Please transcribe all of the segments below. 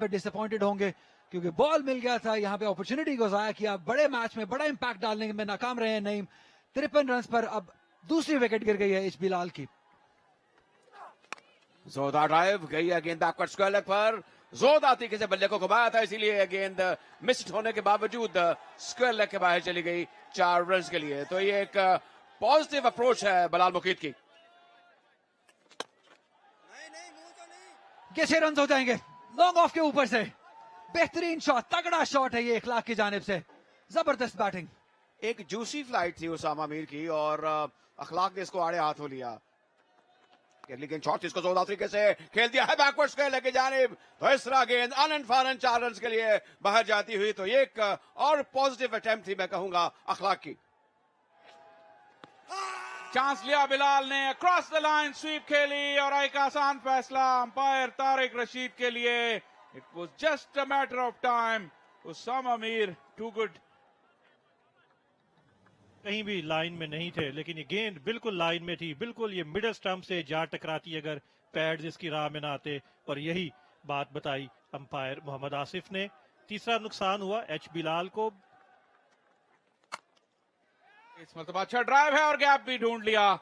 पे डिसअपॉइंटेड होंगे क्योंकि बॉल मिल गया था, यहाँ पे अपॉर्चुनिटी को जाया किया, बड़े मैच में बड़ा इंपैक्ट डालने में नाकाम रहे हैं नईम। 53 रन पर अब दूसरी विकेट गिर गई है एच बिलाल की। जोरदार ड्राइव गई है गेंद बैकवर्ड स्क्वायर लेग पर, जोरदार तरीके से बल्ले को घुमाया था, इसीलिए गेंद मिस्ड होने के बावजूद स्क्वायर लेग के बाहर चली गई 4 रन के लिए। तो ये एक पॉजिटिव अप्रोच है बिलाल मुकीद की। ये 6 रन हो जाएंगे लॉन्ग ऑफ के ऊपर से। बेहतरीन शॉट, तगड़ा शॉट है ये इखलाक की जानिब से, जबरदस्त बैटिंग। एक जूसी फ्लाइट थी उसामा मीर की और अखलाक ने इसको आड़े हाथों लिया, लेकिन शॉट इसको जोरदार तरीके से खेल दिया है बैकवर्ड स्क्वायर लेग की जानिब। तो इस तरह गेंद अनफॉरन 4 रन के लिए बाहर जाती हुई। तो ये एक और पॉजिटिव अटेम्प्ट थी मैं कहूंगा अखलाक की। चांस लिया बिलाल ने, क्रॉस द लाइन स्वीप खेली और एक आसान फैसला अंपायर तारिक रशीद के लिए। It was just a matter of time. Usama Mir too good. कहीं भी लाइन में नहीं थे, लेकिन ये गेंद बिल्कुल लाइन में थी, बिल्कुल ये मिडल स्टंप से जा टकराती अगर पैड्स इसकी राह में ना आते। और यही बात बताई अंपायर मोहम्मद आसिफ ने। तीसरा नुकसान हुआ एच बिलाल को। इस मरतबा अच्छा ड्राइव है और गैप भी ढूंढ लिया।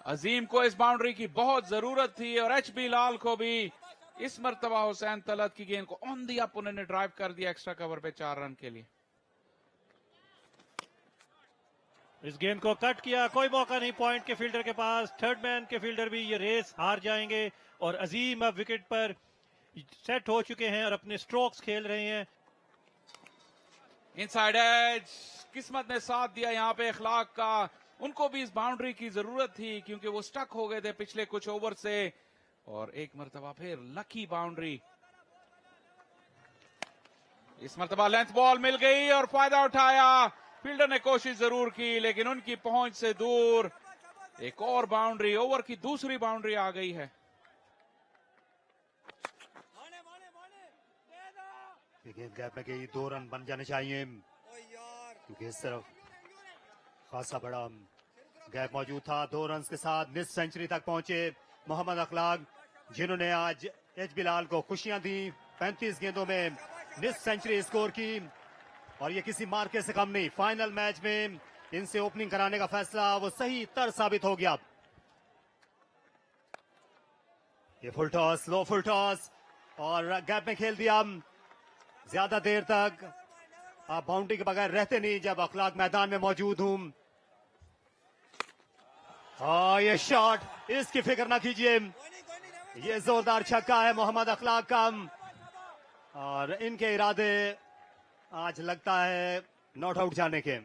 अजीम को इस बाउंड्री की बहुत जरूरत थी और एच बिलाल को भी। इस मरतबा हुसैन तलत की गेंद को ऑन दी अप उन्होंने ड्राइव कर दिया एक्स्ट्रा कवर पे 4 रन के लिए। इस गेंद को कट किया, कोई मौका नहीं पॉइंट के फील्डर के पास। थर्ड मैन के फील्डर भी ये रेस हार जाएंगे और अजीम अब विकेट पर सेट हो चुके हैं और अपने स्ट्रोक्स खेल रहे हैं। इनसाइड एज, किस्मत ने साथ दिया यहाँ पे इखलाक का। उनको भी इस बाउंड्री की जरूरत थी क्योंकि वो स्टक हो गए थे पिछले कुछ ओवर से। और एक मरतबा फिर लकी बाउंड्री। इस मरतबा लेंथ बॉल मिल गई और फायदा उठाया। फील्डर ने कोशिश जरूर की लेकिन उनकी पहुंच से दूर। एक और बाउंड्री, ओवर की दूसरी बाउंड्री आ गई है। गेंद गैप में गई, 2 रन बन जाने चाहिए क्योंकि इस तरफ खासा बड़ा गैप मौजूद था। 2 रन के साथ मिस सेंचुरी तक पहुंचे मोहम्मद अखलाक, जिन्होंने आज एच बिलाल को खुशियां दी। 35 गेंदों में मिस सेंचुरी स्कोर की और ये किसी मार्के से कम नहीं। फाइनल मैच में इनसे ओपनिंग कराने का फैसला वो सही तर साबित हो गया। ये फुल टॉस, लो फुल टॉस और गैप में खेल दिया। ज्यादा देर तक आप बाउंड्री के बगैर रहते नहीं जब अखलाक मैदान में मौजूद हूं। ये शॉट, इसकी फिक्र ना कीजिए, ये जोरदार छक्का है मोहम्मद अखलाक का और इनके इरादे आज लगता है नॉट आउट जाने के।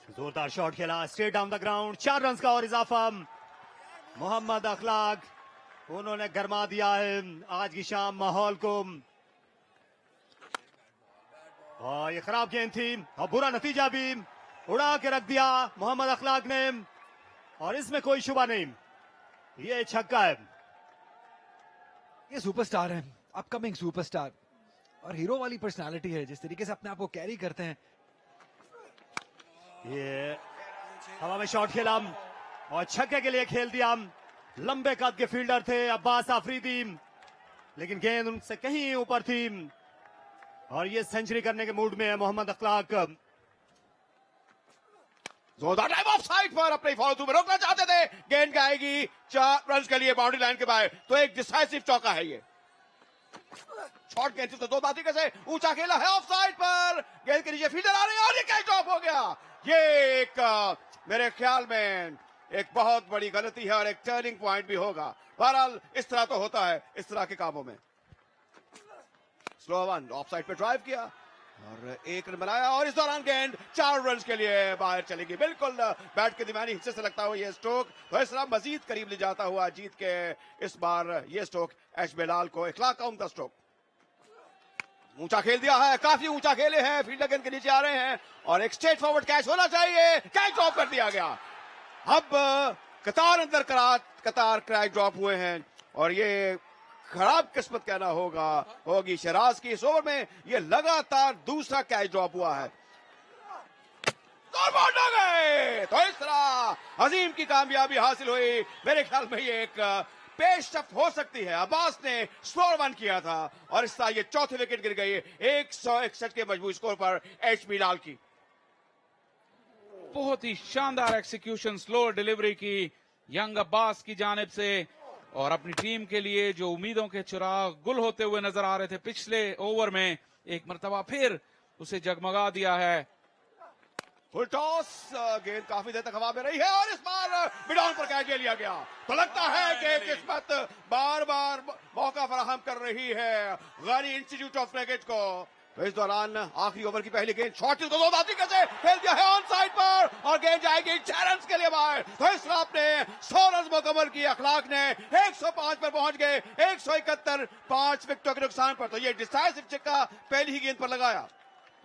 जोरदार शॉट खेला, straight down the ground. 4 run का और इजाफा। मोहम्मद अखलाक उन्होंने गरमा दिया है आज की शाम माहौल को। और ये खराब गेंद थी और बुरा नतीजा भी उड़ा के रख दिया मोहम्मद अखलाक ने और इसमें कोई शुबा नहीं, ये छक्का है। ये सुपरस्टार है, अपकमिंग सुपरस्टार और हीरो वाली पर्सनालिटी है। जिस तरीके से अपने आप को कैरी करते हैं। ये हवा में शॉट खेला और छक्के के लिए खेल दिया। लंबे कद के फील्डर थे अब्बास आफरीदी, लेकिन गेंद उनसे कहीं ऊपर थी और ये सेंचुरी करने के मूड में है मोहम्मद अखलाक। जोरदार ड्राइव ऑफ साइड पर अपने फॉलो में रोकना चाहते थे, गेंद का आएगी 4 रन के लिए बाउंड्री लाइन के बाहर। तो एक डिसाइसिव चौका है ये। शॉट गेंद तो 2 तरीके से ऊंचा खेला है ऑफ साइड पर, गेंद के नीचे फील्डर आ रहे हैं और ये कैच ड्रॉप हो गया। ये एक मेरे ख्याल में एक बहुत बड़ी गलती है और एक टर्निंग पॉइंट भी होगा। बहरहाल इस तरह तो होता है इस तरह के कामों में। स्लो वन, ऑफ साइड पे ड्राइव किया और 1 रन बनाया और इस दौरान गेंद 4 रन के लिए बाहर चलेगी। बिल्कुल बैट के दीवानी हिस्से से लगता हुआ ये स्ट्रोक तो इस तरह मजीद करीब ले जाता हुआ जीत के। इस बार ये स्ट्रोक एच बिलाल को इखलाक का उम्दा स्ट्रोक। ऊंचा खेल दिया है, काफी ऊंचा खेले हैं, फील्डर गेंद के नीचे आ रहे हैं और एक स्ट्रेट फॉरवर्ड कैच होना चाहिए। कैच ड्रॉप कर दिया गया। अब कतार अंदर कतार क्रैच ड्रॉप हुए हैं और ये खराब किस्मत कहना होगी शराज की। इस ओवर में ये लगातार दूसरा कैच ड्रॉप हुआ है। तो इस तरह अजीम की कामयाबी हासिल हुई। मेरे ख्याल में ये एक पेशरफ्त हो सकती है। अब्बास ने स्लोअर वन किया था और इस तरह ये चौथी विकेट गिर गई 161 के मजबूत स्कोर पर एच बिलाल की। बहुत ही शानदार एक्सिक्यूशन, स्लो डिलीवरी की यंग अब्बास की जानिब से और अपनी टीम के लिए जो उम्मीदों के चिराग गुल होते हुए नजर आ रहे थे पिछले ओवर में, एक मरतबा फिर उसे जगमगा दिया है। फुल टॉस, गेंद काफी देर तक हवा में रही है और इस बार मिड ऑन पर कैच ले लिया गया। तो लगता है कि किस्मत बार बार मौका फराहम कर रही है गनी इंस्टीट्यूट ऑफ क्रिकेट को। तो इस दौरान आखिरी ओवर की पहली गेंद शॉट को दो तरीके से खेल दिया है ऑन साइड पर और गेंद जाएगी 6 रन के लिए बाहर। तो इस तरह आपने 100 रन मुकम्मल किए। अखलाक ने 105 पर पहुंच गए, 171, 5 विकेटों के नुकसान पर। तो ये डिसाइसिव छक्का पहली ही गेंद पर लगाया।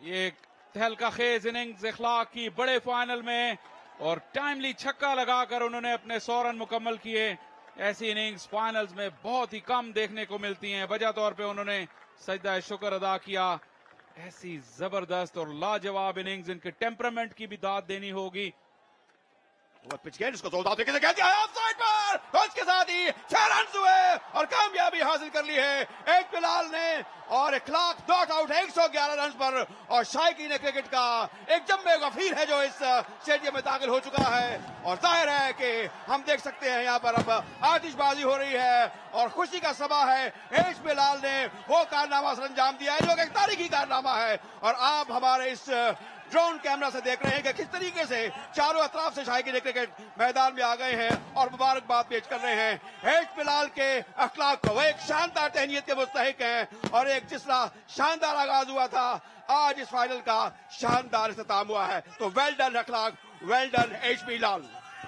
ये तहलका खेज इनिंग्स इखलाक की बड़े फाइनल में और टाइमली छक्का लगाकर उन्होंने अपने 100 रन मुकम्मल किए। ऐसी इनिंग्स फाइनल्स में बहुत ही कम देखने को मिलती हैं। वजह तौर पे उन्होंने सजदा शुक्र अदा किया। ऐसी जबरदस्त और लाजवाब इनिंग्स, इनके टेम्परामेंट की भी दाद देनी होगी। पिच गेंद इसको जोरदार तरीके से खेल दिया है ऑफ साइड पर, तो इसके साथ ही 6 रन हुए और कामयाबी हासिल कर ली है एच बिलाल ने। और इखलाक नॉट आउट 111 रन पर और शायकीन क्रिकेट का एक जम्मे गफीर है जो इस स्टेडियम में दाखिल हो चुका है। और जाहिर है कि हम देख सकते हैं यहाँ पर अब आतिशबाजी हो रही है और खुशी का समा है। एच बिलाल ने वो कारनामा सर अंजाम दिया है जो एक तारीखी कारनामा है। और आप हमारे इस ड्रोन कैमरा से देख रहे हैं कि किस तरीके से चारों अतराफ से शायकीन क्रिकेट मैदान में आ गए हैं और मुबारकबाद पेश कर रहे हैं एच बिलाल के अखलाक को। वो एक शानदार तहनीत के मुस्तहिक हैं और एक जिस तरह शानदार आगाज हुआ था, आज इस फाइनल का शानदार इख्तिताम हुआ है। तो वेल डन अखलाक, वेल डन एच बिलाल।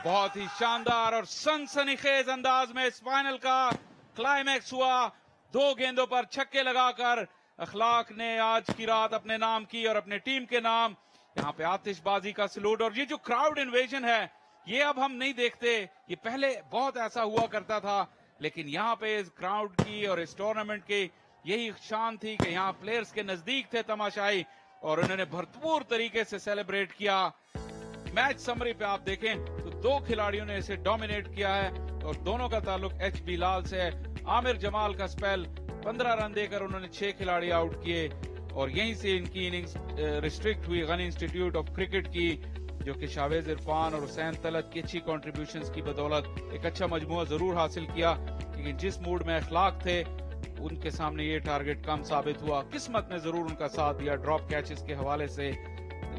बहुत ही शानदार और सनसनीखेज अंदाज में इस फाइनल का क्लाइमैक्स हुआ। 2 गेंदों पर छक्के लगाकर अखलाक ने आज की रात अपने नाम की और अपने टीम के नाम। यहाँ पे आतिशबाजी का सलूट और ये जो क्राउड इन्वेजन है ये अब हम नहीं देखते, ये पहले बहुत ऐसा हुआ करता था। लेकिन यहाँ पे इस क्राउड की और इस टूर्नामेंट की यही शान थी कि यहाँ प्लेयर्स के नजदीक थे तमाशाई और उन्होंने भरपूर तरीके से सेलिब्रेट किया। मैच समरी पे आप देखें तो 2 खिलाड़ियों ने इसे डोमिनेट किया है और दोनों का ताल्लुक एच बिलाल से है। आमिर जमाल का स्पेल 15 रन देकर उन्होंने 6 खिलाड़ी आउट किए और यहीं से इनकी इनिंग्स रिस्ट्रिक्ट हुई गनी इंस्टीट्यूट ऑफ क्रिकेट की, जो कि शावेज इरफान और हुसैन तलत की अच्छी कंट्रीब्यूशंस की बदौलत एक अच्छा मजमुआ जरूर हासिल किया। लेकिन जिस मूड में अखलाक थे उनके सामने ये टारगेट कम साबित हुआ। किस्मत ने जरूर उनका साथ दिया ड्रॉप कैचेस के हवाले से,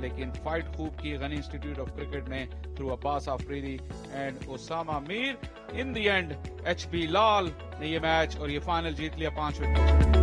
लेकिन फाइट खूब की गनी इंस्टीट्यूट ऑफ क्रिकेट ने through Abbas Afridi and Osama Mir. In the end H Bilal ने ये मैच और ये फाइनल जीत लिया 5 wicket.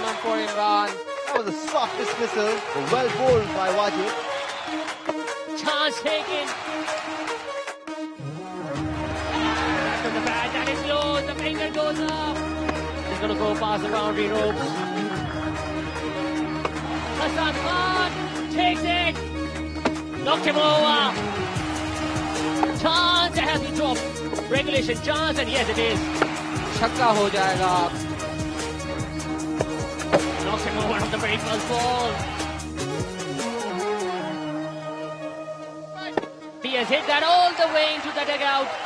maximum for Imran. That was a soft dismissal, but well bowled by Wajid. Chance taken. From the bat, that is low. The finger goes up. He's going to go past the boundary ropes. Hassan Khan takes it. Knocked him over. Chance, has he dropped? Regulation chance, and yes, it is. छक्का हो जाएगा. Knocks him over on the very first ball. He has hit that all the way into the dugout.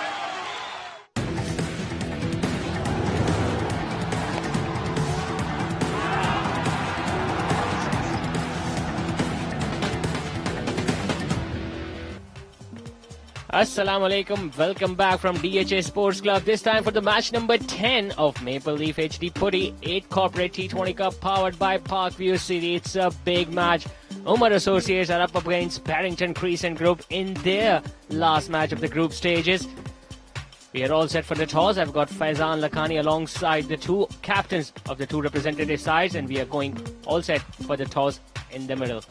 Assalamu alaikum. Welcome back from DHA Sports Club. This time for the match number 10 of Maple Leaf HD Putty 8 Corporate T20 Cup powered by Parkview City. It's a big match. Omar Associates are up against Barrington Crescent Group in their last match of the group stages. We are all set for the toss. I've got Faizan Lakhani alongside the two captains of the two representative sides, and we are going all set for the toss in the middle.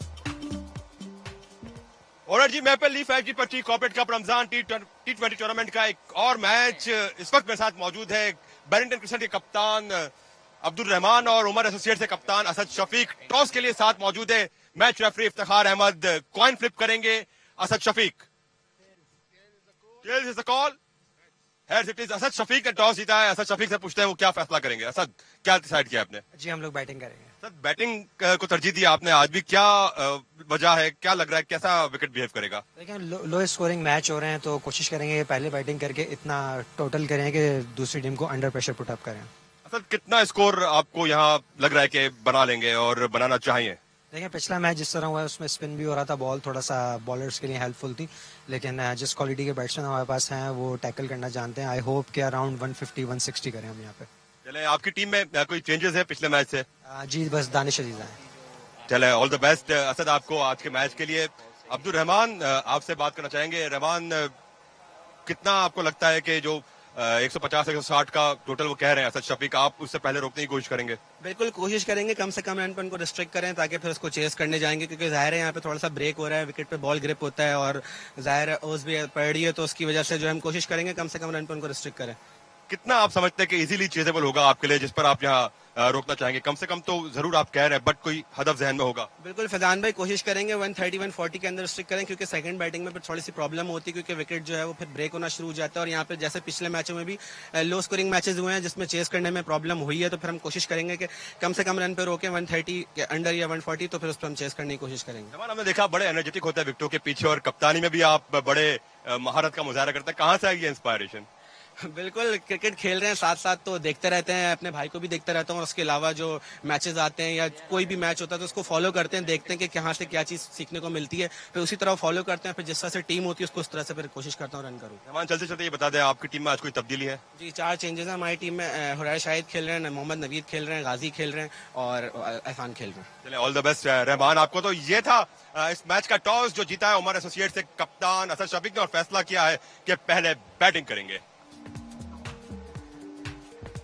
और जी maple leaf HD पट्टी corporate cup Ramzan T20 tournament का एक और match इस वक्त मेरे साथ मौजूद है. बैरिंगटन क्रिसेंट के कप्तान अब्दुल रहमान और उमर एसोसिएट से कप्तान असद शफीक टॉस के लिए साथ मौजूद है. Match referee Iftikhar Ahmed coin flip करेंगे. Asad Shafiq. Tails is the call. Heads it is. Asad Shafiq ने टॉस जीता है. असद शफीक से पूछते हैं वो क्या फैसला करेंगे. असद, क्या डिसाइड किया आपने? जी हम लोग बैटिंग करेंगे. सर, बैटिंग को तरजीह दी आपने. आज भी क्या वजह है, क्या लग रहा है, कैसा विकेट बिहेव करेगा? देखिए लो स्कोरिंग मैच हो रहे हैं तो कोशिश करेंगे पहले बैटिंग करके इतना टोटल करें कि दूसरी टीम को अंडर प्रेशर पुट अप करें. सर, कितना स्कोर आपको यहाँ लग रहा है कि बना लेंगे और बनाना चाहिए? देखिए पिछला मैच जिस तरह हुआ है उसमें स्पिन भी हो रहा था, बॉल थोड़ा सा बॉलर्स के लिए हेल्पफुल थी, लेकिन जिस क्वालिटी के बैट्समैन हमारे पास हैं वो टैकल करना जानते हैं. आई होप कि अराउंड 150-160 करें हम यहाँ पे. चले, आपकी टीम में कोई चेंजेस है पिछले मैच से? जी बस दानिश अजीज आए. चले, ऑल द बेस्ट असद आपको आज के मैच के लिए. अब्दुल रहमान, आपसे बात करना चाहेंगे. रहमान, कितना आपको लगता है कि जो 150-160 का टोटल वो कह रहे हैं असद शफीक, आप उससे पहले रोकने की कोशिश करेंगे? बिल्कुल कोशिश करेंगे कम से कम रन पर उनको रिस्ट्रिक्ट करें ताकि फिर उसको चेस करने जाएंगे, क्योंकि जाहिर है यहाँ पे थोड़ा सा ब्रेक हो रहा है, विकेट पे बॉल ग्रिप होता है और जाहिर है ओस भी पड़ रही है, तो उसकी वजह से जो हम कोशिश करेंगे कम से कम रन पर उनको रिस्ट्रिक्ट करें. कितना आप समझते हैं कि इजीली चेजेबल होगा आपके लिए, जिस पर आप यहाँ रोकना चाहेंगे? कम से कम तो जरूर आप कह रहे हैं, बट कोई हदफ जहन में होगा? बिल्कुल फैजान भाई, कोशिश करेंगे 130-140 के अंदर स्ट्रिक करें, क्योंकि सेकंड बैटिंग में फिर थोड़ी सी प्रॉब्लम होती है, क्योंकि विकेट जो है वो फिर ब्रेक होना शुरू हो जाता है. और यहाँ पे जैसे पिछले मैचों में भी लो स्कोरिंग मैचेस हुए हैं जिसमें चेस करने में प्रॉब्लम हुई है, तो फिर हम कोशिश करेंगे कि कम से कम रन पे रोके 130 के अंडर या 140, तो फिर उस पर हम चेस करने की कोशिश करेंगे. हमने देखा बड़े एनर्जेटिक होता है विकेटों के पीछे, और कप्तानी में भी आप बड़े महारत का मुजाहरा करते हैं. कहाँ से आई ये इंस्पायरेशन? बिल्कुल, क्रिकेट खेल रहे हैं साथ साथ तो देखते रहते हैं, अपने भाई को भी देखते रहता हूँ, और उसके अलावा जो मैचेस आते हैं या कोई भी मैच होता है तो उसको फॉलो करते हैं, देखते हैं कि कहाँ से क्या चीज सीखने को मिलती है, फिर उसी तरह फॉलो करते हैं, फिर जिस तरह से टीम होती है उसको उस तरह से फिर कोशिश करता हूँ रन करूँ. रहमान, चलते चलते ये बता दें, आपकी टीम में आज कोई तब्दीली है? जी 4 चेंजेस हैं हमारी टीम में. हुराय शाहिद खेल रहे हैं, मोहम्मद नवीद खेल रहे हैं, गाजी खेल रहे हैं और अहसान खेल रहे हैं. चलिए, ऑल द बेस्ट रहमान आपको. तो ये था इस मैच का टॉस जो जीता है उमर एसोसिएट से कप्तान असद शफीक ने, और फैसला किया है कि पहले बैटिंग करेंगे.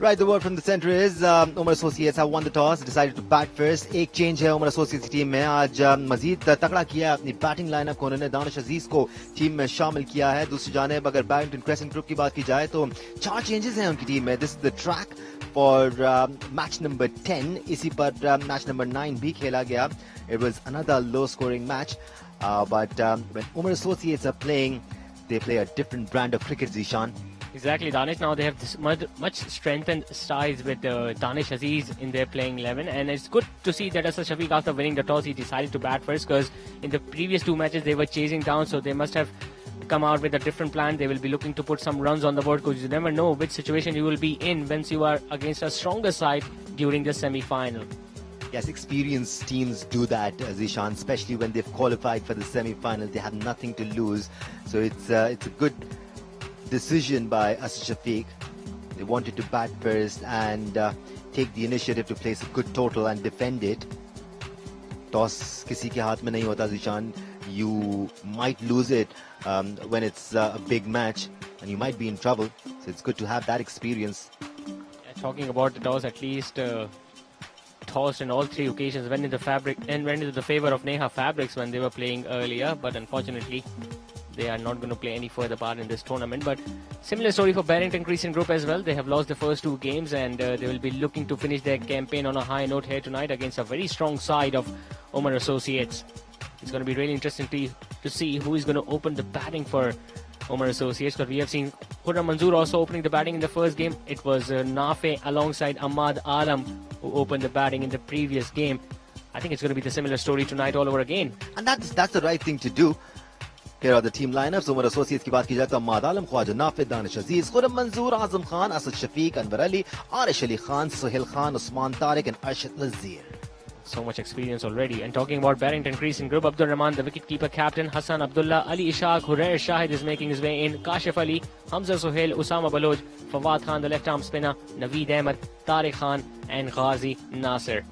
Right, the word from the center is Omar Associates have won the toss, decided to bat first. एक change है Omar Associates की टीम में. आज मजीद तगड़ा किया अपनी बैटिंग लाइनअप को, उन्होंने दानिश अजीज को टीम में शामिल किया है. दूसरी जानिब अगर बैरिंगटन क्रेसेंट ग्रुप की बात की जाए तो 4 चेंजेस हैं उनकी टीम में. This is the track for match number 10. इसी पर मैच नंबर 9 भी खेला गया. It was another low scoring match, but when Omar Associates are playing, they play a different brand of cricket, Zishan. Exactly, Danish. Now they have this much strengthened sides with Danish Aziz in their playing 11, and it's good to see that Asad Shafiq, after winning the toss, he decided to bat first, because in the previous 2 matches they were chasing down, so they must have come out with a different plan. They will be looking to put some runs on the board, because you never know which situation you will be in once you are against a stronger side during the semi-final. Yes, experienced teams do that, Zishan, especially when they've qualified for the semi-final. They have nothing to lose, so it's a good decision by Asad Shafiq. They wanted to bat first and take the initiative to place a good total and defend it. Toss किसी के हाथ में नहीं होता, Zishan. You might lose it when it's a big match, and you might be in trouble. So it's good to have that experience. Talking about the toss, at least tossed in all 3 occasions, went into the favor of Neha Fabrics when they were playing earlier, but unfortunately they are not going to play any further part in this tournament. But similar story for Barrington Crescent Group as well. They have lost the first 2 games, and they will be looking to finish their campaign on a high note here tonight against a very strong side of Omar Associates. It's going to be really interesting to see who is going to open the batting for Omar Associates, but we have seen Khurram Manzoor also opening the batting in the first game. It was Nafe alongside Ahmad Alam who opened the batting in the previous game. I think it's going to be the similar story tonight all over again. And that's the right thing to do. Here are the team lineups. Omar Associates की बात की जाए तो Ahmad Alam, Khwaja Nafid, Danish Aziz, Khurram Manzoor, Azam Khan, Asad Shafiq, Anwar Ali, Arish Ali Khan, Sohail Khan, Usman Tariq and Arshad Nazir. So much experience already. And talking about Barrington Crescent Group, Abdul Rahman, the wicketkeeper captain, Hassan Abdullah, Ali Ishaq, Hurair Shahid is making his way in, Kashif Ali, Hamza Sohail, Usama Baloch, Fawad Khan, the left-arm spinner, Naveed Ahmed, Tariq Khan and Ghazi Nasir.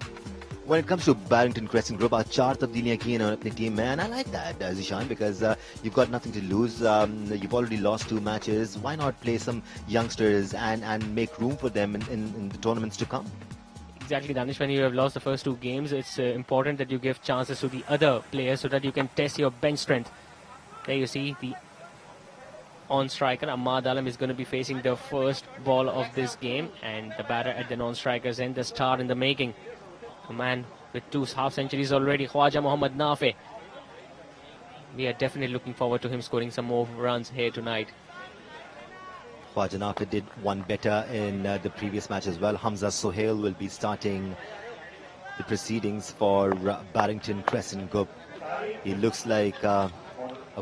When it comes to Barrington Crescent Group, our 4 tabdiliyan ki in apni team mein, and I like that, Zishan, because you've got nothing to lose. You've already lost 2 matches. Why not play some youngsters and make room for them in the tournaments to come? Exactly, Danish. When you have lost the first 2 games, it's important that you give chances to the other players so that you can test your bench strength. There you see the on-striker, Ahmad Alam, is going to be facing the first ball of this game, and the batter at the non-striker's end, the star in the making. A man with 2 half-centuries already, Khwaja Mohammad Nafe. We are definitely looking forward to him scoring some more runs here tonight. Khwaja Nafe did one better in the previous match as well. Hamza Sohail will be starting the proceedings for Barrington Crescent Group. He looks like a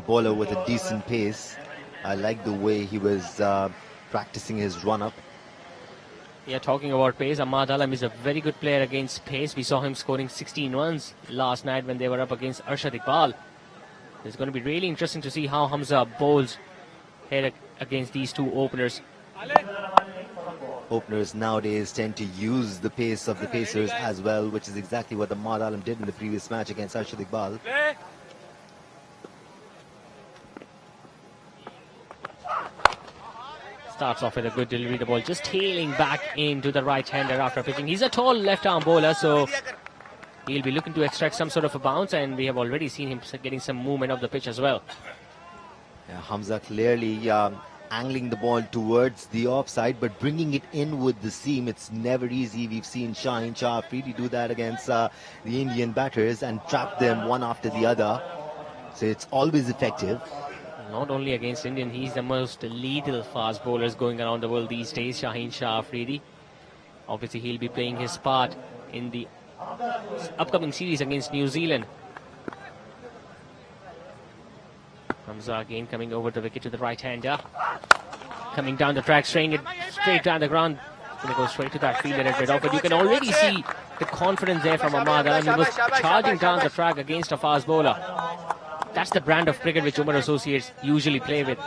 bowler with a decent pace. I like the way he was practicing his run-up. Yeah, talking about pace, Ahmad Alam is a very good player against pace. We saw him scoring 16 runs last night when they were up against Arshad Iqbal. It's going to be really interesting to see how Hamza bowls here against these 2 openers. Openers nowadays tend to use the pace of the pacers as well, which is exactly what Ahmad Alam did in the previous match against Arshad Iqbal. Starts off with a good delivery, the ball just tailing back into the right-hander after pitching. He's a tall left-arm bowler, so he'll be looking to extract some sort of a bounce, and we have already seen him getting some movement of the pitch as well. Yeah, Hamza clearly angling the ball towards the offside, but bringing it in with the seam. It's never easy. We've seen Shaheen Shah Afridi do that against the Indian batters and trap them one after the other. So it's always effective. Not only against Indian, he's the most lethal fast bowlers going around the world these days, Shaheen Shah Afridi. Obviously, he'll be playing his part in the upcoming series against New Zealand. Hamza again coming over the wicket to the right-hander. Coming down the track, straying it straight down the ground. Going to go straight to that fielder at mid-off. But you can already see the confidence there from Ahmad Alam. He was charging down the track against a fast bowler. That's the brand of cricket which Omar Associates usually play with.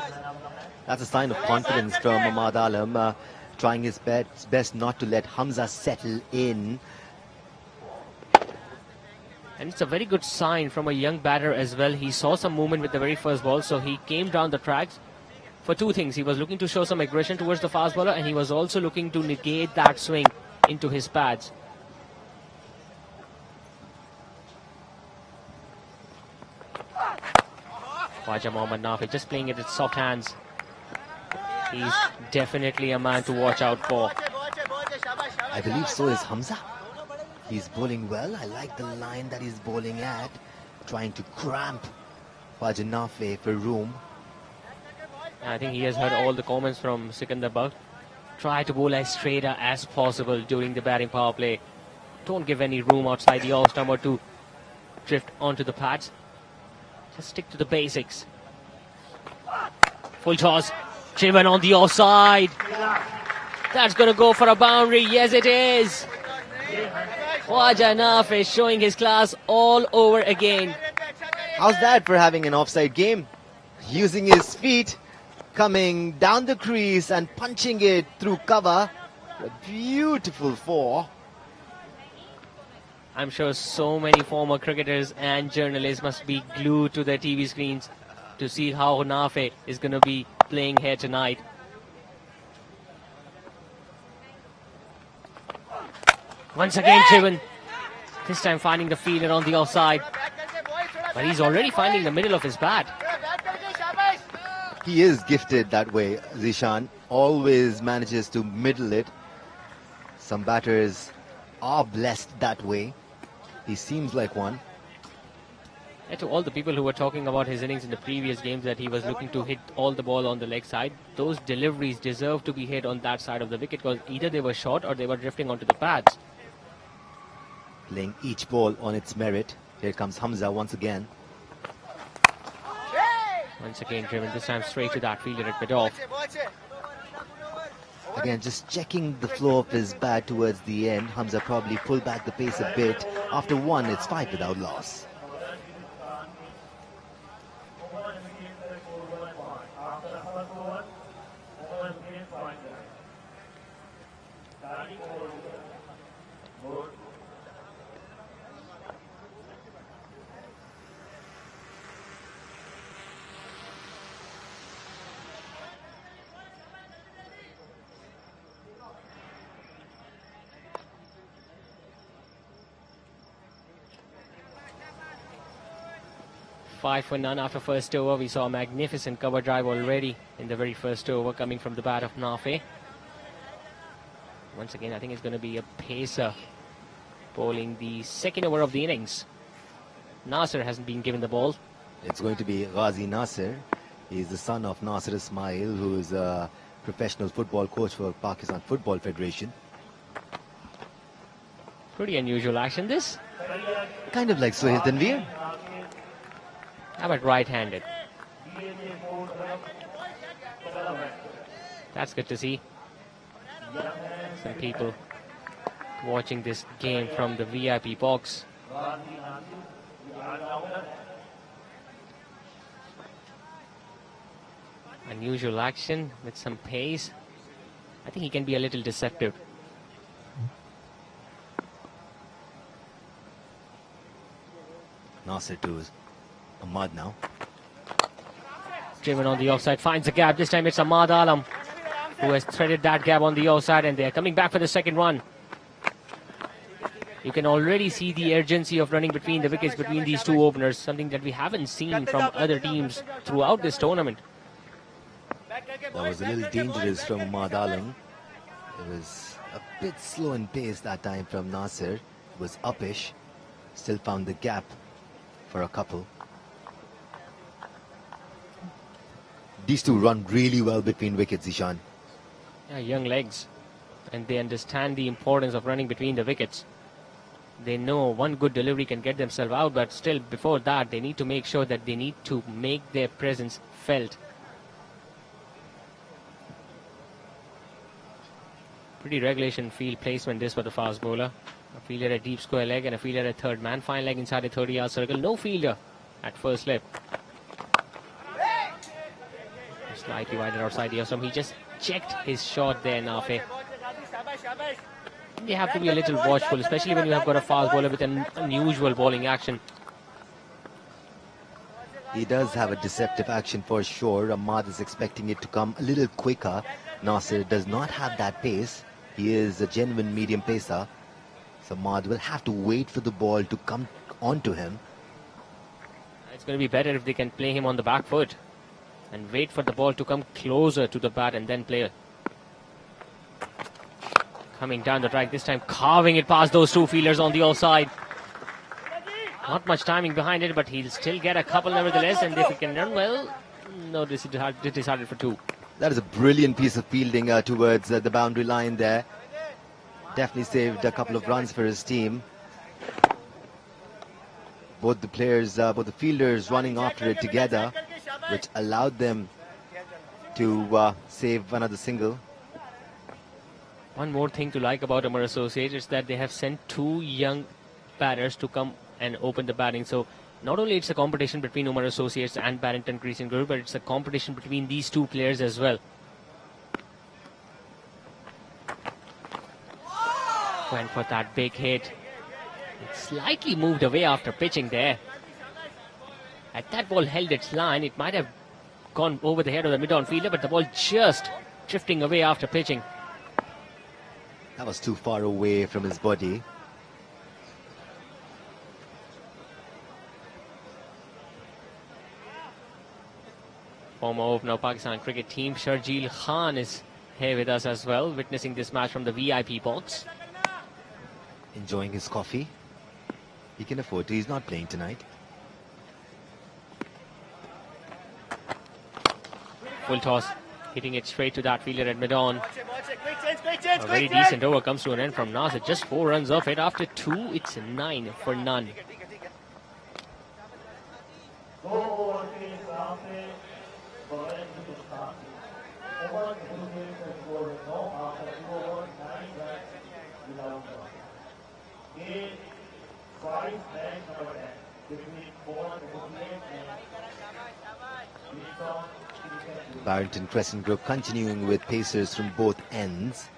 That's a sign of confidence from Ahmad Alam, trying his best not to let Hamza settle in. And it's a very good sign from a young batter as well. He saw some movement with the very first ball, so he came down the tracks for 2 things. He was looking to show some aggression towards the fast bowler, and he was also looking to negate that swing into his pads. Khwaja Mohammad Nafi just playing it with soft hands. He's definitely a man to watch out for. I believe so is Hamza. He's bowling well. I like the line that he's bowling at. Trying to cramp Khwaja Nafi for room. I think he has heard all the comments from Sikandar Butt. Try to bowl as straighter as possible during the batting power play. Don't give any room outside the off stump or to drift onto the pads. Just stick to the basics. Full toss. Driven on the offside. That's going to go for a boundary. Yes, it is. Khwaja Nafi is showing his class all over again. How's that for having an offside game? Using his feet, coming down the crease and punching it through cover. A beautiful 4. I'm sure so many former cricketers and journalists must be glued to their TV screens to see how Nafi is going to be playing here tonight. Once again driven. This time finding the fielder on the offside. But he's already finding the middle of his bat. He is gifted that way, Zishan. Always manages to middle it. Some batters are blessed that way. He seems like one. And to all the people who were talking about his innings in the previous games that he was looking to hit all the ball on the leg side, those deliveries deserve to be hit on that side of the wicket because either they were short or they were drifting onto the pads. Playing each ball on its merit. Here comes Hamza once again. Once again driven, this time straight to that fielder at mid-off. Again, just checking the flow of his bat towards the end. Hamza probably pulled back the pace a bit. After one, it's 5 without loss. Five for none after first over. We saw a magnificent cover drive already in the very first over coming from the bat of Nafe. Once again, I think it's going to be a pacer bowling the second over of the innings. Nasser hasn't been given the ball. It's going to be Ghazi Nasser. He's the son of Nasser Ismail, who is a professional football coach for Pakistan Football Federation. Pretty unusual action, this. Kind of like Sohail Tanveer. How about right-handed? That's good to see. Some people watching this game from the VIP box. Unusual action with some pace. I think he can be a little deceptive. Nasser to Ahmad now. Driven on the offside, finds a gap. This time it's Ahmad Alam who has threaded that gap on the offside, and they're coming back for the second run. You can already see the urgency of running between the wickets between these two openers, something that we haven't seen from other teams throughout this tournament. That was a little dangerous from Ahmad Alam. It was a bit slow in pace that time from Nasser. It was uppish. Still found the gap for a couple. These two run really well between wickets, Ishan. Yeah, young legs, and they understand the importance of running between the wickets. They know one good delivery can get themselves out, but still before that they need to make sure that they need to make their presence felt. Pretty regulation field placement this for the fast bowler. A fielder at deep square leg and a fielder at third man. Fine leg inside a 30-yard circle. No fielder at first slip. Slightly wider outside the stump. He just checked his shot there, Nafe. You have to be a little watchful, especially when you have got a fast bowler with an unusual bowling action. He does have a deceptive action for sure. Ahmad is expecting it to come a little quicker. Nasser does not have that pace. He is a genuine medium pacer. So Ahmad will have to wait for the ball to come onto him. It's going to be better if they can play him on the back foot and wait for the ball to come closer to the bat and then play it. Coming down the track, this time carving it past those two fielders on the offside. Not much timing behind it, but he'll still get a couple nevertheless, and if he can run well, no, this is decided for two. That is a brilliant piece of fielding towards the boundary line there. Definitely saved a couple of runs for his team. Both the players, both the fielders running after it together, which allowed them to save another single. One more thing to like about Omar Associates is that they have sent two young batters to come and open the batting. So not only it's a competition between Omar Associates and Barrington Crescent Group, but it's a competition between these two players as well. Went for that big hit. It slightly moved away after pitching there. Had that ball held its line, it might have gone over the head of the mid-on fielder, but the ball just drifting away after pitching. That was too far away from his body. Former opener of Pakistan cricket team, Sharjeel Khan, is here with us as well, witnessing this match from the VIP box. Enjoying his coffee. He can afford to. He's not playing tonight. Full toss, hitting it straight to that fielder at mid-on. A very decent over comes to an end from Nasir. Just 4 runs off it. After 2, it's 9 for none. Barrington Crescent group continuing with pacers from both ends.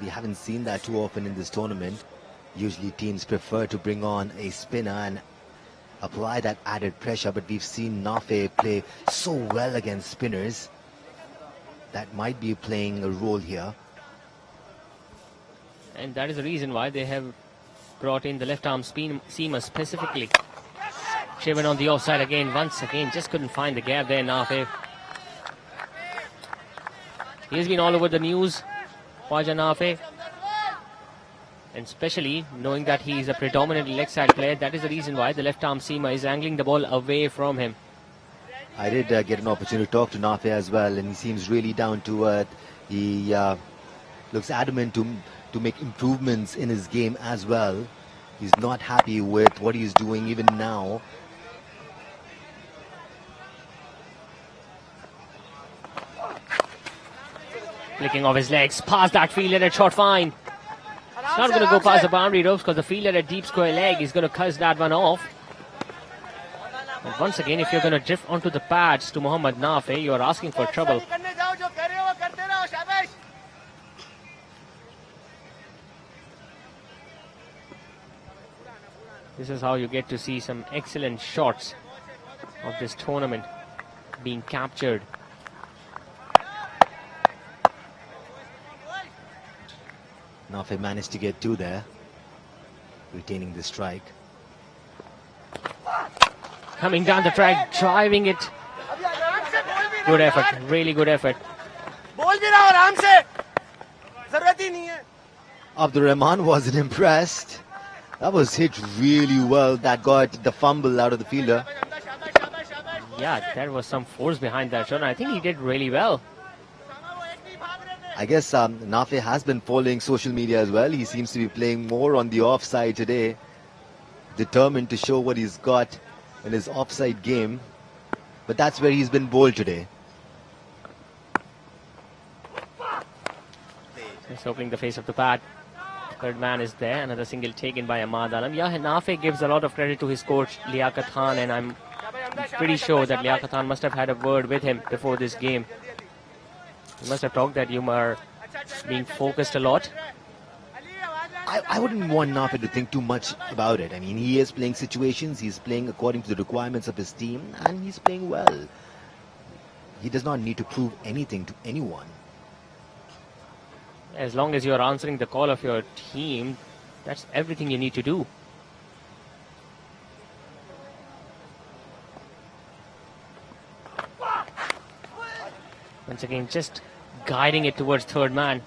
We haven't seen that too often in this tournament. Usually teams prefer to bring on a spinner and apply that added pressure, but we've seen Nafe play so well against spinners. That might be playing a role here. And that is the reason why they have brought in the left-arm seamer specifically. Shivan on the offside again, once again, just couldn't find the gap there, Nafe. He's been all over the news, Khwaja Nafe. And especially knowing that he's a predominantly leg side player, that is the reason why the left-arm seamer is angling the ball away from him. I did get an opportunity to talk to Nafe as well, and he seems really down to earth. He looks adamant to make improvements in his game as well. He's not happy with what he's doing even now. Flicking off his legs, past that fielder at short fine. It's not going to go past the boundary ropes because the fielder at deep square leg is going to cuss that one off. And once again, if you're going to drift onto the pads to Mohammad Nafe, you are asking for trouble. This is how you get to see some excellent shots of this tournament being captured. Nafe managed to get 2 there, retaining the strike. Coming down the track, driving it. Good effort, really good effort. Abdur Rahman wasn't impressed. That was hit really well. That got the fumble out of the fielder. Yeah, there was some force behind that shot. I think he did really well. I guess Nafe has been following social media as well. He seems to be playing more on the offside today. Determined to show what he's got in his offside game. But that's where he's been bowled today. Just opening the face of the pad. Third man is there. Another single taken by Ahmad Alam. Yeah, Nafe gives a lot of credit to his coach, Liaquat Khan, and I'm pretty sure that Liaquat Khan must have had a word with him before this game. He must have talked that you are being focused a lot. I wouldn't want Nafe to think too much about it. I mean, he is playing situations, he's playing according to the requirements of his team, and he's playing well. He does not need to prove anything to anyone. As long as you're answering the call of your team, that's everything you need to do. Once again, just guiding it towards third man.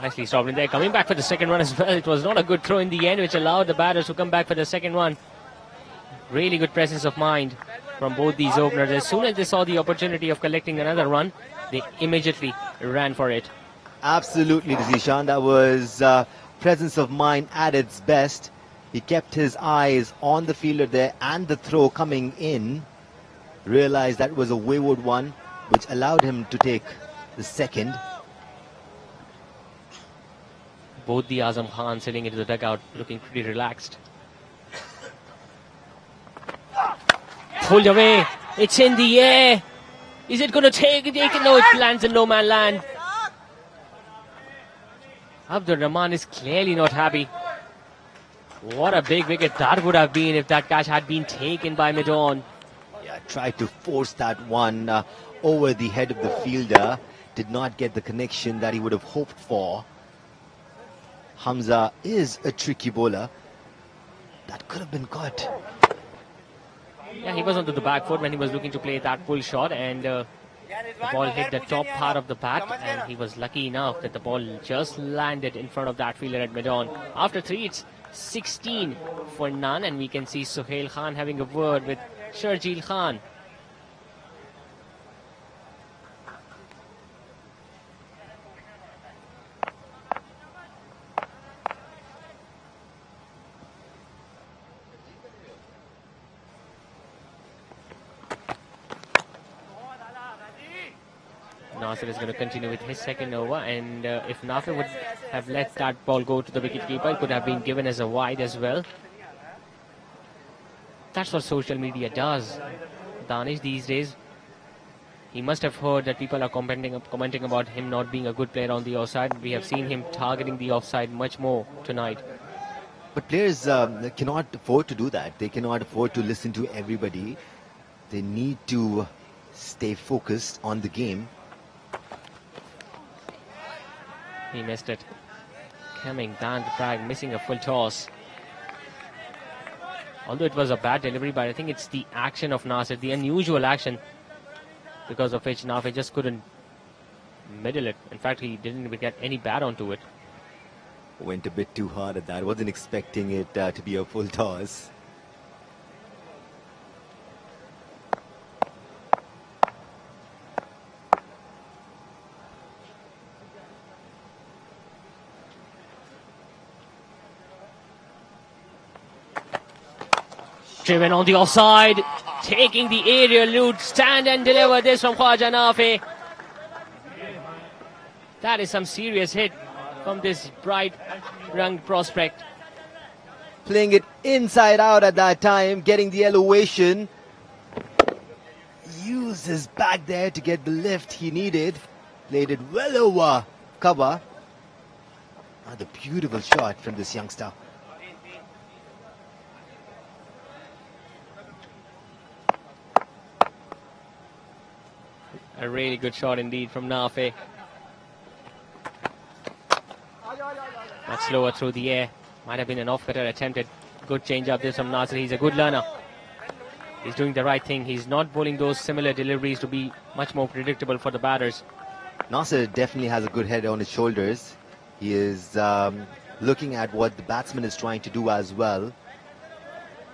Nicely stopped in there. Coming back for the second one as well. It was not a good throw in the end, which allowed the batters to come back for the second one. Really good presence of mind from both these openers. As soon as they saw the opportunity of collecting another run, they immediately ran for it. Absolutely, Zishan. That was presence of mind at its best. He kept his eyes on the fielder there and the throw coming in. Realized that was a wayward one, which allowed him to take the second. Both the Azam Khan sitting into the dugout looking pretty relaxed. Pulled away. It's in the air. Is it going to take it? No, it lands in no man land. Abdur Rahman is clearly not happy. What a big wicket that would have been if that catch had been taken by mid-on. Yeah, tried to force that one over the head of the fielder. Did not get the connection that he would have hoped for. Hamza is a tricky bowler. That could have been caught. Yeah, he was onto the back foot when he was looking to play that pull shot, and the ball hit the top part of the bat, and he was lucky enough that the ball just landed in front of that fielder at mid-on. After 3, it's 16 for none, and we can see Suhail Khan having a word with Sharjeel Khan. Nasir is going to continue with his second over, and if Nafi would have let that ball go to the wicketkeeper, it could have been given as a wide as well. That's what social media does, Danish, these days. He must have heard that people are commenting about him not being a good player on the offside. We have seen him targeting the offside much more tonight. But players cannot afford to do that. They cannot afford to listen to everybody. They need to stay focused on the game. He missed it. Coming down the tag, missing a full toss. Although it was a bad delivery, but I think it's the action of Nasir, the unusual action, because of which Nafi just couldn't middle it. In fact, he didn't even get any bat onto it. Went a bit too hard at that. Wasn't expecting it to be a full toss. Driven on the offside, taking the aerial loot, stand and deliver this from Khwaja Nafi. That is some serious hit from this bright young prospect. Playing it inside out at that time, getting the elevation. Used his back there to get the lift he needed. Played it well over cover. Another beautiful shot from this youngster. A really good shot indeed from Nafi. That's slower through the air. Might have been an off-cutter attempted. Good change up this from Nasir. He's a good learner. He's doing the right thing. He's not bowling those similar deliveries to be much more predictable for the batters. Nasir definitely has a good head on his shoulders. He is looking at what the batsman is trying to do as well.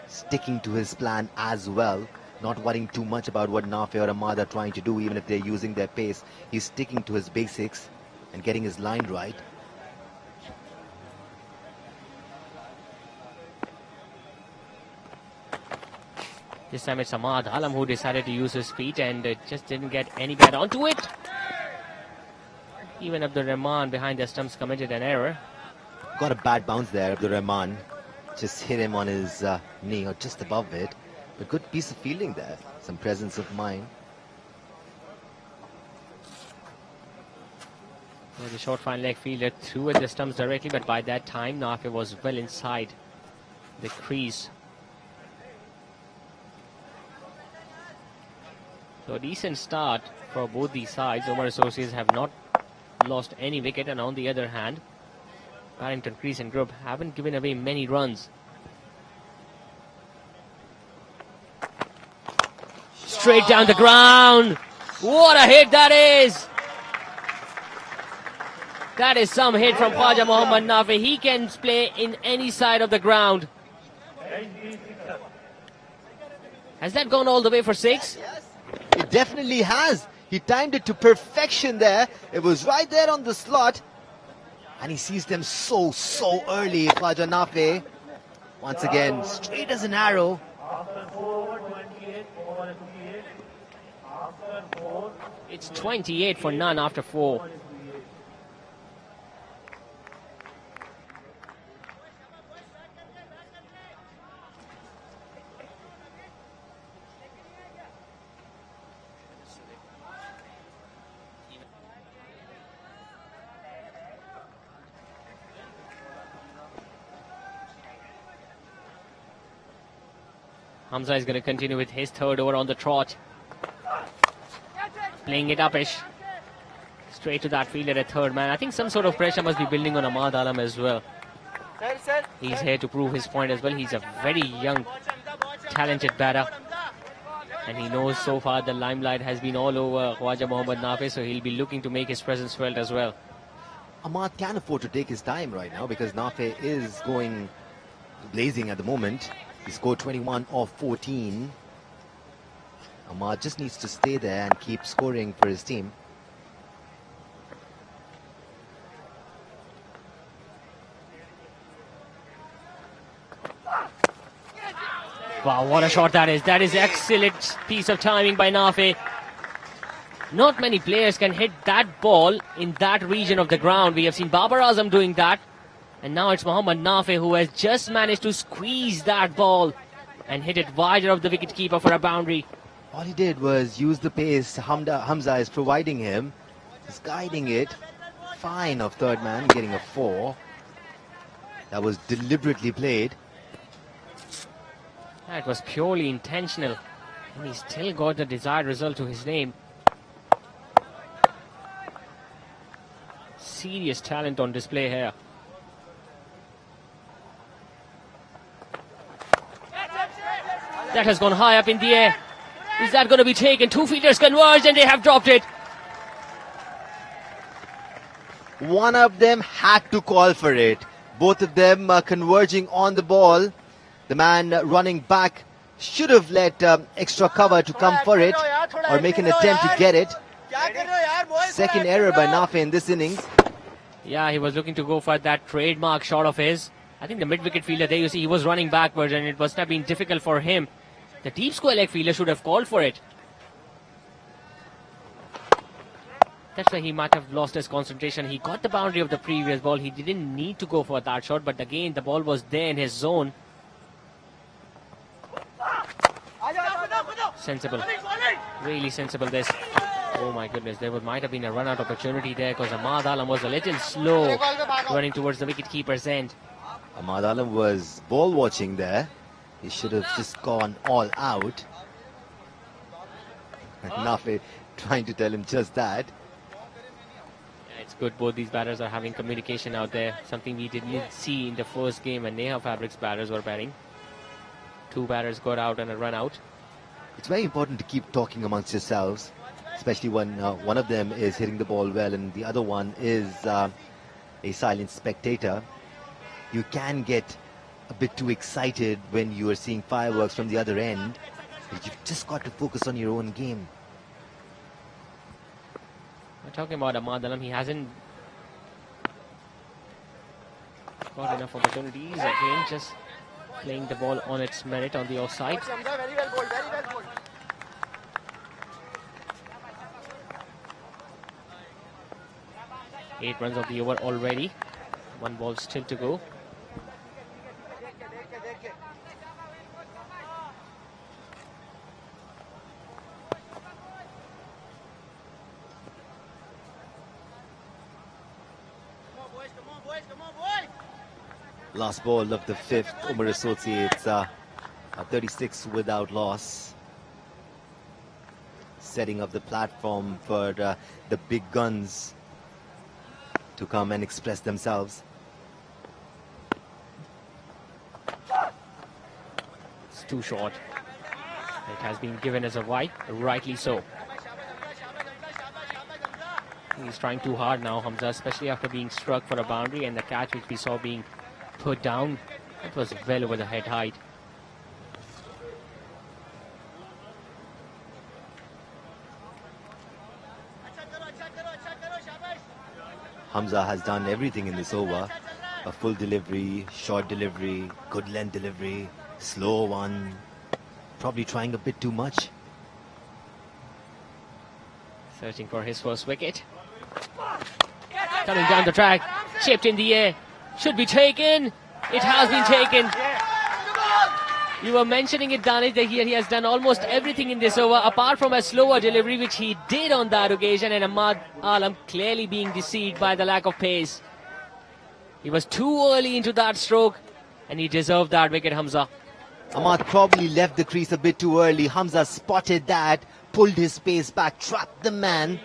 Sticking to his plan as well. Not worrying too much about what Nafi or Omar are trying to do, even if they're using their pace. He's sticking to his basics and getting his line right. This time it's Ahmad Alam who decided to use his feet and just didn't get any bat onto it. Even Abdur Rahman behind the stumps committed an error. Got a bad bounce there, Abdur Rahman. Just hit him on his knee or just above it. A good piece of fielding there. Some presence of mind. Well, the short fine leg fielder threw at the stumps directly, but by that time Nafi was well inside the crease. So a decent start for both these sides. Omar Associates have not lost any wicket, and on the other hand, Barrington Crescent group haven't given away many runs. Straight down the ground. What a hit that is. That is some hit from Khwaja Mohammad Nafi. He can play in any side of the ground. Has that gone all the way for 6? It definitely has. He timed it to perfection there. It was right there on the slot. And he sees them so early, Khwaja Nafi. Once again, straight as an arrow. It's 28 for none after 4. Hamza is going to continue with his third over on the trot. Playing it upish. Straight to that fielder at third man. I think some sort of pressure must be building on Ahmad Alam as well. He's here to prove his point as well. He's a very young, talented batter. And he knows so far the limelight has been all over Khwaja Mohammad Nafi, so he'll be looking to make his presence felt as well. Ahmad can afford to take his time right now because Nafi is going blazing at the moment. He scored 21 of 14. Ahmad just needs to stay there and keep scoring for his team. Wow, what a shot that is. That is excellent piece of timing by Nafi. Not many players can hit that ball in that region of the ground. We have seen Babar Azam doing that. And now it's Mohammad Nafi who has just managed to squeeze that ball and hit it wider of the wicketkeeper for a boundary. All he did was use the pace Hamza is providing him. He's guiding it. Fine of third man, getting a 4. That was deliberately played. That was purely intentional. And he still got the desired result to his name. Serious talent on display here. That has gone high up in the air. Is that going to be taken? 2 fielders converged and they have dropped it. One of them had to call for it. Both of them converging on the ball. The man running back should have let extra cover to come for it or make an attempt to get it. Second error by Nafi in this innings. Yeah, he was looking to go for that trademark shot of his. I think the mid-wicket fielder there, you see, he was running backwards and it must have been difficult for him. The deep square leg fielder should have called for it. That's why he might have lost his concentration. He got the boundary of the previous ball. He didn't need to go for that shot, but again, the ball was there in his zone. Sensible. Really sensible this. Oh my goodness, there might have been a run-out opportunity there because Ahmad Alam was a little slow running towards the wicket-keeper's end. Ahmad Alam was ball watching there. He should have just gone all out. And Nafi trying to tell him just that. Yeah, it's good both these batters are having communication out there. Something we didn't see in the first game when Neha Fabric's batters were batting. 2 batters got out and a run out. It's very important to keep talking amongst yourselves, especially when one of them is hitting the ball well and the other one is a silent spectator. You can get a bit too excited when you are seeing fireworks from the other end. You've just got to focus on your own game. We're talking about Ahmad Alam. He hasn't got enough opportunities. Again, just playing the ball on its merit on the offside. Eight runs of the over already. 1 ball still to go. Last ball of the 5th, Omar Associates a 36 without loss. Setting up the platform for the big guns to come and express themselves. It's too short. It has been given as a wide, rightly so. He's trying too hard now, Hamza, especially after being struck for a boundary, and the catch which we saw being put down, it was well over the head height. Hamza has done everything in this over. A full delivery, short delivery, good length delivery, slow one. Probably trying a bit too much. Searching for his first wicket. Coming down the track, chipped in the air. Should be taken. It has been taken. You were mentioning it, Danish, that he has done almost everything in this over apart from a slower delivery, which he did on that occasion, and Ahmad Alam clearly being deceived by the lack of pace. He was too early into that stroke, and he deserved that wicket, Hamza. Ahmad probably left the crease a bit too early. Hamza spotted that, pulled his pace back, trapped the man.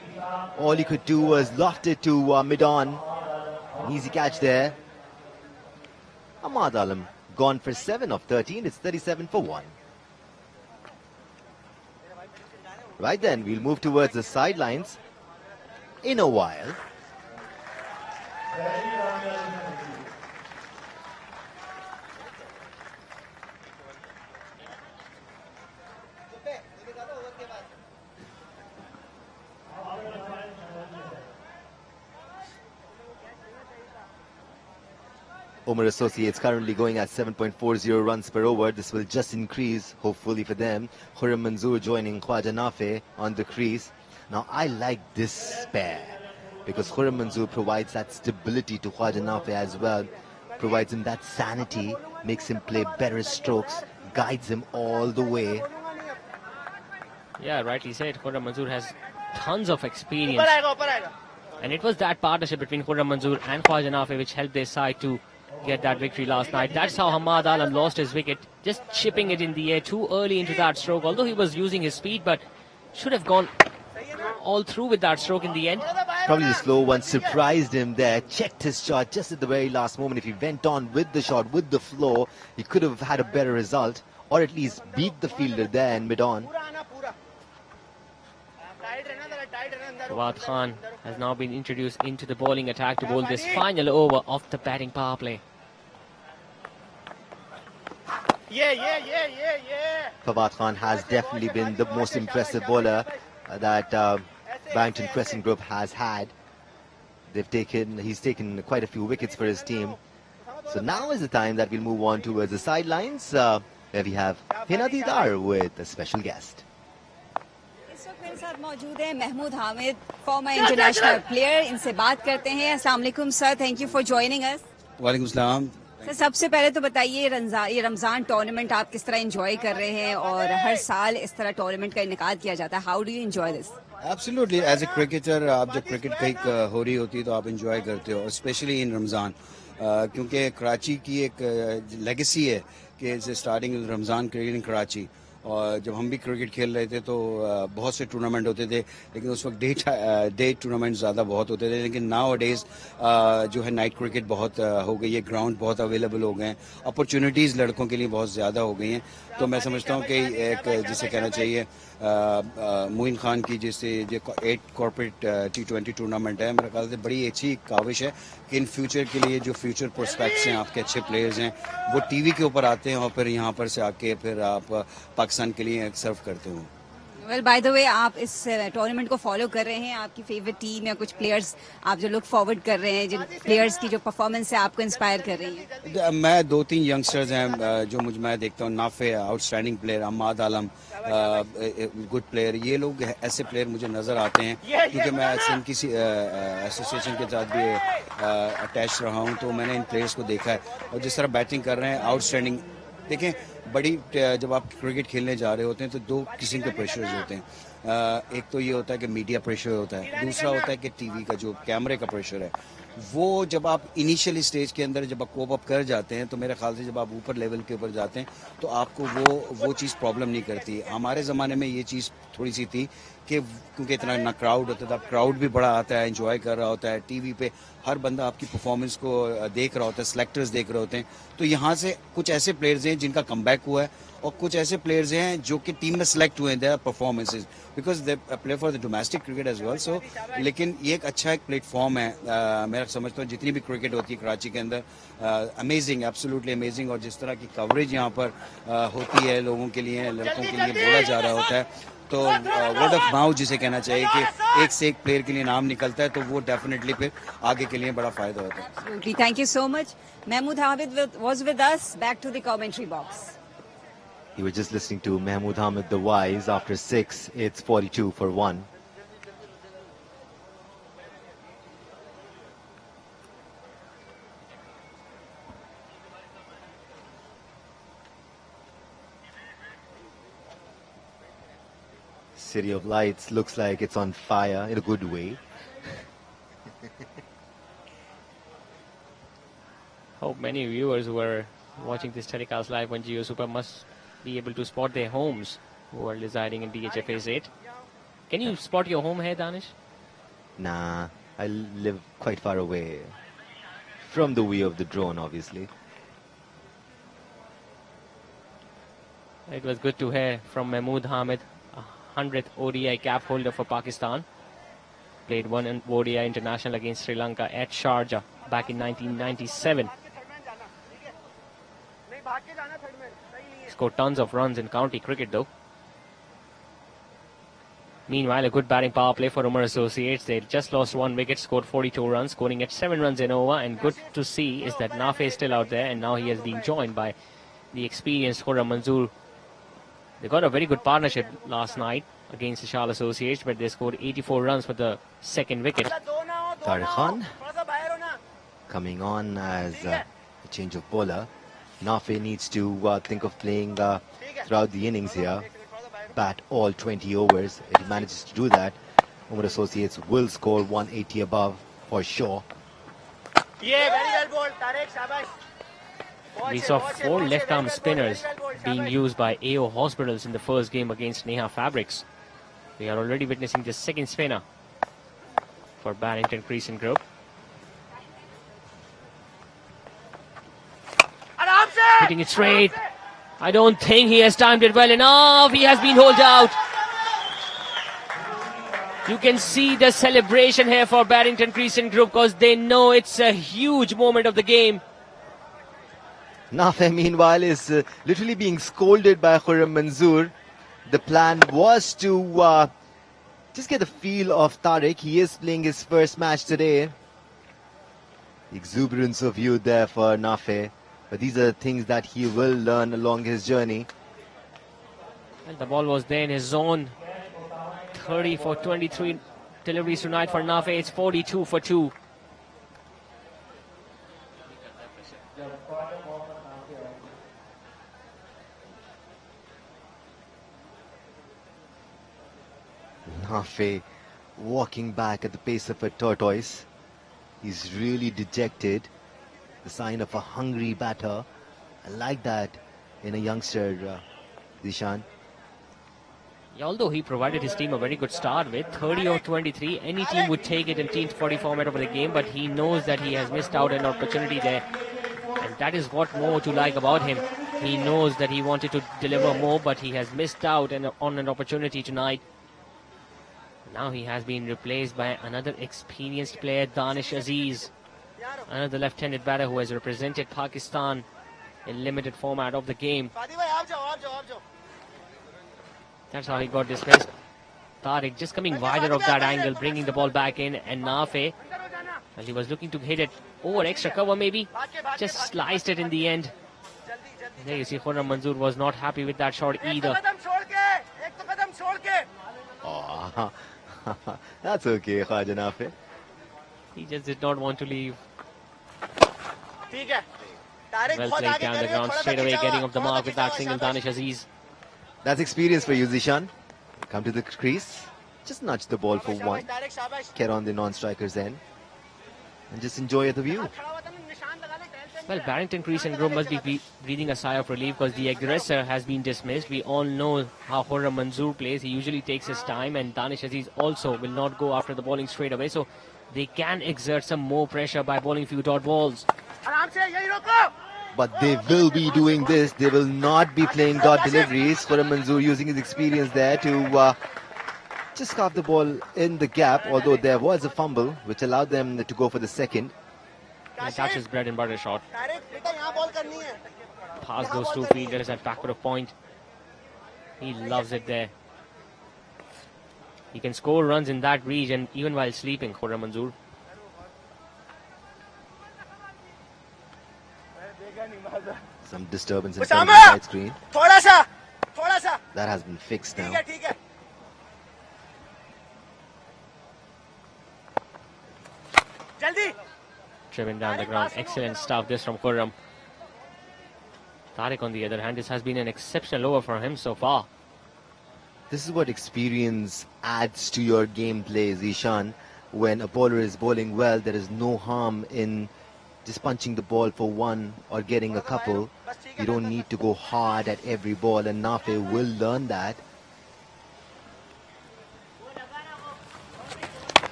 All he could do was loft it to mid-on. An easy catch there. Ahmad Alam gone for 7 of 13. It's 37 for 1. Right then, we'll move towards the sidelines in a while. Omar Associates currently going at 7.40 runs per over. This will just increase, hopefully for them. Khurram Manzoor joining Khwaja Nafe on the crease. Now, I like this pair because Khurram Manzoor provides that stability to Khwaja Nafe as well, provides him that sanity, makes him play better strokes, guides him all the way. Yeah, rightly said. Khurram Manzoor has tons of experience. And it was that partnership between Khurram Manzoor and Khwaja Nafe which helped their side to get that victory last night. That's how Hamad Alam lost his wicket, just chipping it in the air too early into that stroke. Although he was using his speed, but should have gone all through with that stroke in the end. Probably the slow one surprised him there, checked his shot just at the very last moment. If he went on with the shot, with the flow, he could have had a better result, or at least beat the fielder there in mid-on. Fawad Khan has now been introduced into the bowling attack to bowl this final over of the batting power play. Fawad Khan has definitely been the most impressive bowler that Barrington Crescent group has had. He's taken quite a few wickets for his team. So now is the time that we'll move on towards the sidelines, where we have Hina Didar with a special guest. इस वक्त मेरे साथ मौजूद हैं Mahmood Hamid, former international player. इनसे बात करते हैं. अस्सलाम वालेकुम sir, thank you for joining us. वालेकुम सलाम. सर, सबसे पहले तो बताइए ये रमजान टूर्नामेंट आप किस तरह एंजॉय कर रहे हैं, और हर साल इस तरह टूर्नामेंट का इनेकाद किया जाता है. How do you enjoy this? Absolutely, as a cricketer आप जब क्रिकेट कहीं हो रही होती है तो आप एंजॉय करते हो, स्पेशली इन रमजान, क्योंकि कराची की एक लेगेसी है कि starting Ramzan cricket in Karachi. और जब हम भी क्रिकेट खेल रहे थे तो बहुत से टूर्नामेंट होते थे, लेकिन उस वक्त डे टूर्नामेंट ज़्यादा बहुत होते थे. लेकिन नाउ डेज जो है नाइट क्रिकेट बहुत हो गई है, ग्राउंड बहुत अवेलेबल हो गए हैं, अपॉर्चुनिटीज़ लड़कों के लिए बहुत ज़्यादा हो गई हैं. तो मैं समझता हूँ कि एक जिसे कहना चाहिए मोइन खान की जैसे जो 8 कॉर्पोरेट T20 टूर्नामेंट है, मेरे ख्याल से बड़ी अच्छी काविश है कि इन फ्यूचर के लिए जो फ्यूचर प्रोस्पेक्ट्स हैं, आपके अच्छे प्लेयर्स हैं, वो टीवी के ऊपर आते हैं और फिर यहाँ पर से आके फिर आप पाकिस्तान के लिए सर्व करते हो. वेल, बाय द वे, आप इस टूर्नामेंट को फॉलो कर रहे हैं. आपकी फेवरेट टीम या कुछ प्लेयर्स आप जो लुक फॉरवर्ड कर रहे हैं, जिन प्लेयर्स की जो परफॉर्मेंस है आपको इंस्पायर कर रही है? मैं 2-3 यंगस्टर्स हैं जो मैं देखता हूँ. नाफे आउटस्टैंडिंग प्लेयर, अहमद आलम गुड प्लेयर. ये लोग ऐसे प्लेयर मुझे नजर आते हैं क्योंकि मैं सिंध की एसोसिएशन के साथ भी अटैच रहा हूँ, तो मैंने इन प्लेयर्स को देखा है. और जिस तरह बैटिंग कर रहे हैं, आउटस्टैंडिंग. देखें, बड़ी जब आप क्रिकेट खेलने जा रहे होते हैं तो 2 किस्म के प्रेशर्स होते हैं. एक तो ये होता है कि मीडिया प्रेशर होता है, दूसरा होता है कि टीवी का जो कैमरे का प्रेशर है. वो जब आप इनिशियल स्टेज के अंदर जब आप कोप अप कर जाते हैं तो मेरे ख्याल से जब आप ऊपर लेवल के ऊपर जाते हैं तो आपको वो चीज़ प्रॉब्लम नहीं करती. हमारे ज़माने में ये चीज़ थोड़ी सी थी कि क्योंकि इतना ना क्राउड होता था, क्राउड भी बड़ा आता है, एंजॉय कर रहा होता है, टीवी पे हर बंदा आपकी परफॉर्मेंस को देख रहा होता है, सेलेक्टर्स देख रहे होते हैं. तो यहाँ से कुछ ऐसे प्लेयर्स हैं जिनका कमबैक हुआ है और कुछ ऐसे प्लेयर्स हैं जो कि टीम में सेलेक्ट हुए हैं, their performances because they play for the domestic cricket as well. So लेकिन ये एक अच्छा एक प्लेटफॉर्म है. मैं समझता हूँ जितनी भी क्रिकेट होती है कराची के अंदर, अमेजिंग, एब्सोल्युटली अमेजिंग. और जिस तरह की कवरेज यहाँ पर होती है लोगों के लिए, लड़कों के लिए बोला जा रहा होता है, तो वर्ड ऑफ माउथ जिसे कहना चाहिए कि एक से एक प्लेयर के लिए नाम निकलता है, तो वो डेफिनेटली फिर आगे के लिए बड़ा फायदा होता है. Absolutely. Thank you so much. Mahmood Hamid was with us. Back to the commentary box. You were just listening to Mahmood Hamid the Wise. After 6, it's 42 for 1. City of Lights looks like it's on fire in a good way. Hope many viewers who are watching this telecast live on Geo Super must be able to spot their homes who are residing in DHFS 8. Can you spot your home here, Danish? Nah, I live quite far away from the view of the drone, obviously. It was good to hear from Mahmood Hamid, 100th ODI cap holder for Pakistan. Played one ODI international against Sri Lanka at Sharjah back in 1997. Scored tons of runs in county cricket though. Meanwhile, a good batting power play for Umar Associates. They just lost 1 wicket, scored 42 runs, scoring at 7 runs in over. And good to see is that Nafe is still out there, and now he has been joined by the experienced Khurram Manzoor. They got a very good partnership last night against the Shah Associates, but they scored 84 runs for the 2nd wicket. Tariq Khan coming on as a change of bowler. Nafe needs to think of playing throughout the innings here. Bat all 20 overs. If he manages to do that, Umar Associates will score 180 above for sure. We saw 4 left-arm spinners being used by AO Hospitals in the first game against Neha Fabrics. We are already witnessing the 2nd spinner for Barrington Crescent Group. Hitting it straight. I don't think he has timed it well enough. He has been holed out. You can see the celebration here for Barrington Crescent Group because they know it's a huge moment of the game. Nafe, meanwhile, is literally being scolded by Khurram Manzoor. The plan was to just get the feel of Tariq. He is playing his first match today. Exuberance of youth there for Nafe. But these are the things that he will learn along his journey. And the ball was there in his zone. 30 for 23 deliveries tonight for Nafe. It's 42 for 2. Nafe walking back at the pace of a tortoise. He's really dejected. The sign of a hungry batter. I like that in a youngster, Zishan. Yeah, although he provided his team a very good start with 30 or 23, any team would take it in T20 format over the game, but he knows that he has missed out an opportunity there. And that is what more to like about him. He knows that he wanted to deliver more, but he has missed out on an opportunity tonight. Now he has been replaced by another experienced player, Danish Aziz. Another left-handed batter who has represented Pakistan in limited format of the game. That's how he got dismissed. Tariq just coming wider of that angle, bringing the ball back in, and Nafe, well, he was looking to hit it over extra cover maybe, just sliced it in the end. There you see Khurram Manzoor was not happy with that shot either. Oh, that's okay, Khaja Nafe. He just did not want to leave. Well played down the ground, straight away getting off the mark with that single, Danish Aziz. That's experience for you, Zishan. Come to the crease, just nudge the ball for 1, get on the non-striker's end, and just enjoy the view. Well, Barrington Crescent Group must be breathing a sigh of relief because the aggressor has been dismissed. We all know how Khurram Manzoor plays. He usually takes his time, and Danish Aziz also will not go after the bowling straight away. So they can exert some more pressure by bowling few dot balls. But they will be doing this. They will not be playing dot deliveries. Khurram Manzoor using his experience there to just scarf the ball in the gap, although there was a fumble which allowed them to go for the 2nd. And that's his bread and butter shot. Past those 2 fielders at backward of point. He loves it there. He can score runs in that region even while sleeping, Khurram Manzoor. Some disturbance in front of the side screen. That has been fixed now. Driven down the ground. Excellent stuff this from Khurram. Tariq, on the other hand, this has been an exceptional over for him so far. This is what experience adds to your gameplay, Zishan. When a bowler is bowling well, there is no harm in just punching the ball for 1 or getting a couple. You don't need to go hard at every ball, and Nafe will learn that.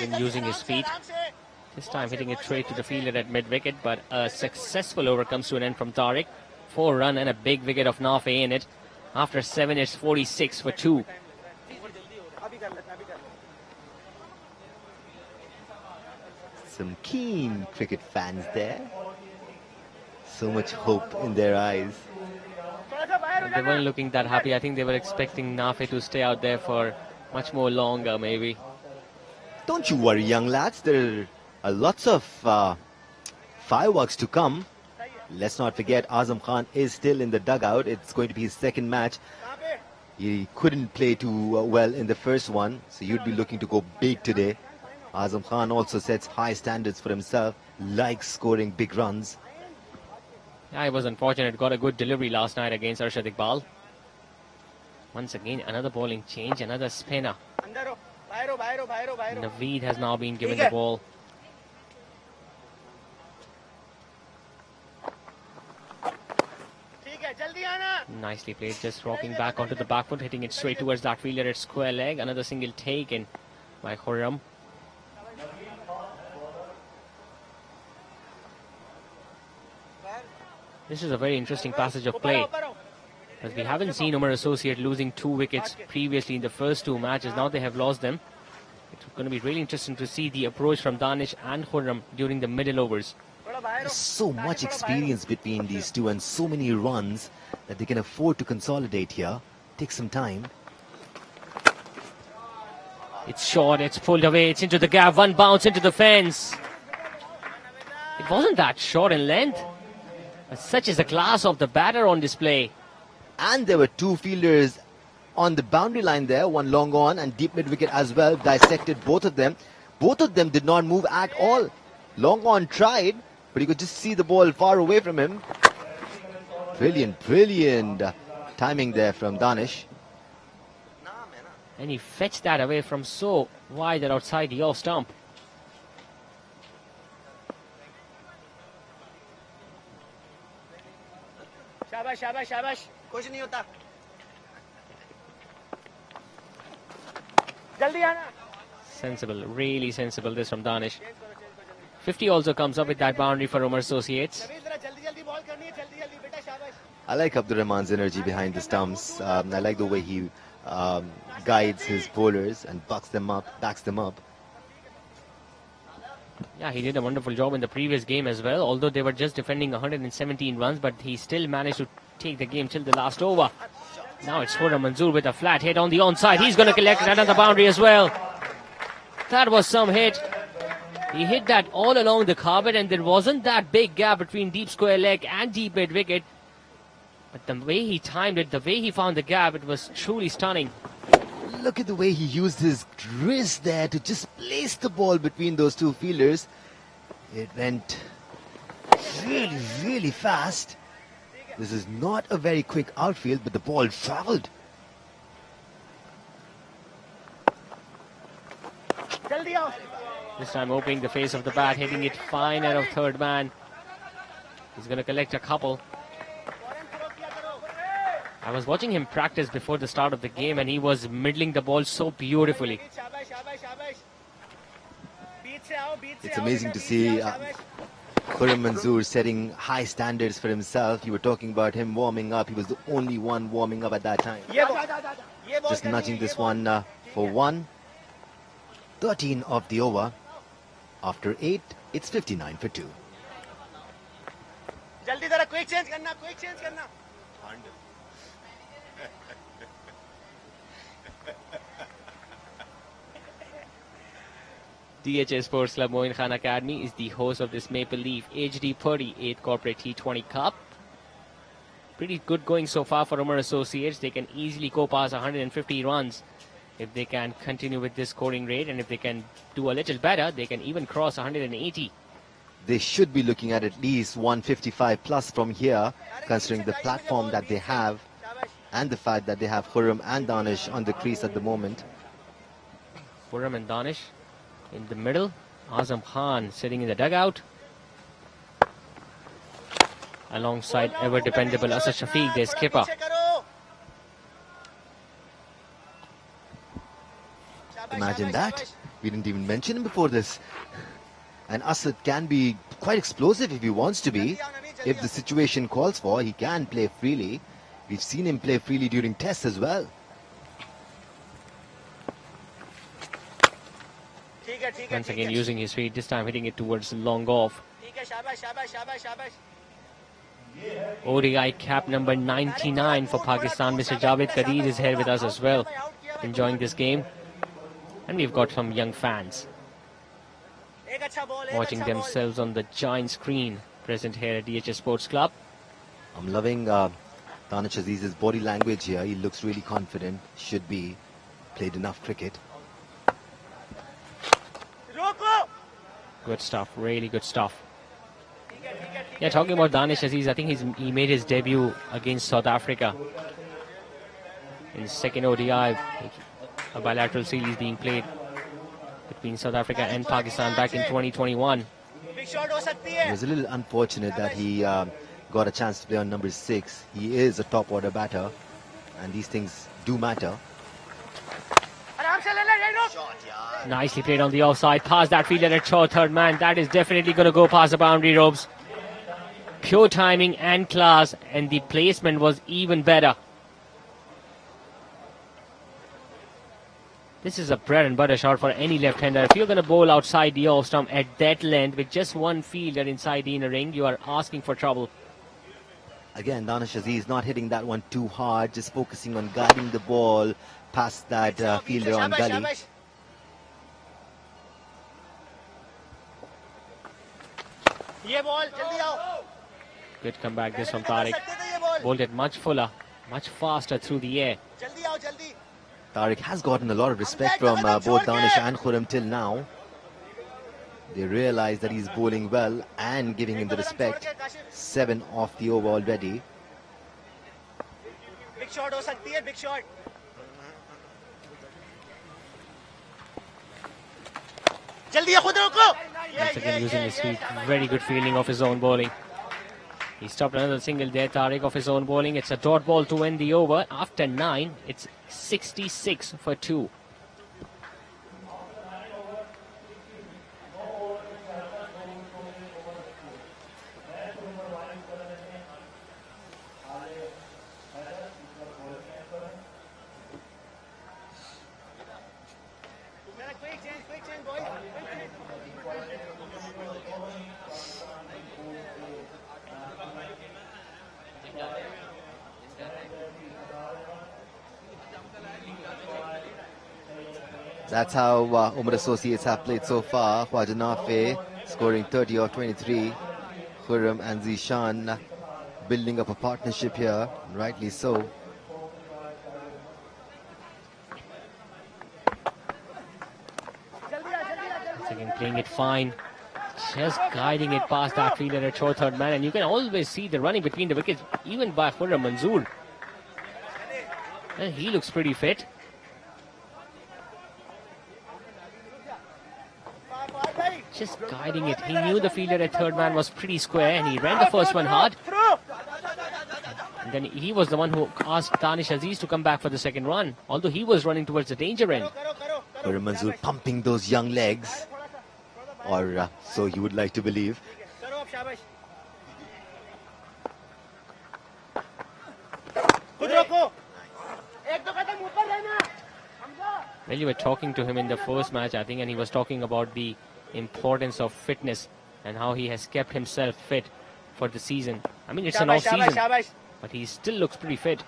Even using his feet. This time hitting it straight to the fielder at mid-wicket, but a successful over comes to an end from Tariq. 4 run and a big wicket of Nafe in it. After 7, it's 46 for 2. Some keen cricket fans there. So much hope in their eyes. They weren't looking that happy. I think they were expecting Nafe to stay out there for much more longer, maybe. Don't you worry, young lads. There are lots of fireworks to come. Let's not forget, Azam Khan is still in the dugout. It's going to be his second match. He couldn't play too well in the first one, so you'd be looking to go big today. Azam Khan also sets high standards for himself, likes scoring big runs. Yeah, he was unfortunate. Got a good delivery last night against Arshad Iqbal. Once again, another bowling change, another spinner. Naveed has now been given the ball. Nicely played, just rocking back onto the back foot, hitting it straight towards that fielder at square leg. Another single taken by Khurram. This is a very interesting passage of play, as we haven't seen Omar Associate losing 2 wickets previously in the first 2 matches. Now they have lost them. It's going to be really interesting to see the approach from Danish and Khurram during the middle overs. There's so much experience between these two and so many runs that they can afford to consolidate here. Take some time. It's short, it's pulled away, it's into the gap, one bounce into the fence. It wasn't that short in length. But such is the class of the batter on display. And there were 2 fielders on the boundary line there, one long on and deep mid wicket as well. Dissected both of them. Both of them did not move at all. Long on tried, but you could just see the ball far away from him. Brilliant timing there from Danish. And he fetched that away from so wide that outside the off stump. शाबाश कुछ नहीं होता जल्दी आना. Sensible, really sensible this from Danish. 50 also comes up with that boundary for Omar Associates. I like Abdur Rahman's energy behind the stumps. I like the way he guides his bowlers and backs them up. Yeah, he did a wonderful job in the previous game as well, although they were just defending 117 runs, but he still managed to take the game till the last over. Now it's Khurram Manzoor with a flat hit on the onside. He's going to collect another boundary as well. That was some hit. He hit that all along the carpet, and there wasn't that big gap between deep square leg and deep mid wicket. But the way he timed it, the way he found the gap, it was truly stunning. Look at the way he used his wrist there to just place the ball between those 2 fielders. It went really fast. This is not a very quick outfield, but the ball travelled. This time opening the face of the bat, hitting it fine out of third man. He's going to collect a couple. I was watching him practice before the start of the game, and he was middling the ball so beautifully. It's amazing to see Khurram Manzoor setting high standards for himself. You were talking about him warming up. He was the only one warming up at that time. Just nudging this one for 1. 13 of the over. After 8, it's 59 for 2. DHA Sports Club Moin Khan Academy is the host of this Maple Leaf HD Puri 8th Corporate T20 Cup. Pretty good going so far for Omar Associates. They can easily go past 150 runs if they can continue with this scoring rate, and if they can do a little better, they can even cross 180. They should be looking at least 155 plus from here, considering the platform that they have and the fact that they have Khurram and Danish on the crease at the moment. Khurram and Danish in the middle. Azam Khan sitting in the dugout. Alongside ever dependable Asad Shafiq, their skipper. Imagine that. We didn't even mention him before this. And Asad can be quite explosive if he wants to be. If the situation calls for, he can play freely. We've seen him play freely during tests as well. Once again using his feet, this time hitting it towards long off. ODI cap number 99 for Pakistan. Mr. Javed Kadir is here with us as well, enjoying this game. And we've got some young fans watching themselves on the giant screen present here at DHS Sports Club. I'm loving Danish Aziz's body language here. He looks really confident. Should be. Played enough cricket. Good stuff, really good stuff. Yeah, talking about Danish Aziz, I think he made his debut against South Africa in the second ODI, a bilateral series being played between South Africa and Pakistan back in 2021. It was a little unfortunate that he got a chance to play on number 6. He is a top order batter, and these things do matter. Nicely played on the offside, past that fielder at short third man. That is definitely going to go past the boundary ropes. Pure timing and class, and the placement was even better. This is a bread and butter shot for any left-hander. If you're going to bowl outside the off stump at that length with just one fielder inside the inner ring, you are asking for trouble. Again, Danish Aziz not hitting that one too hard, just focusing on guiding the ball past that fielder on gully. Good comeback this from Tariq. Bowled it much fuller, much faster through the air. Tariq has gotten a lot of respect from both Danish and Khurram till now. They realize that he's bowling well and giving him the respect. 7 off the over already. Big shot ho sakti hai, big shot. Jaldi khud roko. Once again using his feet, very good fielding of his own bowling. He stopped another single there, Tariq, of his own bowling. It's a dot ball to end the over. After 9, it's 66 for 2. That's how Omar Associates have played so far. Khwaja Nafi scoring 30 or 23. Khurram and Zishan building up a partnership here, rightly so. Once again playing it fine, just guiding it past that fielder at short third man, and you can always see the running between the wickets, even by Khurram Manzoor. And he looks pretty fit. Just guiding it. He knew the fielder at third man was pretty square, and he ran the first one hard. And then he was the one who asked Danish Aziz to come back for the second run, although he was running towards the danger end. Khurram Manzoor pumping those young legs, or so you would like to believe. Well, you were talking to him in the first match, I think, and he was talking about the importance of fitness and how he has kept himself fit for the season. I mean, it's an off season, but he still looks pretty fit.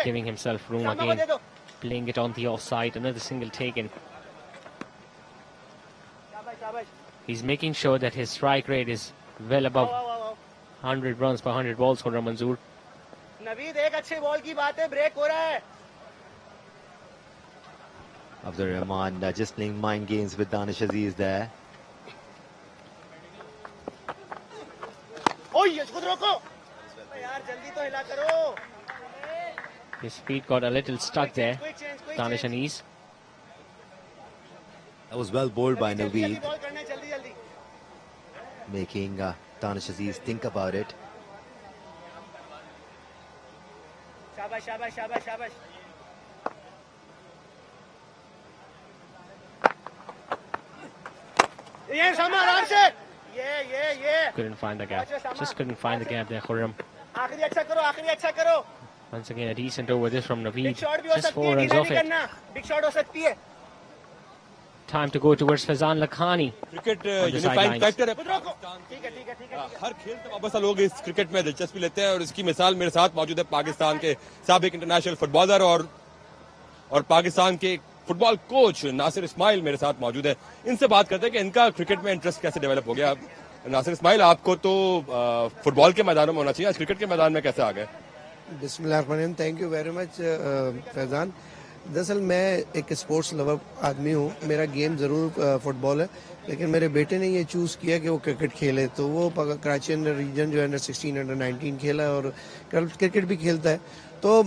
Giving himself room again, playing it on the offside, another single taken. He's making sure that his strike rate is well above 100 runs per 100 balls for Manzoor. Abdur Rahman just playing mind games with Danish Aziz there. His feet got a little stuck there, Danish Aziz. That was well bowled by Naveed, making Danish Aziz think about it. Couldn't find the gap. Just couldn't find the gap there, Khurram. आखिरी अच्छा करो, आखिरी अच्छा करो. Once again, a decent over this from big Naveed. Shot भी हो Just सकती 4 है, runs ढीला off नहीं it. करना. बिग शॉट हो सकती है. Time to go towards Faizan Lakhani. Cricket On the unifying sidelines. Factor है. खुद रोको. ठीक है. हर खेल में वापस लोग इस क्रिकेट में दिलचस्पी लेते हैं और इसकी मिसाल मेरे साथ मौजूद है पाकिस्तान के साबिक इंटरनेशनल फुटबॉलर और पाकिस्तान के फुटबॉल कोच नासिर इस्माइल मेरे साथ मौजूद है. इनसे बात करते हैं कि इनका क्रिकेट में इंटरेस्ट कैसे डेवलप हो गया. नासिर इस्माइल, आपको तो फुटबॉल के मैदानों में होना चाहिए, आज क्रिकेट के मैदान में कैसे आ गए? बिस्मिल्लाहिर्रहमानिर्रहीम. Thank you very much Faizan. दरअसल मैं एक स्पोर्ट्स लवर आदमी हूँ. मेरा गेम ज़रूर फुटबॉल है, लेकिन मेरे बेटे ने ये चूज़ किया कि वो क्रिकेट खेले, तो वो कराची रीजन जो अंडर 16 अंडर 19 खेला और क्रिकेट भी खेलता है. तो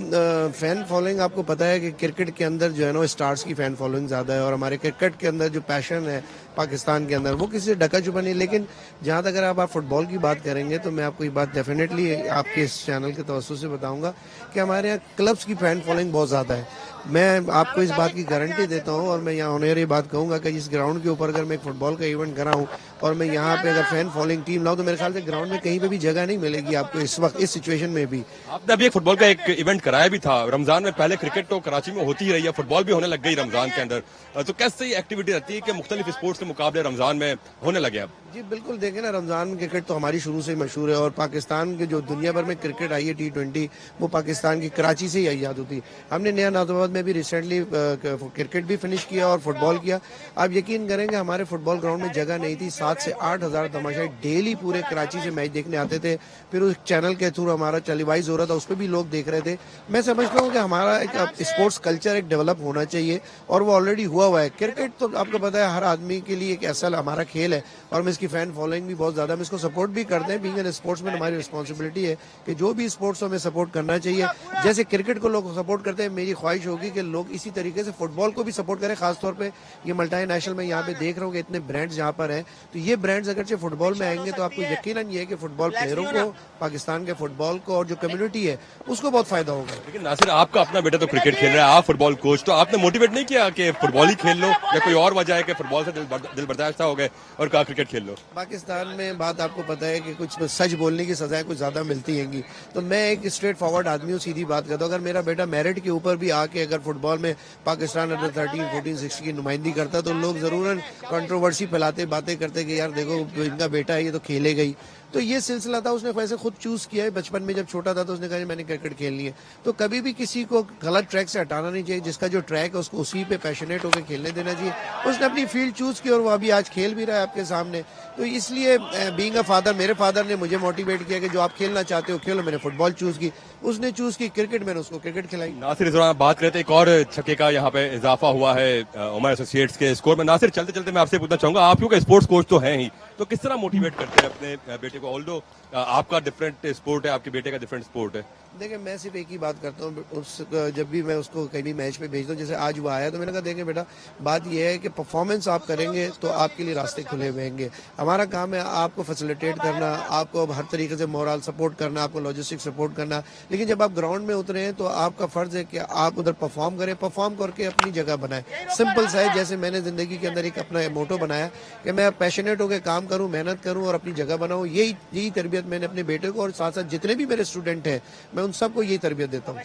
फैन फॉलोइंग आपको पता है कि क्रिकेट के अंदर जो है ना स्टार्स की फैन फॉलोइंग ज़्यादा है और हमारे क्रिकेट के अंदर जो पैशन है पाकिस्तान के अंदर वो किसी से ढका छुपा नहीं. लेकिन जहाँ तक अगर आप फुटबॉल की बात करेंगे तो मैं आपको ये बात डेफिनेटली आपके इस चैनल के तवज्जो से बताऊंगा कि हमारे यहाँ क्लब्स की फैन फॉलोइंग बहुत ज़्यादा है. मैं आपको इस बात की गारंटी देता हूँ और मैं यहाँ ऑनर ये बात कहूँगा कि इस ग्राउंड के ऊपर अगर मैं एक फुटबॉल का इवेंट कराऊँ और मैं यहाँ पे अगर फैन फॉलोइंग टीम लाऊँ तो मेरे ख्याल से ग्राउंड में कहीं पे भी जगह नहीं मिलेगी आपको इस वक्त इस सिचुएशन में भी. आपने अभी एक फुटबॉल का एक इवेंट कराया भी था रमजान में. पहले क्रिकेट तो कराची में होती ही रही है, फुटबॉल भी होने लग गई रमजान के अंदर. तो कैसे एक्टिविटी रहती है कि मुख्तलिफ स्पोर्ट्स के मुकाबले रमजान में होने लगे अब? जी बिल्कुल, देखें ना, रमजान में क्रिकेट तो हमारी शुरू से ही मशहूर है और पाकिस्तान के जो दुनिया भर में क्रिकेट आई है T20 वो पाकिस्तान की कराची से ही इजाद होती. हमने नया नाज़ाबाद में भी रिसेंटली क्रिकेट भी फिनिश किया और फुटबॉल किया. आप यकीन करेंगे हमारे फुटबॉल ग्राउंड में जगह नहीं थी. 7 से 8 हज़ार तमाशाई डेली पूरे कराची से मैच देखने आते थे. फिर उस चैनल के थ्रू हमारा टेलीवाइज हो रहा था, उस पर भी लोग देख रहे थे. मैं समझता हूँ कि हमारा एक स्पोर्ट्स कल्चर एक डेवलप होना चाहिए और वो ऑलरेडी हुआ है. क्रिकेट तो आपको पता है हर आदमी के लिए एक ऐसा हमारा खेल है और मैं इसकी फैन फॉलोइंग भी बहुत ज्यादा, हम इसको सपोर्ट भी करते हैं. बीइंग एन स्पोर्ट्समैन हमारी रिस्पॉन्सिबिलिटी है कि जो भी स्पोर्ट्स हमें सपोर्ट करना चाहिए. जैसे क्रिकेट को लोग सपोर्ट करते हैं, मेरी ख्वाहिश होगी कि लोग इसी तरीके से फुटबॉल को भी सपोर्ट करें. खासतौर पे ये मल्टी नेशनल में यहाँ पे देख रहा हूँ कि इतने ब्रांड्स यहाँ पर हैं, तो ये ब्रांड्स अगरचे फुटबॉल में आएंगे तो आपको यकीनन ये है कि फुटबॉल प्लेयरों को, पाकिस्तान के फुटबॉल को और जो कम्युनिटी है उसको बहुत फायदा होगा. लेकिन नासिर, आपका अपना बेटा तो क्रिकेट खेल रहा है, आप फुटबॉल कोच, तो आपने मोटिवेट नहीं किया कि फुटबॉल ही खेल लो या कोई और वजह है कि फुटबॉल से दिल बर्दाश्त हो गए और कहा क्रिकेट खेल लो? पाकिस्तान में बात आपको पता है कि कुछ सच बोलने की सजाएं कुछ ज्यादा मिलती हैंगी. तो मैं एक स्ट्रेट फॉरवर्ड आदमी हूँ, सीधी बात करता हूँ. अगर मेरा बेटा मेरिट के ऊपर भी आके अगर फुटबॉल में पाकिस्तान अंडर 13, 14, 16 की नुमाइंदगी करता तो लोग जरूर कंट्रोवर्सी फैलाते, बातें करते कि यार देखो इनका बेटा है ये तो खेलेगा ही. तो ये सिलसिला था, उसने वैसे खुद चूज किया है. बचपन में जब छोटा था तो उसने कहा मैंने क्रिकेट खेलनी है. तो कभी भी किसी को गलत ट्रैक से हटाना नहीं चाहिए. जिसका जो ट्रैक है उसको उसी पे पैशनेट होकर खेलने देना चाहिए. उसने अपनी फील्ड चूज की और वो अभी आज खेल भी रहा है आपके सामने. तो इसलिए बीइंग अ फादर, मेरे फादर ने मुझे मोटिवेट किया कि जो आप खेलना चाहते हो खेलो. मैंने फुटबॉल चूज की, उसने चूज की क्रिकेट, मैंने उसको क्रिकेट खिलाई. नासिर, इस दौरान बात करते एक और छक्के का यहाँ पे इजाफा हुआ है उमर एसोसिएट्स के स्कोर में. नासिर, चलते चलते मैं आपसे पूछना चाहूंगा, आप क्योंकि स्पोर्ट्स कोच तो हैं ही, तो किस तरह मोटिवेट करते हैं अपने बेटे को? ऑल्दो आपका डिफरेंट स्पोर्ट है, आपके बेटे का डिफरेंट स्पोर्ट है. देखिए मैं सिर्फ एक ही बात करता हूँ, जब भी मैं उसको कहीं भी मैच पे भेजता हूँ, जैसे आज वो आया तो मैंने कहा देखें बेटा, बात यह है कि परफॉर्मेंस आप करेंगे तो आपके लिए रास्ते खुले हुए होंगे. हमारा काम है आपको फैसिलिटेट करना, आपको हर तरीके से मोरल सपोर्ट करना, आपको लॉजिस्टिक सपोर्ट करना. लेकिन जब आप ग्राउंड में उतरे हैं तो आपका फर्ज है कि आप उधर परफॉर्म करें, परफॉर्म करके अपनी जगह बनाएं. सिंपल सा है. जैसे मैंने जिंदगी के अंदर एक अपना मोटो बनाया कि मैं पैशनेट होकर काम करूं, मेहनत करूं और अपनी जगह बनाऊं. यही तरबियत मैंने अपने बेटे को और साथ साथ जितने भी मेरे स्टूडेंट हैं मैं उन सबको यही तरबियत देता हूँ.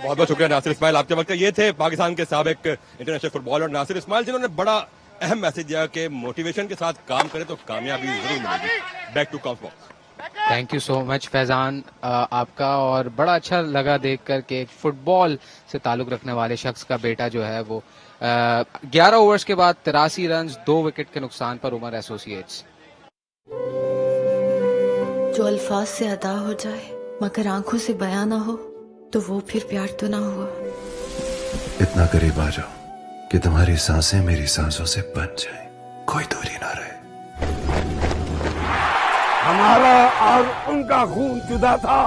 बहुत बहुत शुक्रिया नासिर इस्माइल. आपके वक्त ये थे पाकिस्तान के साबिक इंटरनेशनल फुटबॉलर नासिर इस्माइल, जिन्होंने बड़ा अहम मैसेज दिया कि मोटिवेशन के साथ काम करें तो कामयाबी जरूर मिलेगी. Back to comms. Thank you so much Faizan आपका, और बड़ा अच्छा लगा देखकर कि फुटबॉल से ताल्लुक रखने वाले शख्स का बेटा जो है वो 11 ओवर्स के बाद 83 रन 2 विकेट के नुकसान पर उमर एसोसिएट्स. जो अल्फाज से अदा हो जाए मगर आंखों से बयां ना हो तो वो फिर प्यार तो ना हुआ. इतना करीब आ जाओ कि तुम्हारी सांसें मेरी सांसों से बन जाएं, कोई दूरी ना रहे. हमारा और उनका खून जुदा था,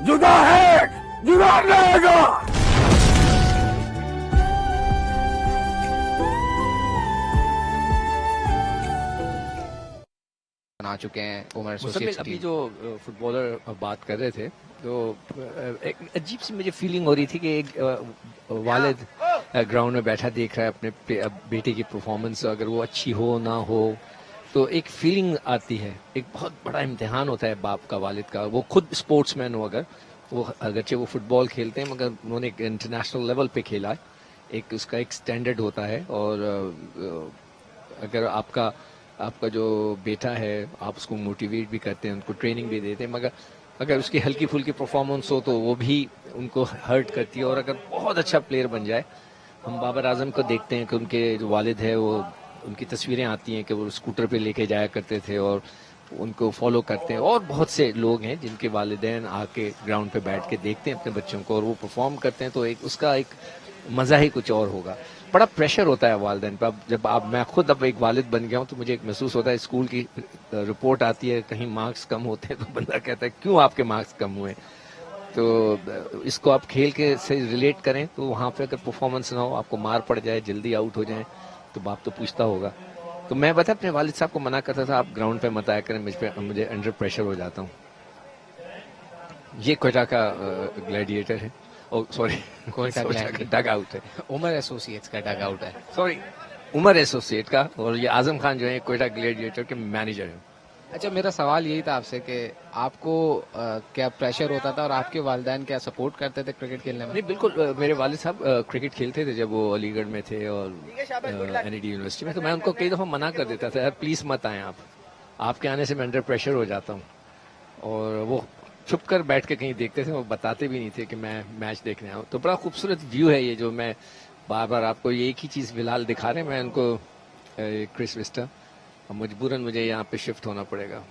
जुदा है, जुदा रहेगा. बना चुके हैं उमर एसोसिएट्स. अभी जो फुटबॉलर बात कर रहे थे तो एक अजीब सी मुझे फीलिंग हो रही थी कि एक वालिद ग्राउंड में बैठा देख रहा है अपने बेटे की परफॉर्मेंस, अगर वो अच्छी हो ना हो तो एक फीलिंग आती है, एक बहुत बड़ा इम्तिहान होता है बाप का, वालिद का। वो खुद स्पोर्ट्समैन हो, अगरचे वो फुटबॉल खेलते हैं, मगर उन्होंने एक इंटरनेशनल लेवल पे खेला है। एक उसका एक स्टैंडर्ड होता है, और अगर आपका जो बेटा है, आप उसको मोटिवेट भी करते हैं, उनको ट्रेनिंग भी देते हैं, मगर अगर उसकी हल्की फुल्की परफॉर्मेंस हो तो वो भी उनको हर्ट करती है। और अगर बहुत अच्छा प्लेयर बन जाए, हम बाबर आजम को देखते हैं कि उनके जो वालिद है, वो उनकी तस्वीरें आती हैं कि वो स्कूटर पे लेके जाया करते थे और उनको फॉलो करते हैं। और बहुत से लोग हैं जिनके वालिदैन आके ग्राउंड पे बैठ के देखते हैं अपने बच्चों को और वो परफॉर्म करते हैं, तो एक उसका एक मजा ही कुछ और होगा। बड़ा प्रेशर होता है वालिदैन पर। अब मैं खुद अब एक वालिद बन गया हूँ, तो मुझे एक महसूस होता है, स्कूल की रिपोर्ट आती है, कहीं मार्क्स कम होते हैं तो बंदा कहता है क्यों आपके मार्क्स कम हुए। तो इसको आप खेल के से रिलेट करें, तो वहाँ पे अगर परफॉर्मेंस ना हो, आपको मार पड़ जाए, जल्दी आउट हो जाए, तो बाप तो पूछता होगा। तो मैं बता अपने वालिद साहब को मना करता था, आप ग्राउंड पे मत आया करें, मुझे अंडर प्रेशर हो जाता हूँ। ये कोयटा का ग्लैडिएटर है, सॉरी कोयटा डग आउट है, उमर एसोसिएट्स का डग आउट है, सॉरी उमर एसोसिएट का। और ये आजम खान जो है कोयटा ग्लैडिएटर के मैनेजर है। अच्छा, मेरा सवाल यही था आपसे कि आपको क्या प्रेशर होता था और आपके वालिदैन क्या सपोर्ट करते थे क्रिकेट खेलने में? नहीं, बिल्कुल। मेरे वालिद साहब क्रिकेट खेलते थे जब वो अलीगढ़ में थे और एनईडी यूनिवर्सिटी में, तो मैं उनको कई दफ़ा मना कर देता था, यार प्लीज़ मत आए आप, आपके आने से मैं अंडर प्रेशर हो जाता हूँ। और वो छुप कर बैठ के कहीं देखते थे, वो बताते भी नहीं थे कि मैं मैच देखने आऊँ। तो बड़ा खूबसूरत व्यू है ये, जो मैं बार बार आपको ये एक ही चीज़ फिलहाल दिखा रहे हैं। मैं उनको क्रिस विस्टा, मजबूरन मुझे यहाँ पे शिफ्ट होना पड़ेगा।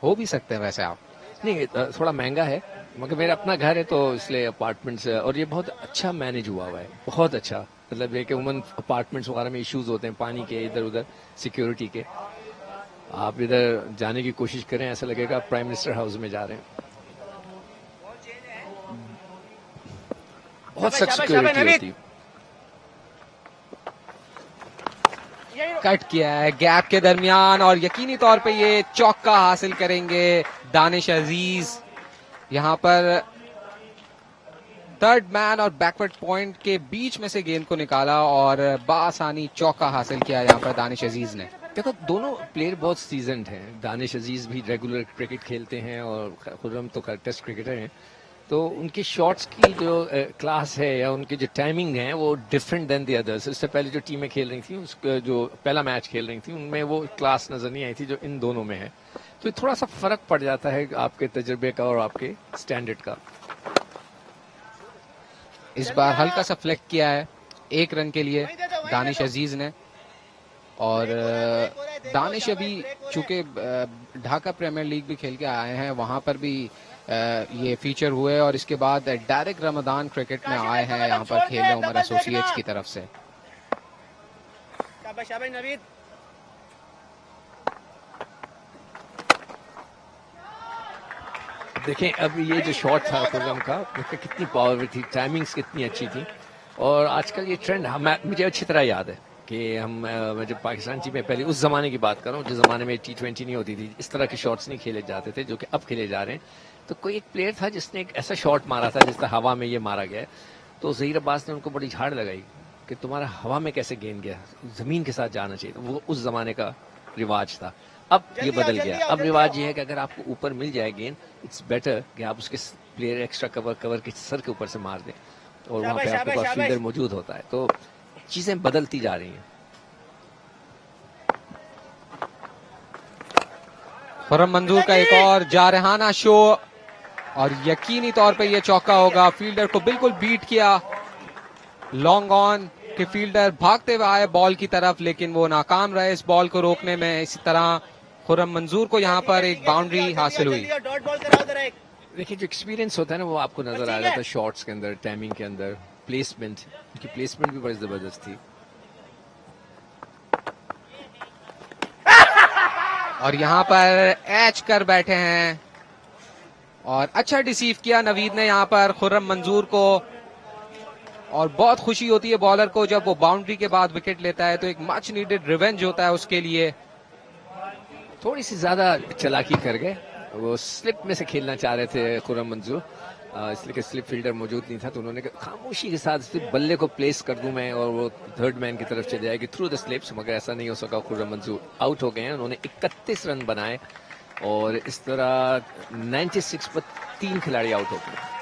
हो भी सकते हैं वैसे आप? नहीं, थोड़ा महंगा है, मगर मेरा अपना घर है तो इसलिए अपार्टमेंट्स, और ये बहुत अच्छा मैनेज हुआ है, बहुत अच्छा। मतलब ये कि वुमन अपार्टमेंट्स वगैरह में इश्यूज होते हैं पानी के, इधर उधर सिक्योरिटी के। आप इधर जाने की कोशिश करें, ऐसा लगेगा आप प्राइम मिनिस्टर हाउस में जा रहे हैं। बहुत सख्त सिक्योरिटी होती है। कट किया है गैप के दरमियान और यकीनी तौर पे ये चौका हासिल करेंगे दानिश अजीज। यहां पर थर्ड मैन और बैकवर्ड पॉइंट के बीच में से गेंद को निकाला और बासानी चौका हासिल किया यहां पर दानिश अजीज ने। देखो, दोनों प्लेयर बहुत सीजन्ड हैं। दानिश अजीज भी रेगुलर क्रिकेट खेलते हैं और खुर्रम तो टेस्ट क्रिकेटर हैं, तो उनकी शॉट्स की जो क्लास है या उनकी जो टाइमिंग है वो डिफरेंट देन द अदर्स। इससे पहले जो टीमें खेल रही थी, उसका जो पहला मैच खेल रही थी, उनमें वो क्लास नजर नहीं आई थी जो इन दोनों में है। तो थोड़ा सा फर्क पड़ जाता है आपके तजुर्बे का और आपके स्टैंडर्ड का। इस बार हल्का सा फ्लेक किया है 1 रन के लिए दानिश अजीज ने। और दानिश अभी चूंकि ढाका प्रीमियर लीग भी खेल के आए हैं, वहां पर भी ये फीचर हुए और इसके बाद डायरेक्ट रमदान क्रिकेट में आए हैं यहाँ पर खेलने उमर एसोसिएट्स की तरफ से। देखें अब ये जो शॉट था खुर्रम का, कितनी पावर थी, टाइमिंग्स कितनी अच्छी थी। और आजकल ये ट्रेंड मुझे अच्छी तरह याद है कि मैं जब पाकिस्तान टीम में, पहले उस जमाने की बात कर रहा हूँ जिस जमाने में T20 नहीं होती थी, इस तरह के शॉट्स नहीं खेले जाते थे जो कि अब खेले जा रहे हैं। तो कोई एक प्लेयर था जिसने एक ऐसा शॉट मारा था जिस तरह हवा में ये मारा गया, तो ज़हीर अब्बास ने उनको बड़ी झाड़ लगाई कि तुम्हारा हवा में कैसे गेंद गया, जमीन के साथ जाना चाहिए। वो उस जमाने का रिवाज था। अब ये बदल गया। अब रिवाज ये है कि अगर आपको ऊपर मिल जाए गेंद, इट्स बेटर कि आप उसके प्लेयर एक्स्ट्रा कवर के सर के ऊपर से मार दें और वहां पे आपके पास फील्डर मौजूद होता है। तो चीजें बदलती जा रही हैं। खुर्रम मंजूर का एक और जारहाना शो और यकीनी तौर पे ये चौका होगा। फील्डर को बिल्कुल बीट किया। लॉन्ग ऑन के फील्डर भागते हुए आए बॉल की तरफ, लेकिन वो नाकाम रहे इस बॉल को रोकने में। इसी तरह खुर्रम मंजूर को यहाँ पर एक बाउंड्री हासिल हुई। देखिए, जो एक्सपीरियंस होता है ना, वो आपको नजर आ रहा था शॉट्स के अंदर, टाइमिंग के अंदर, प्लेसमेंट, उनकी प्लेसमेंट भी बड़ी जबरदस्त थी। और यहाँ पर एच कर बैठे हैं और अच्छा डिसीव किया नवीद ने यहाँ पर खुर्रम मंजूर को। और बहुत खुशी होती है बॉलर को जब वो बाउंड्री के बाद विकेट लेता है, तो एक मच नीडेड रिवेंज होता है उसके लिए। थोड़ी सी ज्यादा चालाकी कर गए, वो स्लिप में से खेलना चाह रहे थे खुर्रम मंजूर, इसलिए कि स्लिप फील्डर मौजूद नहीं था, तो उन्होंने कहा खामोशी के साथ सिर्फ बल्ले को प्लेस कर दूं मैं और वो थर्ड मैन की तरफ चले जाएगी थ्रू द स्लिप्स, मगर ऐसा नहीं हो सका। खुर्रम मंजूर आउट हो गए हैं। उन्होंने 31 रन बनाए और इस तरह 96 पर 3 खिलाड़ी आउट हो गए।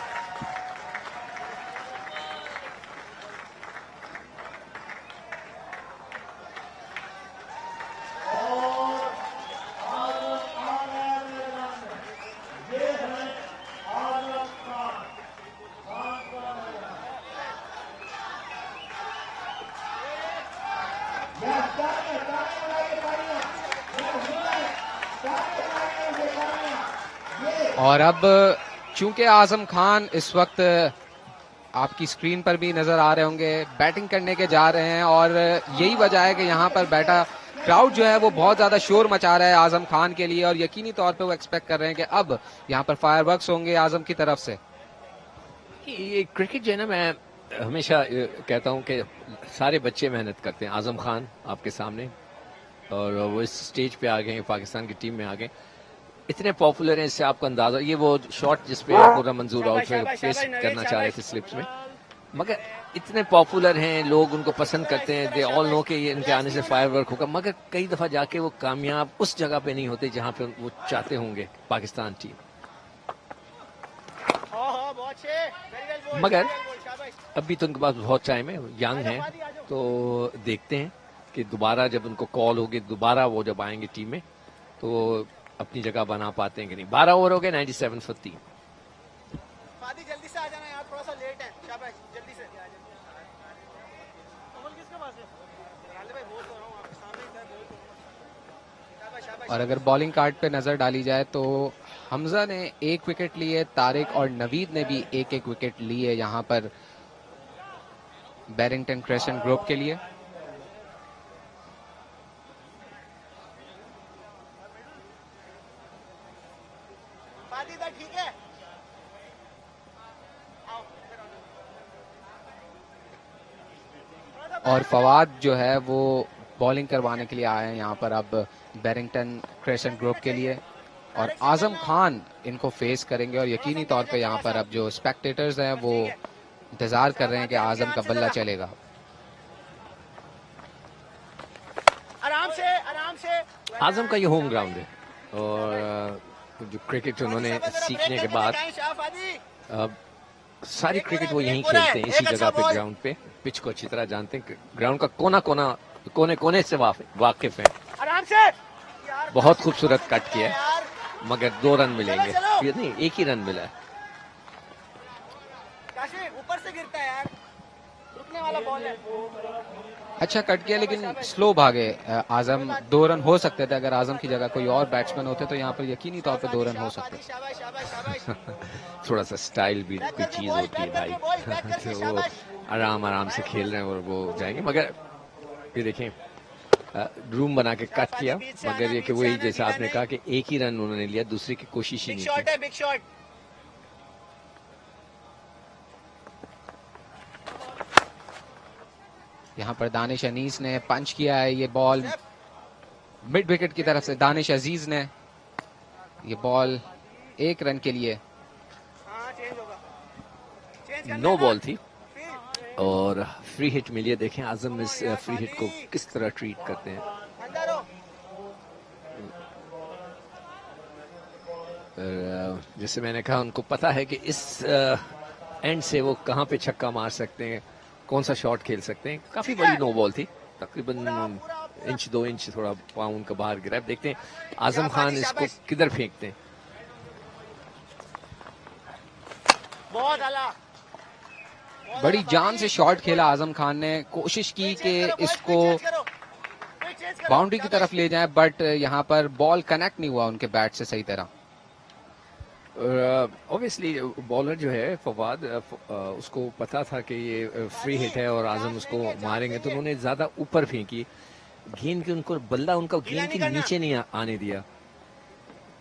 और अब चूंकि आजम खान इस वक्त आपकी स्क्रीन पर भी नजर आ रहे होंगे बैटिंग करने के जा रहे हैं, और यही वजह है कि यहाँ पर बैठा क्राउड जो है वो बहुत ज्यादा शोर मचा रहा है आजम खान के लिए, और यकीनी तौर पे वो एक्सपेक्ट कर रहे हैं कि अब यहाँ पर फायरवर्क्स होंगे आजम की तरफ से। ये क्रिकेट जो है ना, मैं हमेशा कहता हूँ कि सारे बच्चे मेहनत करते हैं। आजम खान आपके सामने, और वो इस स्टेज पे आ गए, पाकिस्तान की टीम में आ गए, इतने पॉपुलर हैं, इससे आपको अंदाजा। ये वो शॉट जिसपे पूरा मंजूर आउट फेस करना चाह रहे थे स्लिप्स में, मगर इतने पॉपुलर हैं, लोग उनको पसंद करते हैं। दे ऑल नो कि ये इनके आने से फायरवर्क होगा, मगर कई दफा जाके वो कामयाब उस जगह पे नहीं होते जहां पे वो चाहते होंगे पाकिस्तान टीम। मगर अभी तो उनके पास बहुत टाइम है, यंग है, तो देखते हैं कि दोबारा जब उनको कॉल होगी, दोबारा वो जब आएंगे टीम में, तो अपनी जगह बना पाते हैं कि नहीं। 12 ओवर हो गए, 97 for 3। जल्दी से आ जाना यार, थोड़ा सा लेट है। शाबाश, जल्दी से। और अगर बॉलिंग कार्ड पे नजर डाली जाए तो हमजा ने 1 विकेट लिए, तारिक और नवीद ने भी 1-1 विकेट लिए यहाँ पर बैरिंगटन क्रेसेंट ग्रुप के लिए। ठीक है। और फवाद जो है वो बॉलिंग करवाने के लिए आए हैं यहाँ पर अब बैरिंगटन क्रेसेंट ग्रुप के लिए, और आजम खान इनको फेस करेंगे। और यकीनी तौर पे यहाँ पर अब जो स्पेक्टेटर्स हैं वो इंतजार कर रहे हैं कि आजम का बल्ला चलेगा। आराम से, आराम से। आजम का ये होम ग्राउंड है, और जो क्रिकेट उन्होंने सीखने के बाद अब सारी क्रिकेट वो यहीं खेलते हैं, इसी जगह पे, ग्राउंड पे। पिच को अच्छी तरह जानते हैं, ग्राउंड का कोने कोने से वाकिफ है। आराम से। बहुत खूबसूरत कट किया है, मगर 2 रन मिलेंगे। ये नहीं, 1 ही रन मिला है। ऊपर से गिरता है यार, रुकने वाला बॉल है। अच्छा कट किया, लेकिन स्लो भागे आजम। 2 रन हो सकते थे, अगर आजम की जगह कोई और बैट्समैन होते तो यहाँ पर यकीनी तौर पे 2 रन हो सकते। थोड़ा सा स्टाइल भी कोई चीज होती है भाई। तो वो आराम से खेल रहे हैं और वो जाएंगे, मगर ये देखें रूम बना के कट किया, मगर ये कि वही जैसे आपने कहा कि 1 ही रन उन्होंने लिया, दूसरे की कोशिश ही नहीं की। Big shot. यहाँ पर दानिश अनीस ने पंच किया है, ये बॉल मिड विकेट की तरफ से दानिश अजीज ने, ये बॉल 1 रन के लिए। नो बॉल थी और फ्री हिट मिली है। देखें आजम इस फ्री हिट को किस तरह ट्रीट करते हैं। जैसे मैंने कहा, उनको पता है कि इस एंड से वो कहां पे छक्का मार सकते हैं, कौन सा शॉट खेल सकते हैं। काफी बड़ी नो बॉल थी, तकरीबन 1-2 इंच थोड़ा पाँव उनका बाहर गिरा। देखते हैं आजम खान इसको किधर फेंकते हैं। बहुत आला, बड़ी जान से शॉट खेला आजम खान ने, कोशिश की कि इसको बाउंड्री की तरफ ले जाएं, बट यहाँ पर बॉल कनेक्ट नहीं हुआ उनके बैट से सही तरह। ऑब्वियसली बॉलर जो है फवाद, उसको पता था कि ये फ्री हिट है और आजम उसको मारेंगे, तो उन्होंने ज्यादा ऊपर फेंकी गेंद की। उनको बल्ला उनका गेंद के नीचे नहीं आने दिया,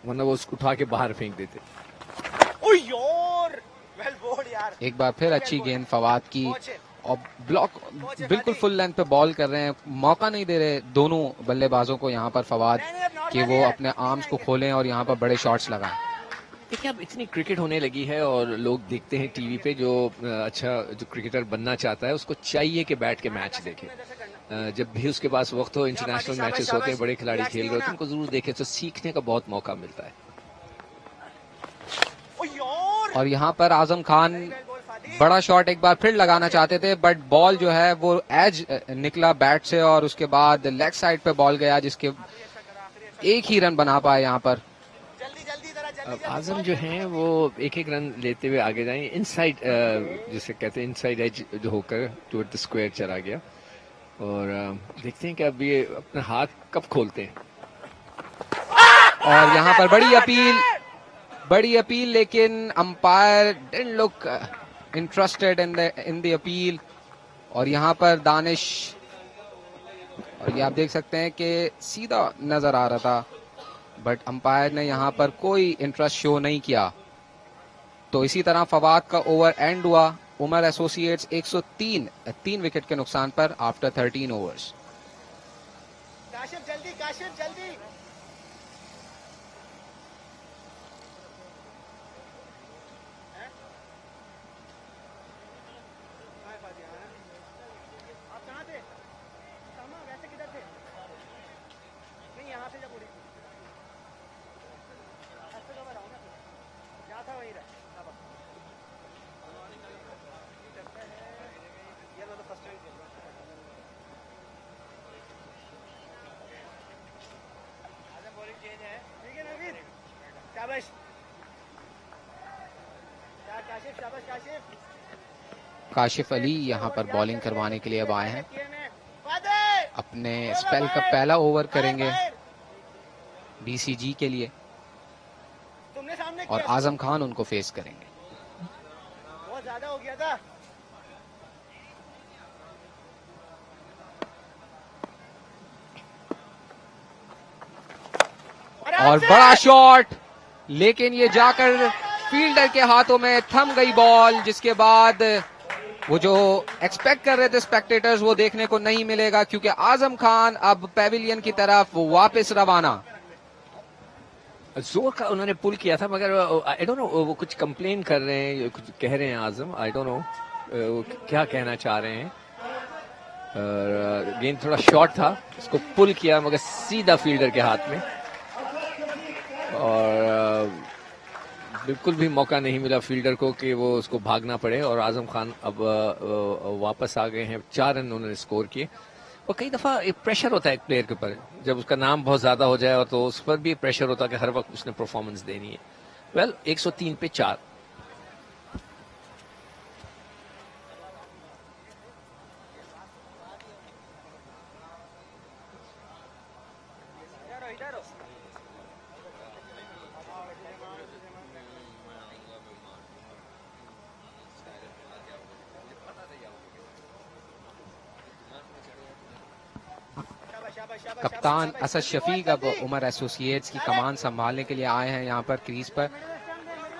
वरना वो उसको उठा के बाहर फेंक देते। एक बार फिर अच्छी गेंद फवाद की, और ब्लॉक बिल्कुल फुल लेंथ पे बॉल कर रहे हैं, मौका नहीं दे रहे दोनों बल्लेबाजों को यहाँ पर फवाद कि वो अपने आर्म्स को खोलें और यहाँ पर बड़े शॉट्स लगाएं। देखिए अब इतनी क्रिकेट होने लगी है और लोग देखते हैं टीवी पे, जो अच्छा जो क्रिकेटर बनना चाहता है उसको चाहिए कि बैठ के मैच देखे। जब भी उसके पास वक्त हो, इंटरनेशनल मैचेस होते हैं, बड़े खिलाड़ी खेल रहे होते हैं, उनको जरूर देखे तो सीखने का बहुत मौका मिलता है। और यहाँ पर आजम खान बड़ा शॉट एक बार फिर लगाना चाहते थे, बट बॉल जो है वो एज निकला बैट से और उसके बाद लेग साइड पे बॉल गया, जिसके एक ही रन बना पाए यहाँ पर। आजम जो हैं वो एक एक रन लेते हुए आगे जाएंगे। इनसाइड जिसे कहते हैं इनसाइड एज जो होकर टुवर्ड द स्क्वायर चला गया, और देखते हैं कि अब ये अपना हाथ कब खोलते हैं। और यहाँ पर बड़ी अपील, लेकिन umpire didn't look interested in the appeal. और यहाँ पर दानिश, और ये आप देख सकते हैं कि सीधा नजर आ रहा था, बट अंपायर ने यहाँ पर कोई इंटरेस्ट शो नहीं किया। तो इसी तरह फवाद का ओवर एंड हुआ। उमर एसोसिएट्स 103 विकेट के नुकसान पर आफ्टर 13 ओवर्स। काशिफ जल्दी आप कहाँ थे? वैसे किधर थे? नहीं यहाँ से जब उड़ी ऐसे तो मैं रहूँ ना, जहाँ था वहीं रहा। ये मैं तो फर्स्ट टाइम खेल रहा हूँ। आजम बॉलिंग चेंज है, ठीक है नवीन, शाबाश काशिफ। काशिफ अली यहाँ पर बॉलिंग करवाने के लिए अब आए हैं। अपने स्पेल का पहला ओवर करेंगे बीसीजी के लिए, और आजम खान उनको फेस करेंगे। बहुत ज्यादा हो गया था। और बड़ा शॉट, लेकिन ये जाकर फील्डर के हाथों में थम गई बॉल, जिसके बाद वो जो एक्सपेक्ट कर रहे थे स्पेक्टेटर्स वो देखने को नहीं मिलेगा, क्योंकि आजम खान अब पेविलियन की तरफ वापस रवाना। जोर का उन्होंने पुल किया था, मगर आई डोंट नो वो कुछ कंप्लेन कर रहे हैं, कुछ कह रहे हैं आजम, आई डोंट नो वो क्या कहना चाह रहे हैं। गेंद थोड़ा शॉर्ट था, उसको पुल किया मगर सीधा फील्डर के हाथ में, और बिल्कुल भी मौका नहीं मिला फील्डर को कि वो उसको भागना पड़े। और आजम खान अब वापस आ गए हैं, 4 रन उन्होंने स्कोर किए। और कई दफा एक प्रेशर होता है एक प्लेयर के ऊपर, जब उसका नाम बहुत ज्यादा हो जाए, और तो उस पर भी प्रेशर होता है कि हर वक्त उसने परफॉर्मेंस देनी है। वेल 103 पे 4। कप्तान असद शफीक अब उमर एसोसिएट्स की कमान संभालने के लिए आए हैं यहाँ पर क्रीज पर,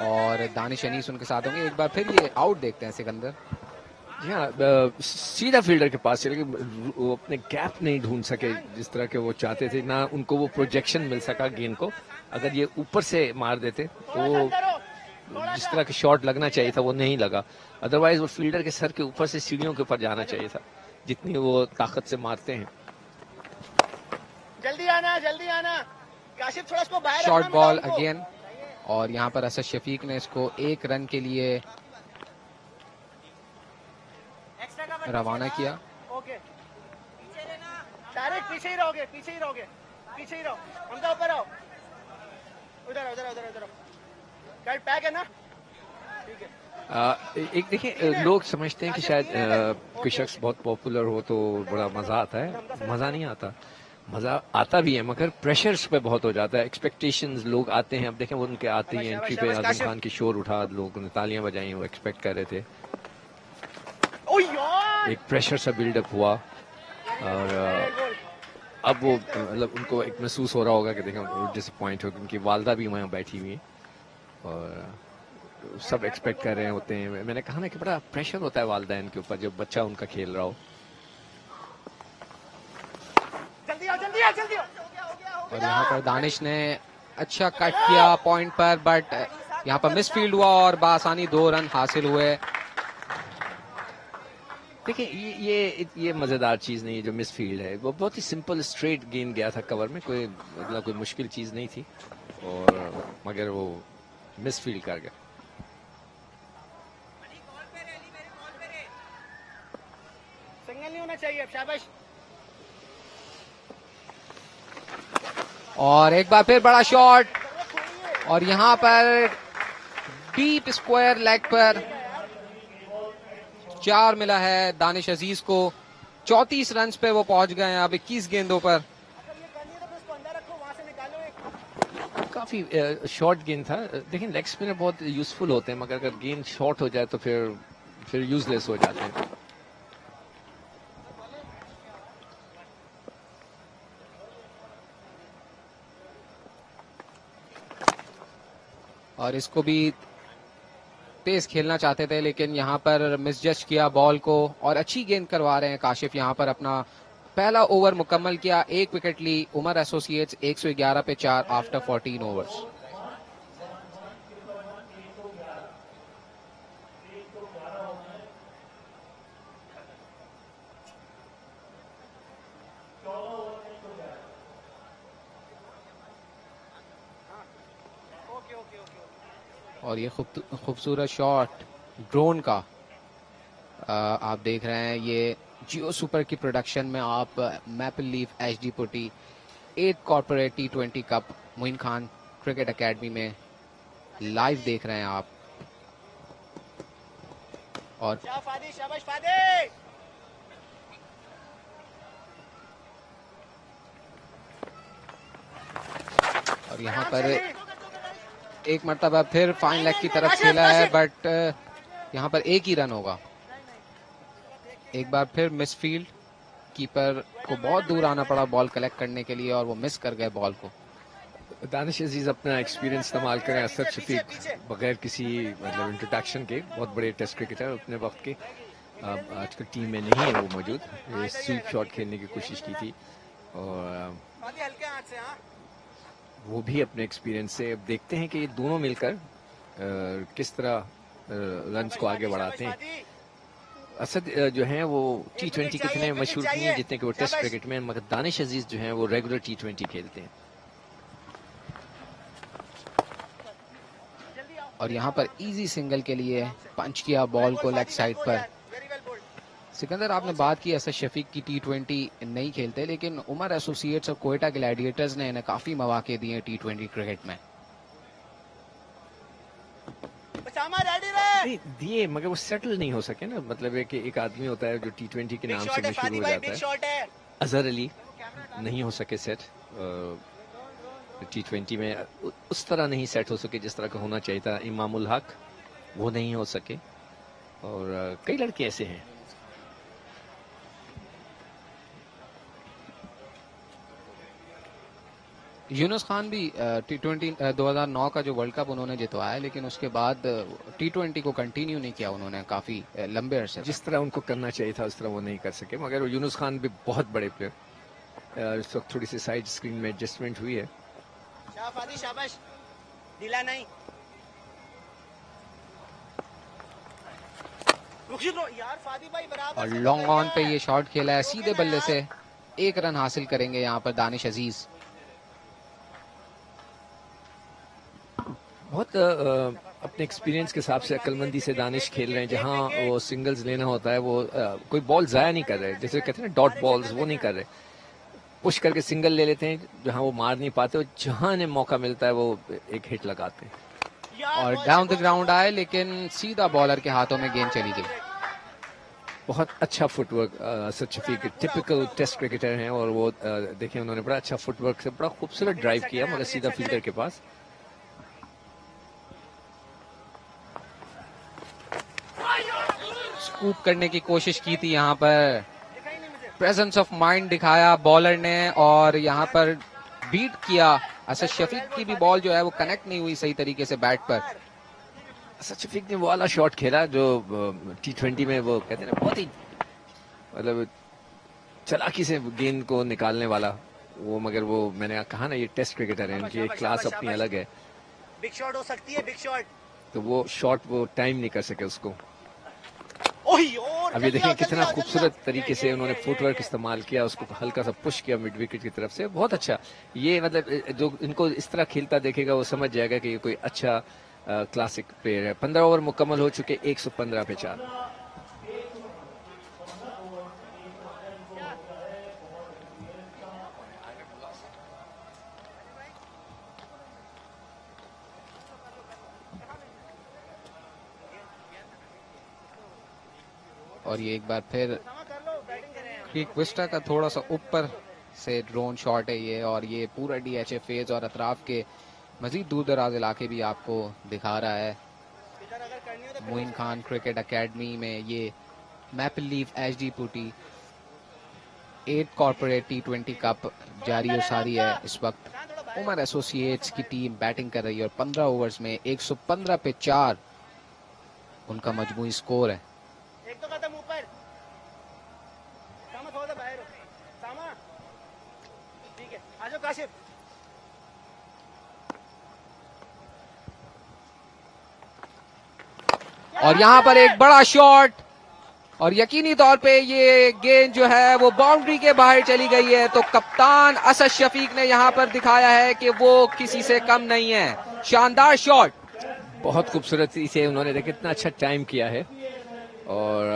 और दानिश अनीस उनके साथ होंगे। एक बार फिर ये आउट देखते हैं सिकंदर। सीधा फील्डर के पास चले गए, वो अपने गैप नहीं ढूंढ सके जिस तरह के वो चाहते थे, ना उनको वो प्रोजेक्शन मिल सका गेंद को। अगर ये ऊपर से मार देते तो जिस तरह का शॉट लगना चाहिए था वो नहीं लगा, अदरवाइज वो फील्डर के सर के ऊपर से सीढ़ियों के ऊपर जाना चाहिए था, जितनी वो ताकत से मारते हैं। जल्दी आना काशिफ, थोड़ा इसको बाहर शॉर्ट बॉल अगेन, और यहाँ पर असद शफीक ने इसको 1 रन के लिए रवाना किया। ओके, डायरेक्ट पीछे ही रहो, हमदा ऊपर आओ, उधर गाइड पैक है ना, ठीक है। एक देखिए, लोग समझते हैं कि शायद कोई शख्स बहुत पॉपुलर हो तो बड़ा मजा आता है, मजा नहीं आता। मजा आता भी है मगर प्रेशर्स पे बहुत हो जाता है, एक्सपेक्टेशंस, लोग आते हैं, अब देखें वो उनके आते ही एंट्री पे आजम खान की शोर उठा, लोगों ने तालियां बजाई, वो एक्सपेक्ट कर रहे थे, एक प्रेशर सा बिल्डअप हुआ, और अब वो मतलब उनको एक महसूस हो रहा होगा कि देखें वो डिसअपॉइंट हो, उनकी वालदा भी वहाँ बैठी हुई है और सब एक्सपेक्ट कर रहे होते हैं। मैंने कहा ना कि बड़ा प्रेशर होता है वालदैन के ऊपर जब बच्चा उनका खेल रहा हो। और यहाँ पर दानिश ने अच्छा कट किया पॉइंट पर, बट यहाँ पर मिसफील्ड हुआ और बासानी 2 रन हासिल हुए। देखिए ये मजेदार चीज नहीं है जो मिसफील्ड है, वो बहुत ही सिंपल स्ट्रेट गेंद गया था कवर में, कोई मतलब कोई मुश्किल चीज नहीं थी, और मगर वो मिसफील्ड कर गया। सिंगल नहीं होना चाहिए, शाबाश। और एक बार फिर बड़ा शॉट, और यहाँ पर डीप स्क्वायर लेग पर 4 मिला है दानिश अजीज को। 34 रन पे वो पहुंच गए हैं अब 21 गेंदों पर। काफी शॉर्ट गेंद था। देखिए लेग स्पिनर बहुत यूजफुल होते हैं, मगर अगर गेंद शॉर्ट हो जाए तो फिर यूजलेस हो जाते हैं। और इसको भी तेज खेलना चाहते थे, लेकिन यहाँ पर मिसजज किया बॉल को, और अच्छी गेंद करवा रहे हैं काशिफ। यहाँ पर अपना पहला ओवर मुकम्मल किया, 1 विकेट ली। उमर एसोसिएट्स 111 पे 4 आफ्टर 14 ओवर्स। और ये खूबसूरत शॉट ड्रोन का आप देख रहे हैं, ये जियो सुपर की प्रोडक्शन में आप मैपल लीफ एचडी पुटी 8th corporate T20 cup Moin Khan cricket academy में लाइव देख रहे हैं आप। और यहाँ पर एक मरतबा फिर फाइन लेग की तरफ खेला है, बट यहाँ पर एक ही रन होगा। एक बार फिर मिसफील्ड, कीपर को बहुत दूर आना पड़ा बॉल कलेक्ट करने के लिए, और वो मिस कर गए बॉल को। दानिश अजीज अपना एक्सपीरियंस इस्तेमाल करें। असद शफीक बगैर किसी मतलब इंट्रोडक्शन के बहुत बड़े टेस्ट क्रिकेटर अपने वक्त के, आजकल टीम में नहीं है वो मौजूद। स्वीप शॉट खेलने की कोशिश की थी, और वो भी अपने एक्सपीरियंस से। अब देखते हैं कि ये दोनों मिलकर किस तरह रन्स को आगे बढ़ाते हैं। असद जो हैं वो T20 कितने मशहूर नहीं है जितने कि वो टेस्ट क्रिकेट में, मगर दानिश अजीज जो हैं वो रेगुलर T20 खेलते हैं। और यहाँ पर इजी सिंगल के लिए पंच किया बॉल को लेग साइड पर। सिकंदर, आपने बात की असद शफीक की T20 नहीं खेलते, लेकिन उमर एसोसिएट्स और कोयटा ग्लैडिएटर्स ने इन्हें काफी मौके दिए T20 क्रिकेट में। दिए, मगर वो सेटल नहीं हो सके ना। मतलब है कि एक आदमी होता है जो T20 के नाम से मशहूर हो जाता है। अजहर अली नहीं हो सके सेट T20 में, उस तरह नहीं सेट हो सके जिस तरह का होना चाहिए था। इमामुल हक वो नहीं हो सके, और कई लड़के ऐसे हैं। यूनुस खान भी T20 2009 का जो वर्ल्ड कप उन्होंने जितवाया, लेकिन उसके बाद T20 को कंटिन्यू नहीं किया उन्होंने काफी लंबे अरसे। जिस तरह उनको करना चाहिए था उस तरह वो नहीं कर सके। मगर यूनुस खान भी बहुत बड़े प्लेयर। इस वक्त थोड़ी सी साइड स्क्रीन में एडजस्टमेंट हुई है। शाबाश, ढीला नहीं। यार फादी भाई बराबर। और लॉन्ग ऑन पे ये शॉट खेला है, सीधे बल्ले से 1 रन हासिल करेंगे यहाँ पर दानिश अजीज। बहुत अपने एक्सपीरियंस के हिसाब से अक्लमंदी से दानिश खेल रहे हैं। जहां वो सिंगल्स लेना होता है वो कोई बॉल जाया नहीं कर रहे, जैसे कहते हैं ना डॉट बॉल्स, वो नहीं कर रहे। पुश करके सिंगल ले लेते हैं जहां वो मार नहीं पाते, और जहां ने मौका मिलता है वो एक हिट लगाते हैं। और डाउन द ग्राउंड आए, लेकिन सीधा बॉलर के हाथों में गेंद चली गई। बहुत अच्छा footwork Asad Shafiq typical test cricketer हैं, और वो देखें उन्होंने बड़ा अच्छा फुटवर्क से बड़ा खूबसूरत ड्राइव किया, मगर सीधा फील्डर के पास। स्कूप करने की कोशिश की थी, यहाँ पर प्रेजेंस ऑफ माइंड दिखाया बॉलर ने, और यहाँ पर बीट किया। असद शफीक की भी बॉल जो है वो कनेक्ट नहीं हुई सही तरीके से बैट पर। असद शफीक ने वो वाला शॉट खेला जो T20 में वो कहते हैं ना बहुत ही मतलब चालाकी से गेंद को निकालने वाला वो। मगर वो मैंने कहा ना ये टेस्ट क्रिकेटर है, उनकी एक क्लास अपनी अलग है। बिग शॉट हो सकती है, बिग शॉट। तो वो शॉट वो टाइम नहीं कर सके उसको। ओही और अब ये देखें कितना खूबसूरत तरीके से उन्होंने फुटवर्क इस्तेमाल किया, उसको हल्का सा पुश किया मिड विकेट की तरफ से, बहुत अच्छा। ये मतलब जो इनको इस तरह खेलता देखेगा वो समझ जाएगा कि ये कोई अच्छा क्लासिक प्लेयर है। 15 ओवर मुकम्मल हो चुके, 115 पे 4। और ये एक बार फिर क्रीक विस्टा का थोड़ा सा ऊपर से ड्रोन शॉट है ये, और ये पूरा डीएचए फेज और अतराफ के मजीद दूर दराज इलाके भी आपको दिखा रहा है। मोइन खान क्रिकेट एकेडमी में ये मैपल लीफ एचडी पुटी 8 कॉर्पोरेट T20 कप जारी और सारी है इस वक्त। उमर एसोसिएट्स की टीम बैटिंग कर रही है और 15 ओवर्स में 115 पे 4 उनका मजमूई स्कोर है। एक तो कदम ऊपर, सामा थोड़ा सा बाहर हो, सामा ठीक है, आजो काशिफ। और यहाँ पर एक बड़ा शॉट, और यकीनी तौर पे ये गेंद जो है वो बाउंड्री के बाहर चली गई है। तो कप्तान असद शफीक ने यहाँ पर दिखाया है कि वो किसी से कम नहीं है। शानदार शॉट, बहुत खूबसूरती से उन्होंने देखिए कितना अच्छा टाइम किया है और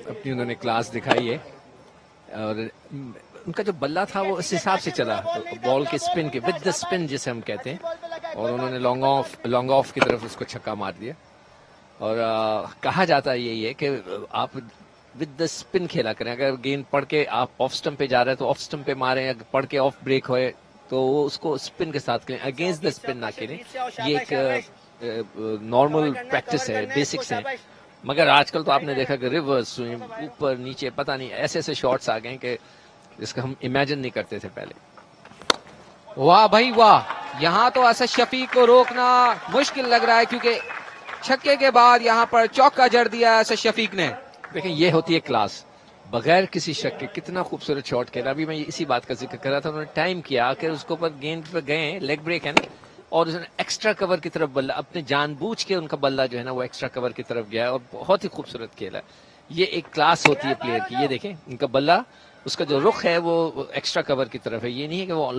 अपनी उन्होंने क्लास दिखाई है। और उनका जो बल्ला था वो इस हिसाब से चला, तो बॉल के स्पिन के विद द स्पिन जिसे हम कहते हैं, और उन्होंने लॉन्ग ऑफ की तरफ उसको छक्का मार दिया। और कहा जाता है यही है कि आप विद द स्पिन खेला करें। अगर गेंद पढ़ के आप ऑफ स्टंप पे जा रहे हैं तो ऑफ स्टंप पे मारें, अगर पढ़ के ऑफ ब्रेक होए तो वो उसको स्पिन के साथ खेलें, अगेंस्ट द स्पिन ना खेलें। ये एक नॉर्मल प्रैक्टिस है, बेसिक्स है। मगर आजकल तो आपने देखा कि रिवर्स स्विंग, ऊपर नीचे, पता नहीं ऐसे ऐसे शॉट्स आ गए कि जिसका हम इमेजिन नहीं करते थे पहले। वाह भाई वाह, यहाँ तो असद शफीक को रोकना मुश्किल लग रहा है क्योंकि छक्के के बाद यहाँ पर चौका जड़ दिया असद शफीक ने। देखिए ये होती है क्लास, बगैर किसी शक के कितना खूबसूरत शॉट खेला। अभी मैं इसी बात का जिक्र कर रहा था, उन्होंने टाइम किया, आखिर उसको पर गेंद पे गए, लेग ब्रेक है ना, और उसने एक्स्ट्रा कवर की तरफ बल्ला, अपने जानबूझ के उनका बल्ला जो है ना वो एक्स्ट्रा कवर की तरफ गया और बहुत ही खूबसूरत खेला। ये एक क्लास होती है प्लेयर की। ये देखें इनका बल्ला, उसका जो रुख है वो एक्स्ट्रा कवर की तरफ है, ये नहीं है कि वो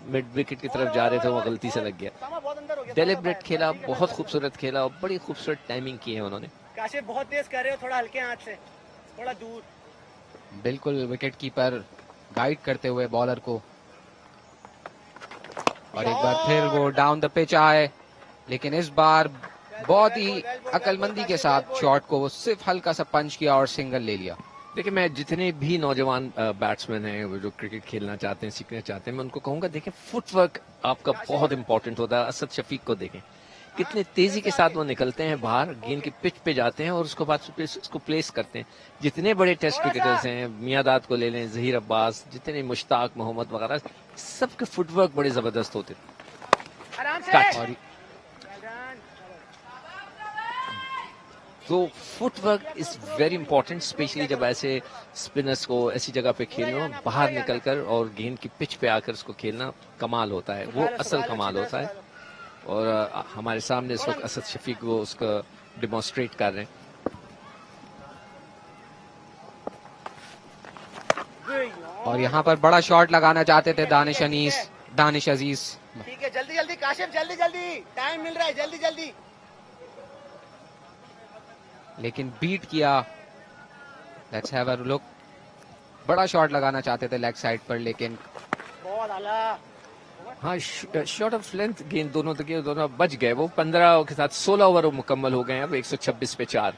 मिड विकेट की तरफ जा रहे थे वो गलती से लग गया। डेलिब्रेट खेला, बहुत खूबसूरत खेला और बड़ी खूबसूरत टाइमिंग की है उन्होंने। काशिफ बहुत तेज कर रहे हो, थोड़ा हल्के हाथ से, थोड़ा दूर। बिल्कुल विकेट कीपर गाइड करते हुए बॉलर को, और एक बार फिर वो डाउन द पिच आए, लेकिन इस बार बहुत ही अकलमंदी के साथ शॉट को वो सिर्फ हल्का सा पंच किया और सिंगल ले लिया। देखिए मैं जितने भी नौजवान बैट्समैन हैं जो क्रिकेट खेलना चाहते हैं, सीखना चाहते हैं, मैं उनको कहूंगा देखें फुटवर्क आपका बहुत इंपॉर्टेंट होता है। असद शफीक को देखें कितने तेजी के साथ वो निकलते हैं बाहर, गेंद की पिच पे जाते हैं और उसको बाद उसको प्लेस करते हैं। जितने बड़े टेस्ट क्रिकेटर्स हैं, मियादाद को ले लें, जहीर अब्बास, जितने मुश्ताक मोहम्मद वगैरह, सबके फुटवर्क बड़े जबरदस्त होते हैं। तो footwork is very important, specially जब ऐसे स्पिनर्स को ऐसी जगह पे खेलना, बाहर निकलकर और गेंद की पिच पे आकर उसको खेलना कमाल होता है, वो असल कमाल होता है। और हमारे सामने इस वक्त असद शफीक वो उसका डिमॉन्स्ट्रेट कर रहे हैं। और यहाँ पर बड़ा शॉट लगाना चाहते थे दानिश अजीज। ठीक है, जल्दी जल्दी काशिफ, जल्दी जल्दी, टाइम मिल रहा है, जल्दी जल्दी। लेकिन बीट किया। Let's have a look. बड़ा शॉट लगाना चाहते थे लेग साइड पर, लेकिन बहुत आला। हाँ, शॉट ऑफ लेंथ गेंद दोनों तक, दोनों बच गए। वो 15 के साथ 16 ओवर मुकम्मल हो गए हैं, अब 126 पे 4।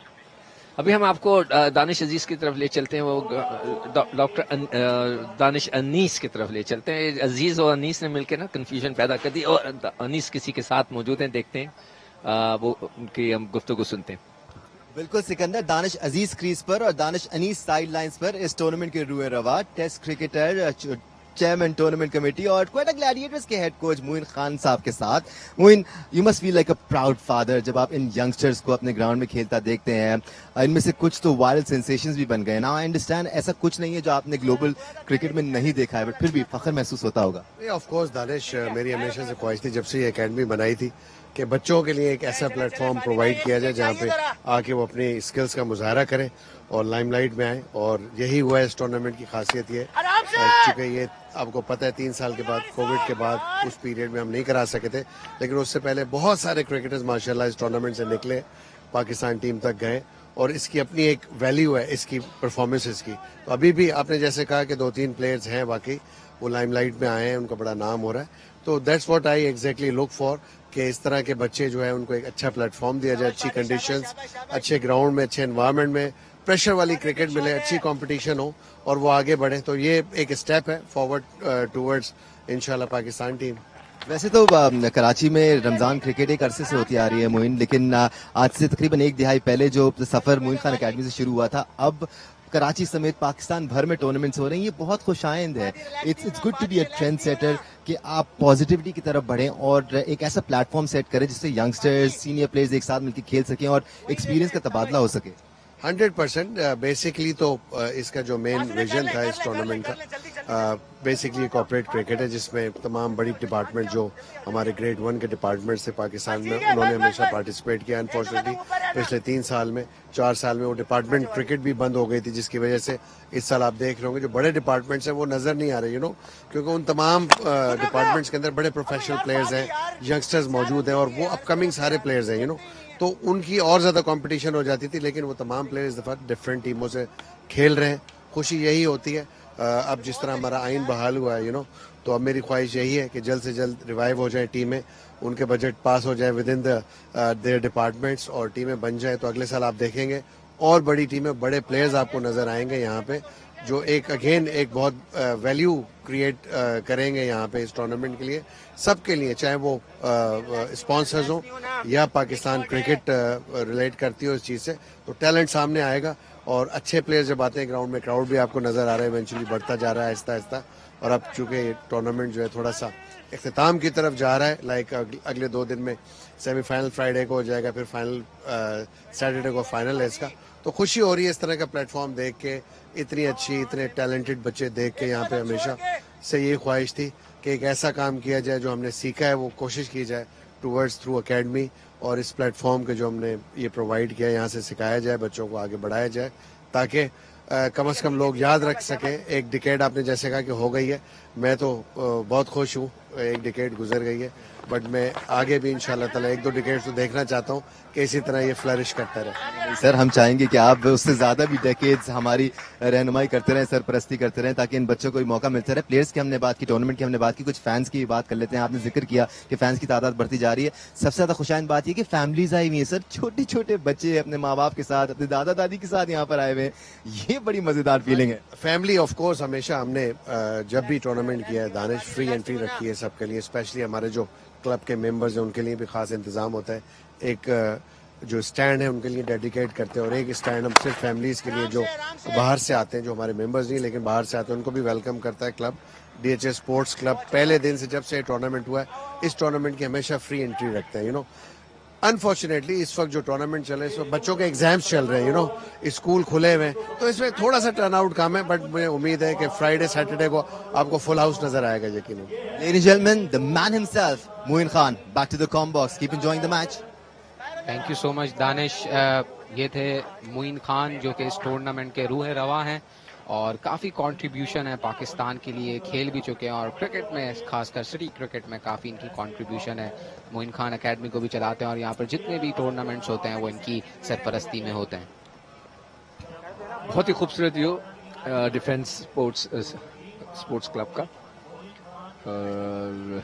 अभी हम आपको दानिश अजीज की तरफ ले चलते हैं, वो डॉक्टर दानिश अनीस की तरफ ले चलते हैं। अजीज और अनीस ने मिलकर ना कंफ्यूजन पैदा कर दी, और अनीस किसी के साथ मौजूद हैं, देखते हैं वो उनकी हम गुफ्तगू सुनते हैं। बिल्कुल सिकंदर, दानिश अजीज क्रीज पर और दानिश अनीस साइड लाइन्स पर इस टूर्नामेंट के रूए रवा। Test cricketer, chairman tournament committee और क्वेटा ग्लैडिएटर्स के हेड कोच मोइन खान साहब के साथ। Moin, you must feel like a proud father जब आप इन यंगस्टर्स को अपने ग्राउंड में खेलता देखते हैं। इनमें से कुछ तो वायरल सेंसेशंस भी बन गए ना। आई अंडरस्टैंड ऐसा कुछ नहीं है जो आपने ग्लोबल क्रिकेट में नहीं देखा है, बट फिर भी फख्र महसूस होता होगा। ऑफ कोर्स दानिश, मेरी हमेशा से ख्वाहिश थी जब से ये एकेडमी बनाई थी कि बच्चों के लिए एक ऐसा प्लेटफॉर्म प्रोवाइड किया जाए जहाँ पे आके वो अपनी स्किल्स का मुजाहरा करें और लाइमलाइट में आए, और यही हुआ है इस टूर्नामेंट की खासियत ये, चूंकि ये आपको पता है 3 साल के बाद कोविड के बाद उस पीरियड में हम नहीं करा सके थे, लेकिन उससे पहले बहुत सारे क्रिकेटर्स माशाल्लाह इस टूर्नामेंट से निकले, पाकिस्तान टीम तक गए, और इसकी अपनी एक वैल्यू है इसकी परफॉर्मेंसेस की। तो अभी भी आपने जैसे कहा कि 2-3 प्लेयर्स हैं वाकई वो लाइमलाइट में आए हैं, उनका बड़ा नाम हो रहा है, तो that's what I exactly look for, कि इस तरह के बच्चे जो है उनको एक अच्छा प्लेटफॉर्म दिया जाए, अच्छी कंडीशंस, अच्छे ग्राउंड में, अच्छे एनवायरनमेंट में, प्रेशर वाली क्रिकेट मिले, अच्छी कंपटीशन हो और वो आगे बढ़े। तो ये एक स्टेप है फॉरवर्ड टूवर्ड्स इंशाल्लाह पाकिस्तान टीम। वैसे तो कराची में रमजान क्रिकेट एक अरसे से होती आ रही है मोइन, लेकिन आज से तकरीबन 1 दिहाई पहले जो सफर मोइन खान अकेडमी से शुरू हुआ था, अब कराची समेत पाकिस्तान भर में टूर्नामेंट्स हो रहे हैं, ये बहुत खुशाइंद है। It's good to be a trend setter कि आप पॉजिटिविटी की तरफ बढ़ें और एक ऐसा प्लेटफॉर्म सेट करें जिससे यंगस्टर्स, सीनियर प्लेयर्स एक साथ मिलकर खेल सकें और एक्सपीरियंस का तबादला हो सके। 100% बेसिकली तो इसका जो मेन विजन था इस टूर्नामेंट का, बेसिकली कॉर्पोरेट क्रिकेट है जिसमें तमाम बड़ी डिपार्टमेंट जो हमारे ग्रेड 1 के डिपार्टमेंट से पाकिस्तान में उन्होंने हमेशा पार्टिसिपेट किया। अनफॉर्चुनेटली पिछले 3 साल में 4 साल में वो डिपार्टमेंट क्रिकेट भी बंद हो गई थी, जिसकी वजह से इस साल आप देख रहे होंगे जो बड़े डिपार्टमेंट्स हैं वो नजर नहीं आ रहे, क्योंकि उन तमाम डिपार्टमेंट्स के अंदर बड़े प्रोफेशनल प्लेयर्स हैं, यंगस्टर्स मौजूद हैं और वो अपकमिंग सारे प्लेयर्स हैं, तो उनकी और ज्यादा कंपटीशन हो जाती थी, लेकिन वो तमाम प्लेयर इस दफा डिफरेंट टीमों से खेल रहे हैं। खुशी यही होती है। अब जिस तरह हमारा आइन बहाल हुआ है, तो अब मेरी ख्वाहिश यही है कि जल्द से जल्द रिवाइव हो जाए टीमें, उनके बजट पास हो जाए विद इन देयर डिपार्टमेंट्स और टीमें बन जाए, तो अगले साल आप देखेंगे और बड़ी टीमें, बड़े प्लेयर्स आपको नजर आएंगे यहाँ पे, जो एक बहुत वैल्यू क्रिएट करेंगे यहाँ पे इस टूर्नामेंट के लिए, सबके लिए, चाहे वो स्पॉन्सर्स हो या पाकिस्तान क्रिकेट रिलेट करती हो इस चीज से, तो टैलेंट सामने आएगा और अच्छे प्लेयर्स जब आते हैं ग्राउंड में, क्राउड भी आपको नजर आ रहा है इवेंचुअली बढ़ता जा रहा है आहिस्ता आहिस्ता। और अब चूंकि टूर्नामेंट जो है थोड़ा सा इख्तिताम की तरफ जा रहा है, लाइक अगले 2 दिन में सेमीफाइनल फ्राइडे को हो जाएगा, फिर फाइनल सैटरडे को फाइनल है इसका, तो खुशी हो रही है इस तरह का प्लेटफॉर्म देख के, इतने टैलेंटेड बच्चे देख के। यहाँ पे हमेशा से ये ख्वाहिश थी कि एक ऐसा काम किया जाए जो हमने सीखा है वो कोशिश की जाए टूवर्ड्स थ्रू अकेडमी, और इस प्लेटफॉर्म के जो हमने ये प्रोवाइड किया यहाँ से सिखाया जाए, बच्चों को आगे बढ़ाया जाए, ताकि कम से कम लोग याद रख सके। एक डिकेड आपने जैसे कहा कि हो गई है, मैं तो बहुत खुश हूँ, एक डिकेड गुजर गई है, बट मैं आगे भी इंशाल्लाह ताला 1-2 डिकेड्स तो देखना चाहता हूँ कि इसी तरह ये फ्लरिश करता रहे। सर हम चाहेंगे कि आप उससे ज्यादा भी डेकेड्स हमारी रहनुमाई करते रहें, सरपरस्ती करते रहें, ताकि इन बच्चों को मौका मिलता रहे। प्लेयर्स की हमने बात की, टूर्नामेंट की हमने बात की, कुछ फैंस की बात कर लेते हैं। आपने जिक्र किया कि फैंस की तादाद बढ़ती जा रही है, सबसे ज्यादा खुशाइन बात यह कि फैमिलीज आई हुई है सर, छोटे छोटे बच्चे अपने माँ बाप के साथ, अपने दादा दादी के साथ यहाँ पर आए हुए हैं, ये बड़ी मजेदार फीलिंग है। फैमिली ऑफ कोर्स हमेशा हमने जब भी टूर्नामेंट किया है दानिश फ्री एंट्री रखी है सबके लिए, स्पेशली हमारे जो क्लब के मेंबर्स हैं उनके लिए भी खास इंतजाम होता है। एक जो स्टैंड है उनके लिए डेडिकेट करते हैं, और एक स्टैंड हम सिर्फ फैमिलीज के लिए जो बाहर से आते हैं, जो हमारे मेंबर्स नहीं लेकिन बाहर से आते हैं, उनको भी वेलकम करता है क्लब। डीएचएस स्पोर्ट्स क्लब पहले दिन से जब से टूर्नामेंट हुआ है इस टूर्नामेंट की हमेशा फ्री एंट्री रखते हैं। अनफॉर्चुनेटली इस वक्त जो टूर्नामेंट चल रहे हैं, बच्चों के एग्जाम्स चल रहे हैं, स्कूल खुले हुए हैं, तो इसमें थोड़ा सा टर्न आउट कम है, बट मुझे उम्मीद है कि फ्राइडे सैटरडे को आपको फुल हाउस नजर आएगा यकीनन। Ladies and gentlemen, the man himself, Moin Khan, back to the com box. Keep enjoying the match. Thank you so much Danish. ये थे मोइन खान जो कि इस टूर्नामेंट के रूह रवा हैं और काफ़ी कंट्रीब्यूशन है पाकिस्तान के लिए, खेल भी चुके हैं और क्रिकेट में खासकर सिटी क्रिकेट में काफ़ी इनकी कंट्रीब्यूशन है। मोइन खान एकेडमी को भी चलाते हैं और यहाँ पर जितने भी टूर्नामेंट्स होते हैं वो इनकी सरपरस्ती में होते हैं। बहुत ही खूबसूरत व्यू डिफेंस स्पोर्ट्स क्लब का। और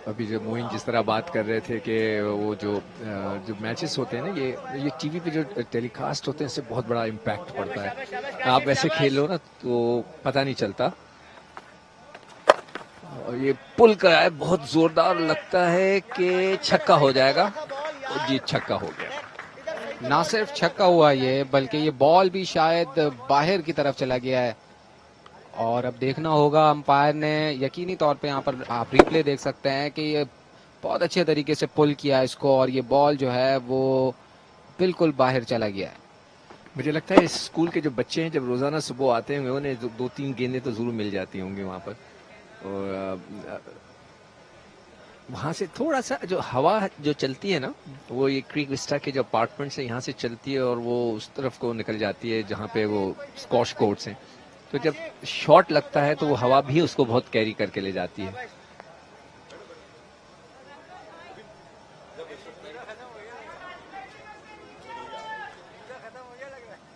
अभी जो मोइन जिस तरह बात कर रहे थे कि वो जो मैचेस होते हैं ना, ये टीवी पे जो टेलीकास्ट होते हैं इससे बहुत बड़ा इम्पैक्ट पड़ता है। आप वैसे खेलो ना तो पता नहीं चलता। और ये पुल का है, बहुत जोरदार, लगता है कि छक्का हो जाएगा, और जी छक्का हो गया। ना सिर्फ छक्का हुआ ये, बल्कि ये बॉल भी शायद बाहर की तरफ चला गया है। और अब देखना होगा, अंपायर ने यकीनी तौर पे, यहाँ पर आप रिप्ले देख सकते हैं कि ये बहुत अच्छे तरीके से पुल किया इसको, और ये बॉल जो है वो बिल्कुल बाहर चला गया है। मुझे लगता है इस स्कूल के जो बच्चे हैं जब रोजाना सुबह आते होंगे उन्हें 2-3 गेंदें तो जरूर मिल जाती होंगी वहां पर। और वहां से थोड़ा सा जो हवा जो चलती है ना, वो ये क्रीक विस्टा के जो अपार्टमेंट से यहाँ से चलती है और वो उस तरफ को निकल जाती है जहाँ पे वो स्कॉश कोर्ट्स हैं। तो जब शॉट लगता है तो वो हवा भी उसको बहुत कैरी करके ले जाती है।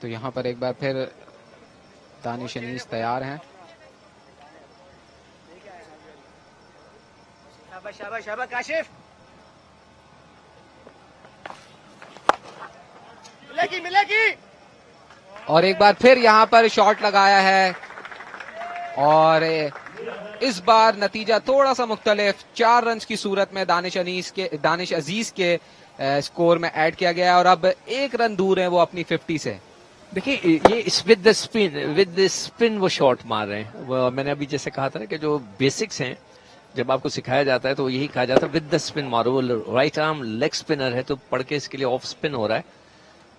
तो यहाँ पर एक बार फिर दानिश अनीस तैयार हैं। शाबाश शाबाश शाबाश काशिफ, मिलेगी मिलेगी। और एक बार फिर यहाँ पर शॉट लगाया है और इस बार नतीजा थोड़ा सा मुख्तलिफ, 4 रन की सूरत में दानिश अजीज के स्कोर में ऐड किया गया और अब 1 रन दूर है वो अपनी 50 से। देखिए ये विद द स्पिन वो शॉट मार रहे हैं। मैंने अभी जैसे कहा था ना कि जो बेसिक्स हैं जब आपको सिखाया जाता है तो यही कहा जाता है विद द स्पिन मारो। वो राइट आर्म लेग स्पिनर है तो पढ़ के इसके लिए ऑफ स्पिन हो रहा है।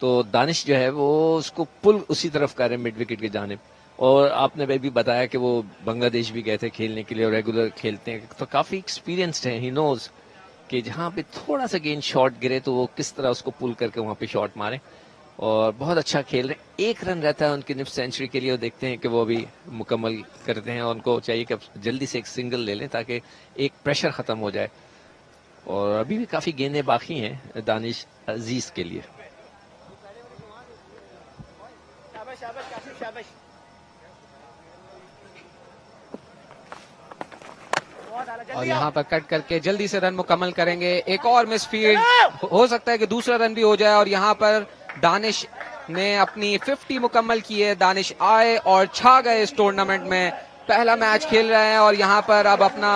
तो दानिश जो है वो उसको पुल उसी तरफ कर रहे हैं मिड विकेट की जानिब। और आपने भी बताया कि वो बांग्लादेश भी गए थे खेलने के लिए और रेगुलर खेलते हैं, तो काफी एक्सपीरियंस्ड है। ही नोज कि जहाँ पे थोड़ा सा गेंद शॉट गिरे तो वो किस तरह उसको पुल करके वहां पे शॉट मारे और बहुत अच्छा खेल रहे हैं। 1 रन रहता है उनकी निफ्ट सेंचुरी के लिए और देखते हैं कि वो अभी मुकम्मल करते हैं। और उनको चाहिए कि जल्दी से एक सिंगल ले लें ताकि एक प्रेशर खत्म हो जाए। और अभी भी काफी गेंदें बाकी हैं दानिश अजीज के लिए। शाबाश शाबाश काशिफ शाबाश। और यहाँ पर कट करके जल्दी से रन मुकम्मल करेंगे। एक और मिस फील्ड, हो सकता है कि दूसरा रन भी हो जाए। और यहाँ पर दानिश ने अपनी 50 मुकम्मल की है। दानिश आए और छा गए इस टूर्नामेंट में। पहला मैच खेल रहे हैं और यहाँ पर अब अपना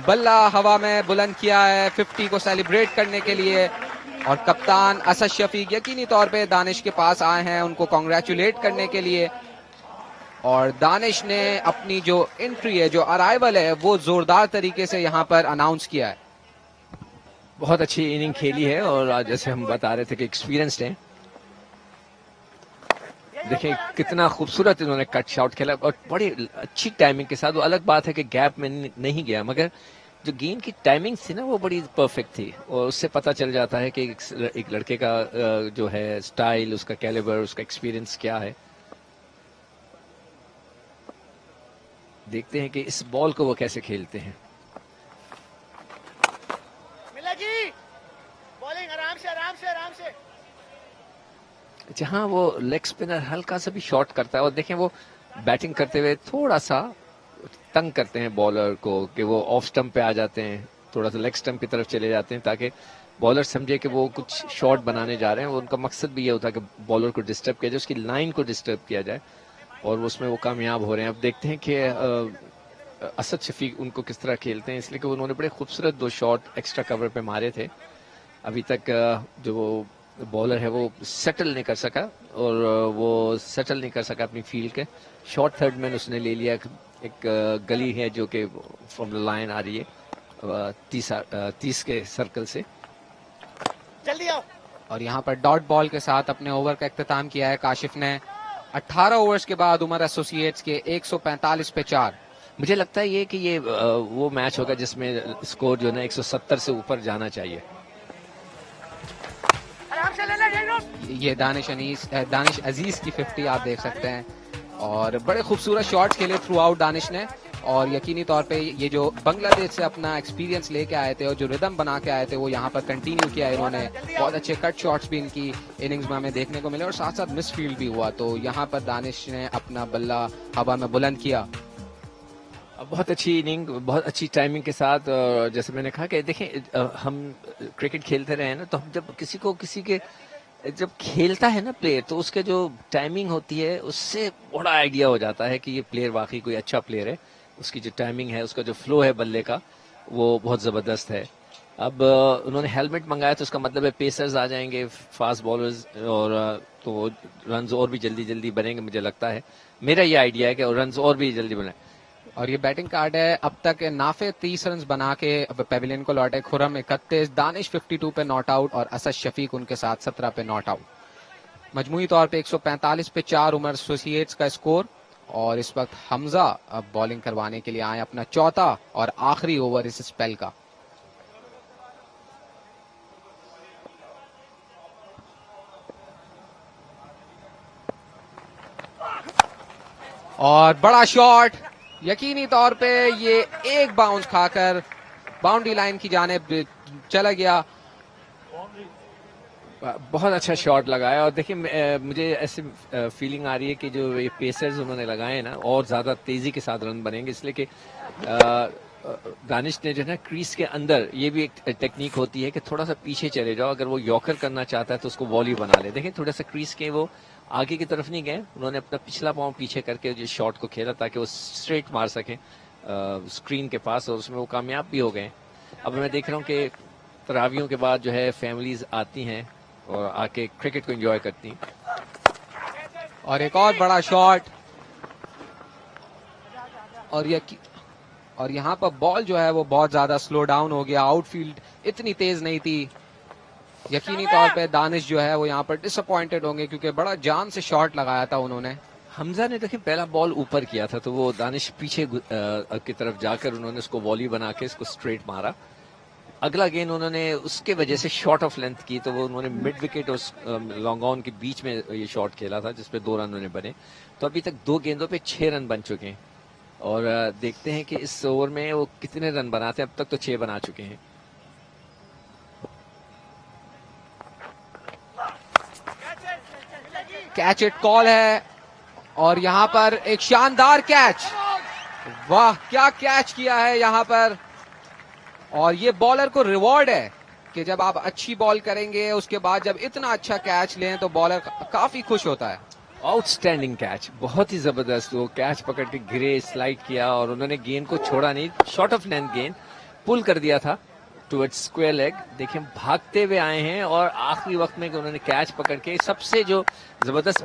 बल्ला हवा में बुलंद किया है 50 को सेलिब्रेट करने के लिए। और कप्तान असद शफीक यकीनी तौर पे दानिश के पास आए हैं उनको कांग्रेचुलेट करने के लिए। और दानिश ने अपनी जो एंट्री है, जो अराइवल है, वो जोरदार तरीके से यहाँ पर अनाउंस किया है। बहुत अच्छी इनिंग खेली है और आज जैसे हम बता रहे थे कि एक्सपीरियंस्ड हैं। देखिए कितना खूबसूरत इन्होंने कट शॉट खेला और बड़ी अच्छी टाइमिंग के साथ। वो अलग बात है कि गैप में नहीं गया, मगर जो गेंद की टाइमिंग थी ना वो बड़ी परफेक्ट थी। और उससे पता चल जाता है कि एक लड़के का जो है स्टाइल, उसका कैलिबर, उसका एक्सपीरियंस क्या है। देखते हैं कि इस बॉल को वो कैसे खेलते हैं। मिलेगी बॉलिंग, आराम से आराम से आराम से। जहां वो लेग स्पिनर हल्का सा भी शॉट करता है और देखें वो बैटिंग करते हुए थोड़ा सा तंग करते हैं बॉलर को कि वो ऑफ स्टंप पे आ जाते हैं, थोड़ा सा लेग स्टंप की तरफ चले जाते हैं ताकि बॉलर समझे कि वो कुछ शॉट बनाने जा रहे हैं। उनका मकसद भी ये होता है कि बॉलर को डिस्टर्ब किया जाए, उसकी लाइन को डिस्टर्ब किया जाए और उसमें वो कामयाब हो रहे हैं। अब देखते हैं कि असद शफीक उनको किस तरह खेलते हैं, इसलिए कि उन्होंने बड़े खूबसूरत 2 शॉट एक्स्ट्रा कवर पे मारे थे। अभी तक जो वो बॉलर है वो सेटल नहीं कर सका और वो सेटल नहीं कर सका अपनी फील्ड के। शॉर्ट थर्ड मैन उसने ले लिया। एक गली है जो कि फ्रॉम द लाइन आ रही है 30 के सर्कल से। जल्दी आओ। और यहाँ पर डॉट बॉल के साथ अपने ओवर का इख्तिताम किया है काशिफ ने। 18 ओवर्स के बाद उमर एसोसिएट्स के 145 पे 4। मुझे लगता है ये कि ये वो मैच होगा जिसमें स्कोर जो है ना 170 से ऊपर जाना चाहिए। ये दानिश अजीज की 50 आप देख सकते हैं और बड़े खूबसूरत शॉट्स खेले थ्रू आउट दानिश ने। और यकीनी तौर पे ये जो बांग्लादेश से अपना एक्सपीरियंस लेके आए थे और जो रिदम बना के आए थे वो यहाँ पर कंटिन्यू किया इन्होंने। बहुत अच्छे कट शॉट्स भी इनकी इनिंग्स में हमें देखने को मिले और साथ साथ मिस फील्ड भी हुआ। तो यहाँ पर दानिश ने अपना बल्ला हवा में बुलंद किया। बहुत अच्छी इनिंग, बहुत अच्छी टाइमिंग के साथ। जैसे मैंने कहा कि देखें हम क्रिकेट खेलते रहे ना, तो हम जब किसी के जब खेलता है ना प्लेयर तो उसके जो टाइमिंग होती है उससे बड़ा आइडिया हो जाता है कि ये प्लेयर वाकई कोई अच्छा प्लेयर है। उसकी जो टाइमिंग है, उसका जो फ्लो है बल्ले का, वो बहुत ज़बरदस्त है। अब उन्होंने हेलमेट मंगाया तो उसका मतलब है पेसर्स आ जाएंगे, फास्ट बॉलर्स, और तो रन्स और भी जल्दी जल्दी बनेंगे। मुझे लगता है, मेरा ये आइडिया है कि रन्स और भी जल्दी बने। और ये बैटिंग कार्ड है। अब तक नाफे 30 रन बना के पेविलियन को लौटे। खुरम 31, दानिश 52 पे नॉट आउट और असद शफीक उनके साथ 17 पे नॉट आउट। मजमूई तौर पे 145 पे 4 उमर एसोसिएट्स का स्कोर। और इस वक्त हमजा अब बॉलिंग करवाने के लिए आए अपना चौथा और आखिरी ओवर इस स्पेल का। और बड़ा शॉट, यकीनी तौर पे ये एक बाउंस खाकर बाउंड्री लाइन की जानिब चला गया। बहुत अच्छा शॉट लगाया और देखिए मुझे ऐसे फीलिंग आ रही है कि जो ये पेसर्स उन्होंने लगाए हैं ना और ज्यादा तेजी के साथ रन बनेंगे, इसलिए कि दानिश ने जो है ना क्रीज के अंदर, ये भी एक टेक्निक होती है कि थोड़ा सा पीछे चले जाओ, अगर वो यॉर्कर करना चाहता है तो उसको वॉली बना ले। देखिए थोड़ा सा क्रीज के वो आगे की तरफ नहीं गए, उन्होंने अपना पिछला पांव पीछे करके जो शॉट को खेला ताकि वो स्ट्रेट मार सकें स्क्रीन के पास, और उसमें वो कामयाब भी हो गए। अब मैं देख रहा हूँ कि तरावियों के बाद जो है फैमिलीज आती हैं और आके क्रिकेट को एंजॉय करती हैं। और एक और बड़ा शॉट, और यहाँ पर बॉल जो है वो बहुत ज्यादा स्लो डाउन हो गया, आउटफील्ड इतनी तेज नहीं थी। यकीनी तौर पे दानिश जो है वो यहाँ पर डिसअपॉइंटेड होंगे क्योंकि बड़ा जान से शॉट लगाया था उन्होंने। हमजा ने देखिए पहला बॉल ऊपर किया था तो वो दानिश पीछे की तरफ जाकर उन्होंने उसको वॉली बना के इसको स्ट्रेट मारा। अगला गेंद उन्होंने उसके वजह से शॉर्ट ऑफ लेंथ की तो वो उन्होंने मिड विकेट और लॉन्ग ऑन के बीच में ये शॉट खेला था जिसपे 2 रन उन्हें बने। तो अभी तक 2 गेंदों पे 6 रन बन चुके हैं और देखते हैं कि इस ओवर में वो कितने रन बनाते हैं। अब तक तो 6 बना चुके हैं। कैच इट कॉल है और यहाँ पर एक शानदार कैच, वाह क्या कैच किया है यहाँ पर। और ये बॉलर को रिवॉर्ड है कि जब आप अच्छी बॉल करेंगे उसके बाद जब इतना अच्छा कैच लें तो बॉलर काफी खुश होता है। आउटस्टैंडिंग कैच, बहुत ही जबरदस्त। वो कैच पकड़ के गिरे, स्लाइड किया और उन्होंने गेंद को छोड़ा नहीं, शॉर्ट ऑफ लेंथ गेंद पुल कर दिया था टुवर्ड्स स्क्वायर लेग। देखिए भागते हुए आए हैं और आखिरी वक्त में उन्होंने कैच पकड़ के, सबसे जो जबरदस्त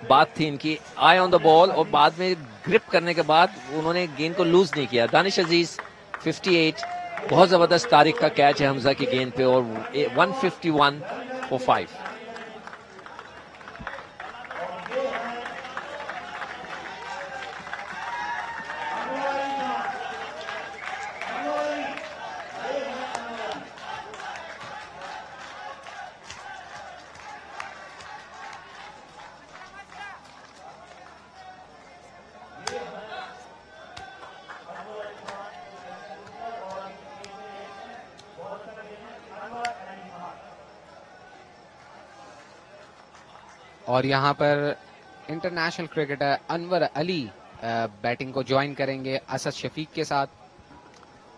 बात थी इनकी, आई ऑन द बॉल और बाद में ग्रिप करने के बाद उन्होंने गेंद को लूज नहीं किया। दानिश अजीज 58, बहुत जबरदस्त तारीख का कैच है हमजा की गेंद पे और 151 for 5। और यहाँ पर international cricketer Anwar Ali batting को ज्वाइन करेंगे असद शफीक के साथ।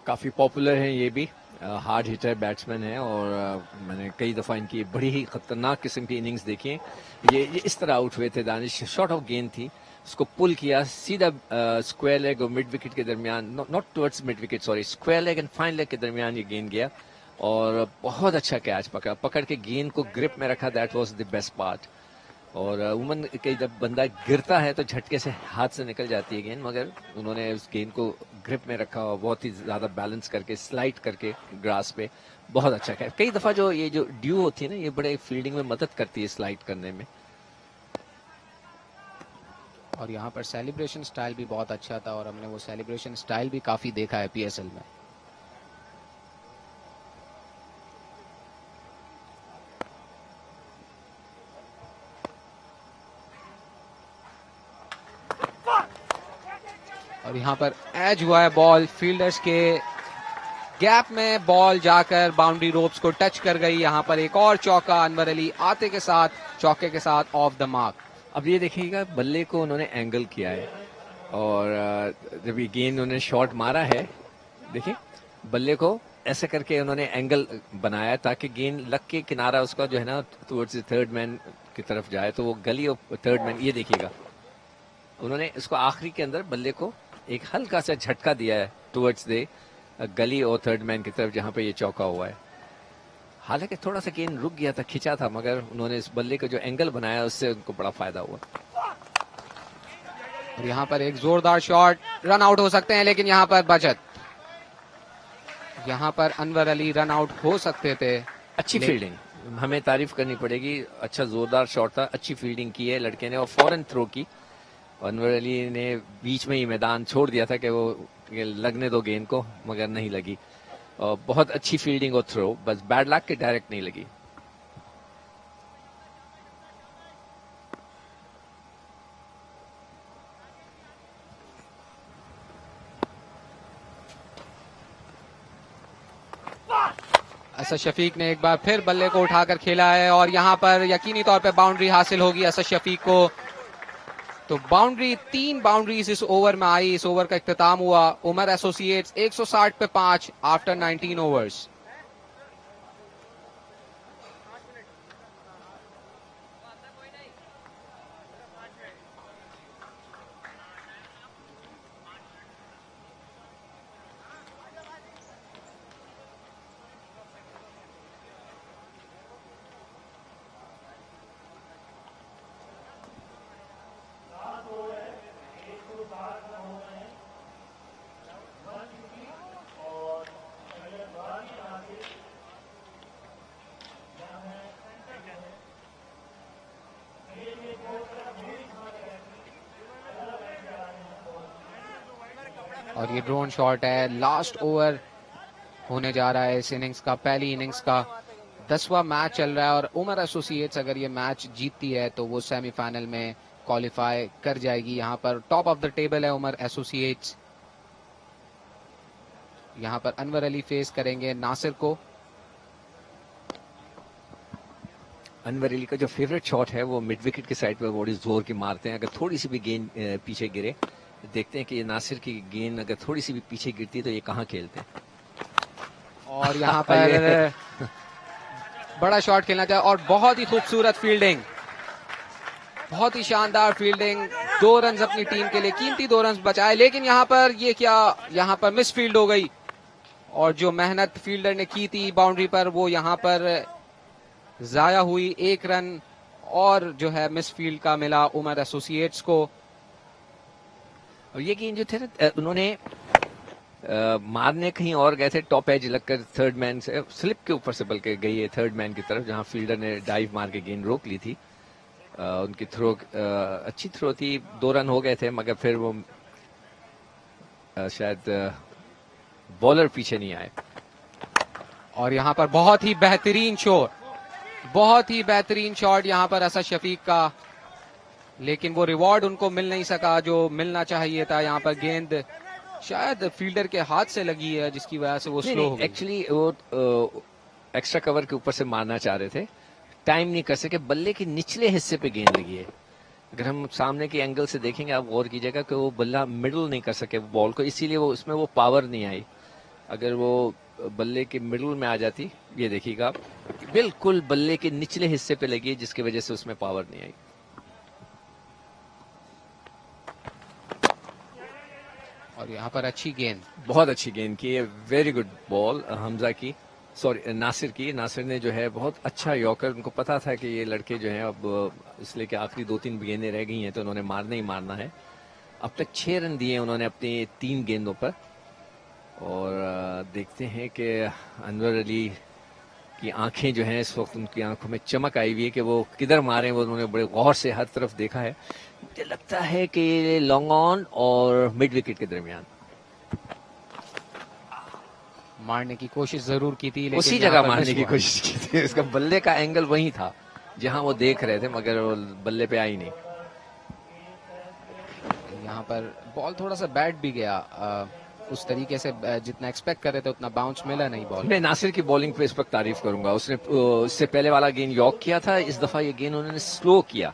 काफी पॉपुलर हैं ये भी, हार्ड हिटर बैट्समैन है और मैंने कई दफा इनकी बड़ी ही खतरनाक किस्म की इनिंग्स देखी हैं। ये इस तरह आउट हुए थे दानिश, शॉर्ट ऑफ गेंद थी, उसको पुल किया सीधा स्क्वायर लेग और मिड विकेट के दरमियान, not towards mid wicket sorry, square leg and fine leg के दरमियान ये गेंद गया और बहुत अच्छा कैच पकड़ के गेंद को ग्रिप में रखा। That was the best part. और उमन के जब बंदा गिरता है तो झटके से हाथ से निकल जाती है गेंद, मगर उन्होंने उस गेंद को ग्रिप में रखा और बहुत ही ज्यादा बैलेंस करके स्लाइड करके ग्रास पे बहुत अच्छा कैच। कई दफा जो ये जो ड्यू होती है ना, ये बड़े फील्डिंग में मदद करती है स्लाइड करने में। और यहाँ पर सेलिब्रेशन स्टाइल भी बहुत अच्छा था और हमने वो सेलिब्रेशन स्टाइल भी काफी देखा है पीएसएल में। और यहाँ पर एज हुआ है बॉल, फील्डर्स के गैप में बॉल जाकर बाउंड्री रोप्स को टच कर गई। यहाँ पर एक और चौका, अनवर अली आते के साथ चौके के साथ ऑफ द मार्क। अब ये देखिएगा बल्ले को उन्होंने एंगल किया है और जब ये गेंद उन्होंने शॉट मारा है, देखिए बल्ले को ऐसे करके उन्होंने एंगल बनाया ताकि गेंद लग के किनारा उसका जो है ना टुवर्ड्स थर्ड मैन की तरफ जाए, तो वो गली और थर्ड मैन, ये देखिएगा उन्होंने इसको आखिरी के अंदर बल्ले को एक हल्का सा झटका दिया है टुवर्ड्स दे गली और थर्ड मैन की तरफ जहां पे ये चौका हुआ है। हालांकि थोड़ा सा गेंद रुक गया था, खिंचा था, मगर उन्होंने इस बल्ले का जो एंगल बनाया उससे उनको बड़ा फायदा हुआ। और यहाँ पर एक जोरदार शॉट, रन आउट हो सकते हैं लेकिन यहाँ पर बचत, यहाँ पर अनवर अली रन आउट हो सकते थे। अच्छी फील्डिंग, हमें तारीफ करनी पड़ेगी, अच्छा जोरदार शॉट था, अच्छी फील्डिंग की है लड़के ने और फौरन थ्रो की। अनवर अली ने बीच में ही मैदान छोड़ दिया था कि वो लगने दो गेंद को, मगर नहीं लगी। और बहुत अच्छी फील्डिंग और थ्रो, बस बैड लक के डायरेक्ट नहीं लगी। असद शफीक ने एक बार फिर बल्ले को उठाकर खेला है और यहाँ पर यकीनी तौर पे बाउंड्री हासिल होगी असद शफीक को। तो बाउंड्री 3 बाउंड्रीज इस ओवर में आई। इस ओवर का इख्तिताम हुआ। उमर एसोसिएट्स 160 पे 5 आफ्टर 19 ओवर्स। और ये ड्रोन शॉट है। लास्ट ओवर होने जा रहा है इस इनिंग्स का, पहली इनिंग्स का 10वां मैच चल रहा है और उमर एसोसिएट्स अगर ये मैच जीतती है तो वो सेमीफाइनल में क्वालिफाई कर जाएगी। यहाँ पर टॉप ऑफ द टेबल है उमर एसोसिएट्स। यहाँ पर अनवर अली फेस करेंगे नासिर को। अनवर अली का जो फेवरेट शॉट है वो मिड विकेट के साइड पर बड़ी जोर की मारते हैं। अगर थोड़ी सी भी गेंद पीछे गिरे, देखते हैं कि ये नासिर की गेंद अगर थोड़ी सी भी पीछे गिरती है तो ये कहाँ खेलते हैं। और यहाँ पर बड़ा शॉट खेलना चाहिए और बहुत ही खूबसूरत फील्डिंग, बहुत ही शानदार फील्डिंग। 2 रन अपनी टीम के लिए, कीमती 2 रन बचाए, लेकिन यहाँ पर ये क्या, यहाँ पर मिस फील्ड हो गई और जो मेहनत फील्डर ने की थी बाउंड्री पर वो यहाँ पर जाया हुई। 1 रन और जो है मिस फील्ड का मिला उमर एसोसिएट्स को। और ये गेंद जो थे ना उन्होंने मारने कहीं और गए थे, टॉप एज लगकर थर्ड मैन से स्लिप के ऊपर से बल्कि गई है थर्ड मैन की तरफ, जहां फील्डर ने डाइव मार के गेंद रोक ली थी। उनकी थ्रो अच्छी थ्रो थी। 2 रन हो गए थे मगर फिर वो शायद बॉलर पीछे नहीं आए। और यहाँ पर बहुत ही बेहतरीन शॉट, बहुत ही बेहतरीन शॉट यहाँ पर असद शफीक का, लेकिन वो रिवॉर्ड उनको मिल नहीं सका जो मिलना चाहिए था। यहाँ पर गेंद शायद फील्डर के हाथ से लगी है जिसकी वजह से वो स्लो हो गई। एक्चुअली वो एक्स्ट्रा कवर के ऊपर से मारना चाह रहे थे, टाइम नहीं कर सके। बल्ले के निचले हिस्से पे गेंद लगी है। अगर हम सामने के एंगल से देखेंगे आप गौर कीजिएगा कि वो बल्ला मिडल नहीं कर सके बॉल को, इसीलिए वो उसमें वो पावर नहीं आई। अगर वो बल्ले के मिडल में आ जाती, ये देखिएगा बिल्कुल बल्ले के निचले हिस्से पे लगी है जिसकी वजह से उसमें पावर नहीं आई। और यहाँ पर अच्छी गेंद, बहुत अच्छी गेंद की है। वेरी गुड बॉल हमजा की, सॉरी नासिर की। नासिर ने जो है बहुत अच्छा यॉर्कर, उनको पता था कि ये लड़के जो हैं अब इसलिए कि आखिरी 2-3 गेंदें रह गई हैं तो उन्होंने मारना ही मारना है। अब तक 6 रन दिए उन्होंने अपनी 3 गेंदों पर। और देखते हैं कि अनवर अली की आंखें जो हैं इस वक्त, उनकी आंखों में चमक आई हुई है कि वो किधर मारे, वो उन्होंने बड़े गौर से हर तरफ देखा है। मुझे लगता है कि लॉन्ग ऑन और मिड विकेट के दरमियान मारने की कोशिश जरूर की थी, लेकिन उसी जगह मारने की कोशिश की थी। इसका बल्ले का एंगल वही था जहां वो देख रहे थे, मगर वो बल्ले पे आई नहीं। यहाँ पर बॉल थोड़ा सा बैट भी गया, उस तरीके से जितना एक्सपेक्ट कर रहे थे उतना बाउंस मिला नहीं बॉल। मैं नासिर की बॉलिंग पे इस वक्त तारीफ करूंगा। उसने इससे पहले वाला गेंद यॉर्क किया था, इस दफा ये गेंद उन्होंने स्लो किया।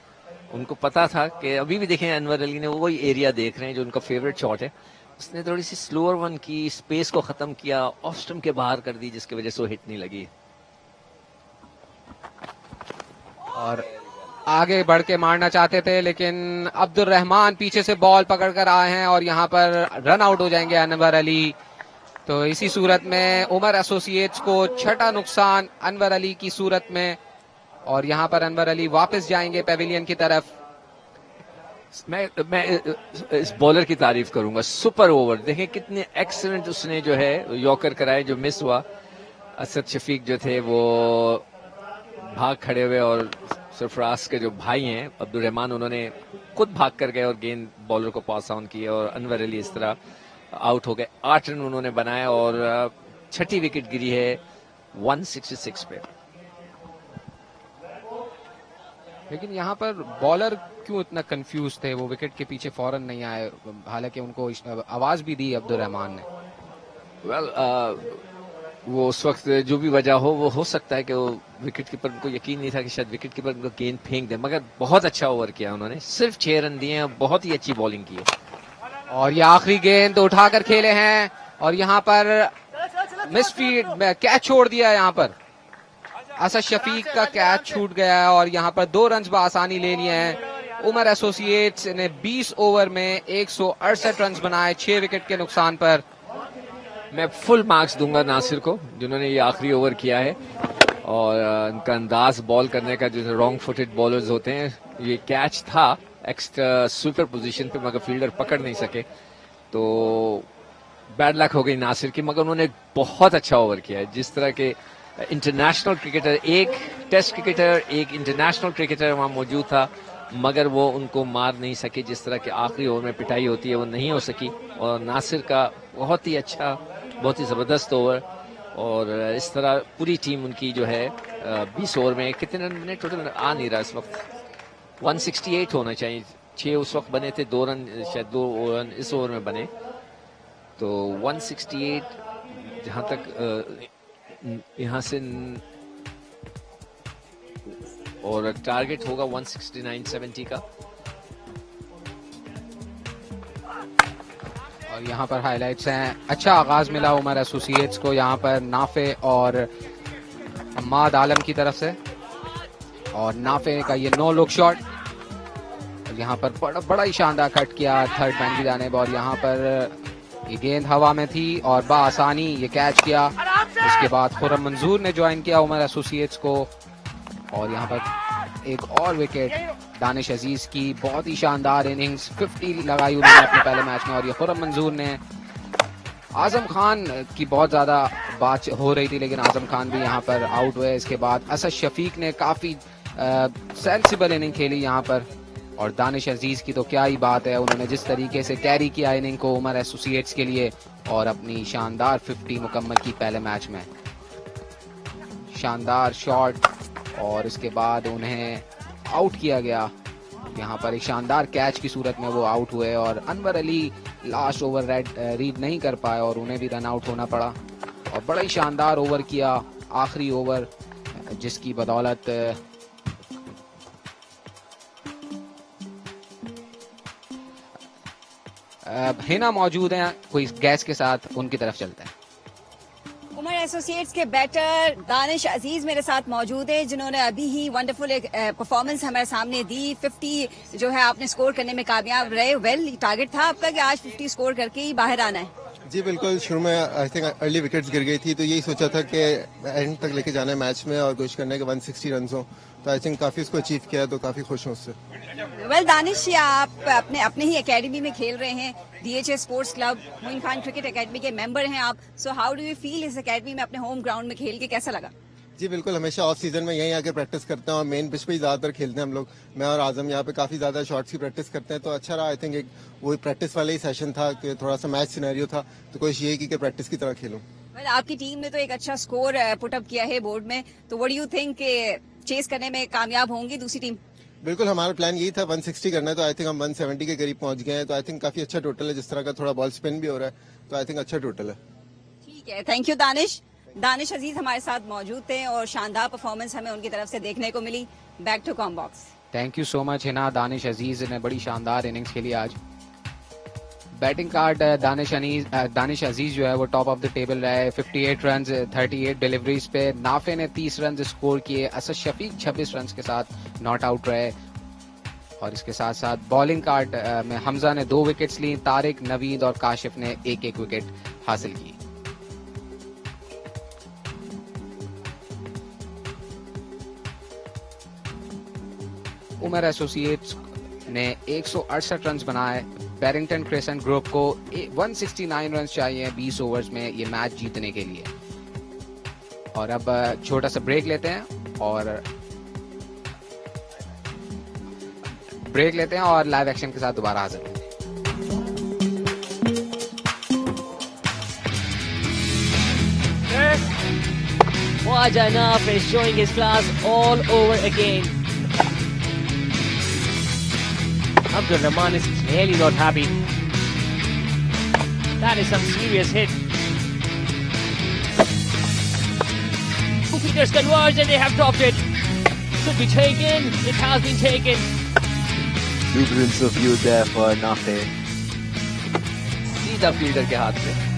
उनको पता था कि अभी भी देखें अनवर अली ने वही एरिया देख रहे हैं जो उनका फेवरेट शॉट है। उसने थोड़ी सी स्लोअर वन की, स्पेस को खत्म किया, ऑफ स्टंप के बाहर कर दी जिसकी वजह से वो हिट नहीं लगी। और आगे बढ़ के मारना चाहते थे लेकिन अब्दुल रहमान पीछे से बॉल पकड़ कर आए हैं और यहाँ पर रन आउट हो जाएंगे अनवर अली। तो इसी सूरत में उमर एसोसिएट्स को 6ठा नुकसान अनवर अली की सूरत में, और यहाँ पर अनवर अली वापस जाएंगे पेविलियन की तरफ। मैं इस बॉलर की तारीफ करूंगा, सुपर ओवर देखें कितने एक्सीलेंट उसने जो है यॉर्कर कराए जो मिस हुआ। असद शफीक जो थे वो भाग खड़े हुए और सरफराज के जो भाई हैं अब्दुल रहमान, उन्होंने खुद भाग कर गए और गेंद बॉलर को पास ऑन किए और अनवर अली इस तरह आउट हो गए। 8 रन उन्होंने बनाए और 6ठी विकेट गिरी है 166 पे। लेकिन यहाँ पर बॉलर क्यों इतना कंफ्यूज थे, वो विकेट के पीछे फौरन नहीं आए, हालांकि उनको आवाज भी दी अब्दुल रहमान ने। वो उस वक्त जो भी वजह हो सकता है कि वो विकेट कीपर को यकीन नहीं था कि शायद विकेट कीपर को गेंद फेंक दे, मगर बहुत अच्छा ओवर किया उन्होंने, सिर्फ 6 रन दिए हैं, बहुत ही अच्छी बॉलिंग की है। और ये आखिरी गेंद उठाकर खेले हैं और यहाँ पर मिसफील्ड में कैच छोड़ दिया है। यहाँ पर असद शफीक का कैच छूट गया है और यहाँ पर 2 रन बआसानी ले लिए हैं। उमर एसोसिएट्स ने 20 ओवर में 168 रन बनाए 6 विकेट के नुकसान पर। मैं फुल मार्क्स दूंगा नासिर को, जिन्होंने ये आखिरी ओवर किया है, और उनका अंदाज बॉल करने का, जो रॉन्ग फुटेड बॉलर्स होते हैं, ये कैच था एक्स्ट्रा स्वीपर पोजीशन पे, मगर फील्डर पकड़ नहीं सके, तो बैड लक हो गई नासिर की, मगर उन्होंने बहुत अच्छा ओवर किया है। जिस तरह के इंटरनेशनल क्रिकेटर, एक टेस्ट क्रिकेटर, एक इंटरनेशनल क्रिकेटर वहां मौजूद था, मगर वो उनको मार नहीं सके। जिस तरह के आखिरी ओवर में पिटाई होती है वो नहीं हो सकी, और नासिर का बहुत ही अच्छा, बहुत ही जबरदस्त ओवर, और इस तरह पूरी टीम उनकी जो है 20 ओवर में कितने रन बने टोटल आ नहीं रहा इस वक्त, 168 होना चाहिए, 6 उस वक्त बने थे, 2 रन शायद 2 रन इस ओवर में बने, तो 168 जहां तक यहां से, और टारगेट होगा 169-70 का। और यहाँ पर हाइलाइट्स हैं, अच्छा आगाज मिला उमर एसोसिएट्स को यहाँ पर नाफे और अम्माद आलम की तरफ से, और नाफे का ये नो लुक शॉट, और यहाँ पर बड़ा ही शानदार कट किया थर्ड मैन की जानिब, और यहाँ पर ये गेंद हवा में थी और बाआसानी ये कैच किया। उसके बाद खुर्रम मंजूर ने ज्वाइन किया उमर एसोसिएट्स को, और यहाँ पर एक और विकेट दानिश अजीज की, बहुत ही शानदार इनिंग्स, 50 लगाई उन्होंने अपने पहले मैच में, और ये खुर्रम मंजूर ने। आजम खान की बहुत ज्यादा बात हो रही थी, लेकिन आजम खान भी यहाँ पर आउट हुए। इसके बाद असद शफीक ने काफी सेंसिबल इनिंग खेली यहाँ पर, और दानिश अजीज की तो क्या ही बात है, उन्होंने जिस तरीके से कैरी किया इनिंग को उमर एसोसिएट्स के लिए, और अपनी शानदार 50 मुकम्मल की पहले मैच में। शानदार शॉट, और इसके बाद उन्हें आउट किया गया यहाँ पर, एक शानदार कैच की सूरत में वो आउट हुए, और Anwar Ali last over read नहीं कर पाए और उन्हें भी रन आउट होना पड़ा, और बड़ा ही शानदार ओवर किया आखिरी ओवर, जिसकी बदौलत हिना मौजूद हैं कोई गैस के साथ, उनकी तरफ चलते हैं। उमर एसोसिएट्स के बैटर दानिश अजीज मेरे साथ मौजूद है, जिन्होंने अभी ही वंडरफुल एक परफॉर्मेंस हमारे सामने दी। 50 जो है आपने स्कोर करने में कामयाब रहे। वेल, टारगेट था आपका कि आज 50 स्कोर करके ही बाहर आना है। जी बिल्कुल, शुरू में आई थिंक अर्ली विकेट्स गिर गई थी, तो यही सोचा था कि एंड तक लेके जाना है मैच में और कोशिश करने के 160 रन हो, तो आई थिंक काफी उसको अचीव किया, तो काफी खुश हूँ उससे। वेल दानिश, आप अपने ही एकेडमी में खेल रहे हैं, DHA sports club, Moin Khan cricket academy के मेंबर हैं आप, so how do you feel इस एकेडमी में अपने होम ग्राउंड में खेल के कैसा लगा? जी बिल्कुल, हमेशा ऑफ सीजन में यहीं आकर प्रैक्टिस करते हैं और मेन पिच पे ही ज्यादातर खेलते हैं हम लोग। मैं और आजम यहाँ पे काफी ज्यादा शॉट्स की प्रैक्टिस करते हैं, तो अच्छा रहा। आई थिंक एक वही प्रैक्टिस वाला ही सेशन था कि थोड़ा सा मैच सिनेरियो था, तो कोशिश यही की कि प्रैक्टिस की तरह खेलूं। वेल, आपकी टीम ने तो एक अच्छा स्कोर पुटअप किया है बोर्ड में, तो what do you think chase करने में कामयाब होंगी दूसरी टीम? बिल्कुल, हमारा प्लान यही था 160 करना है, तो आई थिंक हम 170 के करीब पहुंच गए हैं, तो आई थिंक काफी अच्छा टोटल है। जिस तरह का थोड़ा बॉल स्पिन भी हो रहा है, तो आई थिंक अच्छा टोटल है। ठीक है, थैंक यू दानिश। दानिश अजीज हमारे साथ मौजूद थे और शानदार परफॉर्मेंस हमें उनकी तरफ से देखने को मिली। Back to comm box. Thank you so much Hina. Danish Aziz ने बड़ी शानदार इनिंग्स खेली आज। बैटिंग कार्ड दानिश अजीज जो है वो टॉप ऑफ द टेबल रहे, 58 रन 38 डिलीवरीज पे। नाफे ने 30 रन स्कोर किए, असद शफीक 26 रन के साथ नॉट आउट रहे, और इसके साथ साथ बॉलिंग कार्ड में हमजा ने 2 विकेट्स ली, तारिक, नवीद और काशिफ ने एक विकेट हासिल की। उमर एसोसिएट्स ने 168 रन बनाए। बैरिंगटन क्रेसेंट ग्रुप को 169 रन चाहिए 20 ओवर्स में ये मैच जीतने के लिए। और अब छोटा सा ब्रेक लेते हैं और लाइव एक्शन के साथ दोबारा हाजिर होंगे। Waja Naf is showing his class all over again. Abdul Rahman is clearly not happy. That is some serious hit. Peters converts and they have dropped it. Should be taken. It has been taken. Exuberance of view there for Nafe. सीधा fielder के हाथ में.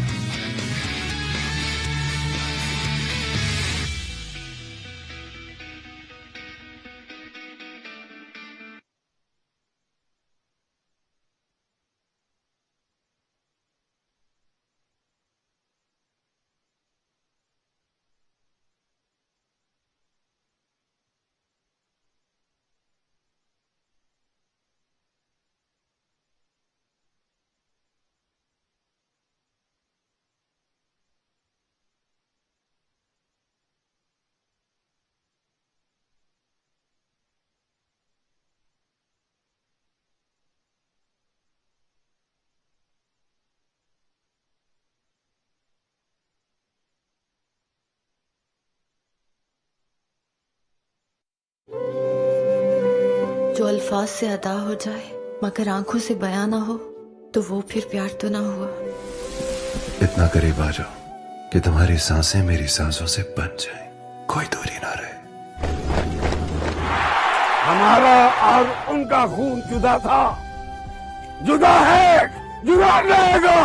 जो अल्फाज से अदा हो जाए मगर आंखों से बयां ना हो तो वो फिर प्यार तो ना हुआ. इतना करीब आ जाओ कि तुम्हारी सांसें मेरी सांसों से बन जाएं, कोई दूरी ना रहे. हमारा और उनका खून जुदा था, जुदा है, जुदा रहेगा.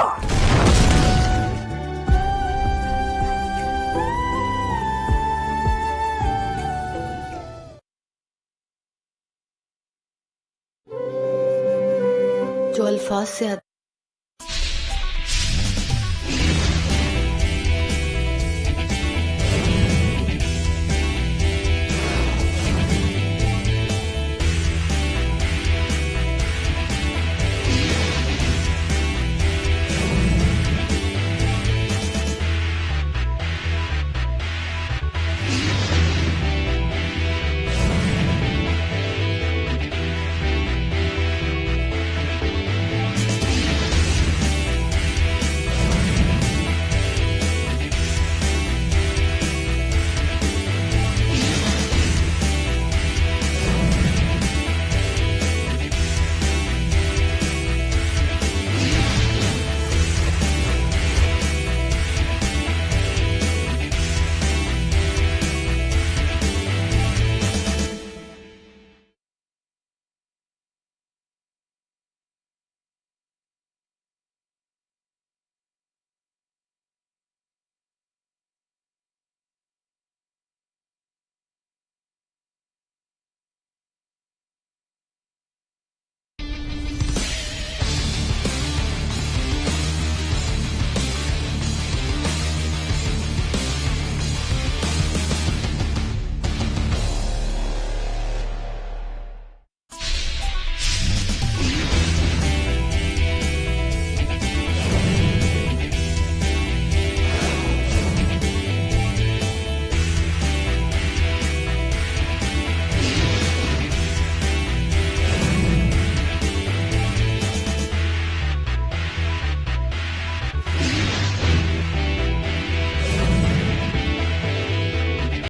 जो अल्फाज से